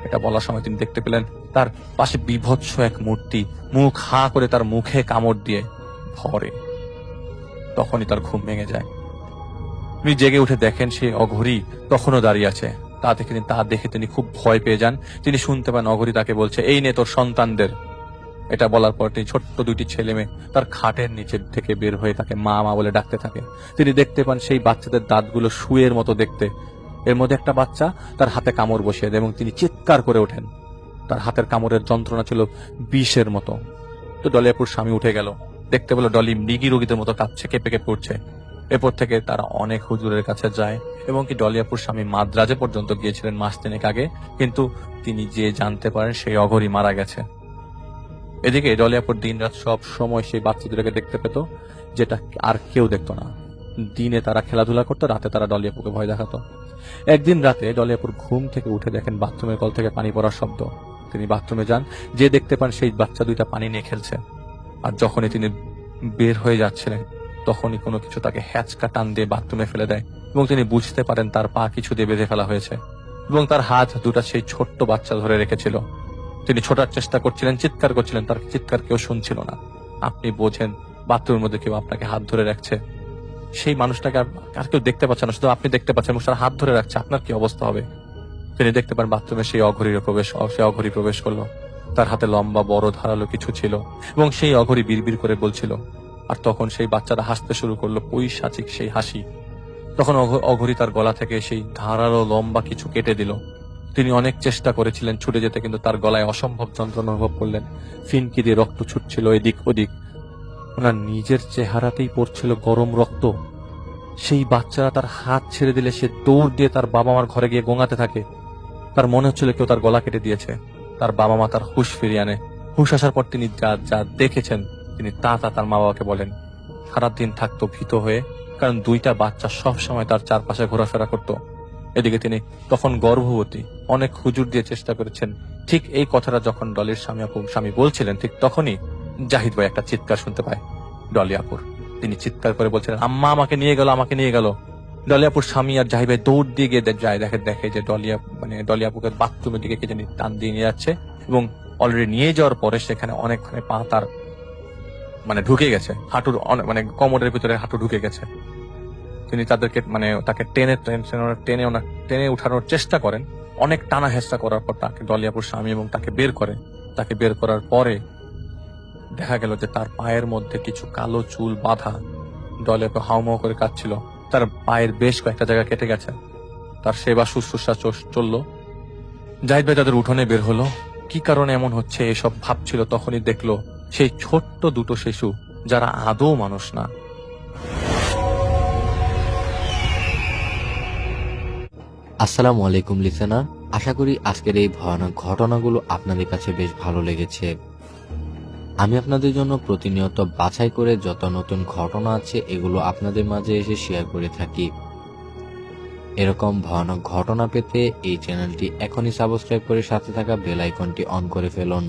এটা বলার সময় তিনি দেখতে পেলেন তার পাশে বিভৎস এক মূর্তি মুখ হা করে তার মুখে কামড় দিয়ে ভরে। তখনই তার ঘুম ভেঙে যায়। তিনি জেগে উঠে দেখেন সে অঘরী তখনও দাঁড়িয়ে আছে। তা দেখে তিনি খুব ভয় পেয়ে যান। তিনি শুনতে পান অঘরী তাকে বলছে, এই নে তোর সন্তানদের। এটা বলার পর তিনি ছোট্ট 2টি ছেলে মেয়ে তার খাটের নিচে থেকে বের হয়ে তাকে মা মা বলে ডাকতে থাকে। তিনি দেখতে পান সেই বাচ্চাদের দাঁতগুলো শুয়ের মতো দেখতে। এর মধ্যে একটা বাচ্চা তার হাতে কামড় বসিয়ে দেয়, এবং তিনি চিৎকার করে ওঠেন। তার হাতের কামড়ের যন্ত্রণা ছিল বিষের মতো। তো ডলিয়াপুর স্বামী উঠে গেল, দেখতে পেল ডলি মৃগী রোগীদের মতো কাঁপছে, কেঁপে কেঁপে উঠছে। এরপর থেকে তারা অনেক হুজুরের কাছে যায়, এবং কি ডলিয়াপুর স্বামী মাদ্রাজে পর্যন্ত গিয়েছিলেন মাস 3 আগে, কিন্তু তিনি যে জানতে পারেন সেই অঘরী মারা গেছে। এদিকে ডলিয়াপুর দিনরাত সব সময় সেই বাচ্চাদেরকে দেখতে পেত, যেটা আর কেউ দেখতো না। দিনে তারা খেলাধুলা করতো, রাতে তারা ডলিয়াপুকে ভয় দেখাতো। একদিন রাতে ডলিয়াপুর ঘুম থেকে উঠে দেখেন বাথরুমের কল থেকে পানি পড়ার শব্দ। তিনি বাথরুমে যান, যে দেখতে পান সেই বাচ্চা 2টা পানি নিয়ে খেলছে। আর যখনই তিনি বের হয়ে যাচ্ছিলেন, তখনই কোনো কিছু তাকে হ্যাচকা টান দিয়ে বাথরুমে ফেলে দেয়, এবং তিনি বুঝতে পারেন তার পা কিছু দিয়ে বেঁধে ফেলা হয়েছে, এবং তার হাত 2টা সেই ছোট্ট বাচ্চা ধরে রেখেছিল। তিনি ছোটার চেষ্টা করছিলেন, চিৎকার করছিলেন, তার চিৎকার কেউ শুনছিল না। আপনি বোঝেন বাথরুমের মধ্যে কেউ আপনাকে হাত ধরে রাখছে, সেই মানুষটাকে আর কেউ দেখতে পাচ্ছে না, শুধু আপনি দেখতে পাচ্ছেন, মানুষটার হাত ধরে রাখছে, আপনার কি অবস্থা হবে? তিনি দেখতে পান বাথরুমে সেই অঘরী প্রবেশ করলো। তার হাতে লম্বা বড় ধারালো কিছু ছিল, এবং সেই অঘরী বিড়বিড় করে বলছিল। আর তখন সেই বাচ্চারা হাসতে শুরু করলো, পৈশাচিক সেই হাসি। তখন অঘরী তার গলা থেকে সেই ধারালো লম্বা কিছু কেটে দিল। তিনি অনেক চেষ্টা করেছিলেন ছুটে যেতে, কিন্তু তার গলায় অসম্ভব যন্ত্রণা অনুভব করলেন। ফিনকি দিয়ে রক্ত ছুটছিল এদিক ওদিক। ওনার নিজের চেহারাতেই পড়ছিল গরম রক্ত। সেই বাচ্চারা তার হাত ছেড়ে দিলে সে দৌড় দিয়ে তার বাবা মার ঘরে গিয়ে গোঙাতে থাকে। তার মনে হচ্ছিল কেউ তার গলা কেটে দিয়েছে। তার বাবা মা তার হুঁশ ফিরিয়ে আনে। হুঁশ আসার পর তিনি যা দেখেছেন তিনি তা তার মা বাবাকে বলেন। সারাদিন থাকতো ভীত হয়ে, কারণ 2টা বাচ্চা সব সময় তার চারপাশে ঘোরাফেরা করত। এদিকে তিনি তখন গর্ভবতী, অনেক হুজুর দিয়ে চেষ্টা করেছেন। ঠিক এই কথাটা যখন ডলির স্বামী বলছিলেন, ঠিক তখনই জাহিদ ভাই একটা চিৎকার শুনতে পায় ডলিয়াপুর। তিনি চিৎকার করে বলছিলেন, আম্মা আমাকে নিয়ে গেল। ডলিয়াপুর স্বামী আর জাহিদ ভাই দৌড় দিয়ে গিয়ে দেখে যে ডলিয়াপুকে বাথরুমের দিকে কে জানি টান দিয়ে নিয়ে যাচ্ছে, এবং অলরেডি নিয়ে যাওয়ার পরে সেখানে অনেকখানি পা তার ঢুকে গেছে, হাঁটুর কোমরের ভিতরে হাঁটু ঢুকে গেছে। তিনি তাদেরকে তাকে টেনে উঠানোর চেষ্টা করেন। অনেক টানা হেঁচড়া করার পর তাকে ডলিয়াপুর স্বামী এবং তাকে বের করে, তাকে বের করার পরে দেখা গেল যে তার পায়ের মধ্যে কিছু কালো চুল বাঁধা, ডলে হাউমাউ করে কাটছিল, তার পায়ের বেশ কয়েকটা জায়গা কেটে গেছে, তার সেবা শুশ্রূষা চললো। জাহিদ ভাই তাদের উঠোনে বের হলো, কি কারণে এমন হচ্ছে এসব ভাবছিল, তখনই দেখলো সেই ছোট্ট দুটো শিশু যারা আদৌ মানুষ না। আসসালামু আলাইকুম লিসেনার, আশা করি আজকের এই ভয়ানক ঘটনাগুলো আপনাদের কাছে বেশ ভালো লেগেছে। আমি আপনাদের জন্য প্রতিনিয়ত বাছাই করে যত নতুন ঘটনা আছে এগুলো আপনাদের মাঝে এসে শেয়ার করে থাকি। এরকম ভয়ানক ঘটনা পেতে এই চ্যানেলটি এখনই সাবস্ক্রাইব করে সাথে থাকা বেল আইকনটি অন করে ফেলুন,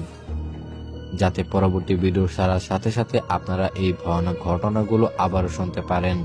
যাতে পরবর্তী ভিডিও ছাড়ার সাথে সাথে আপনারা এই ভয়ানক ঘটনাগুলো আবারও শুনতে পারেন।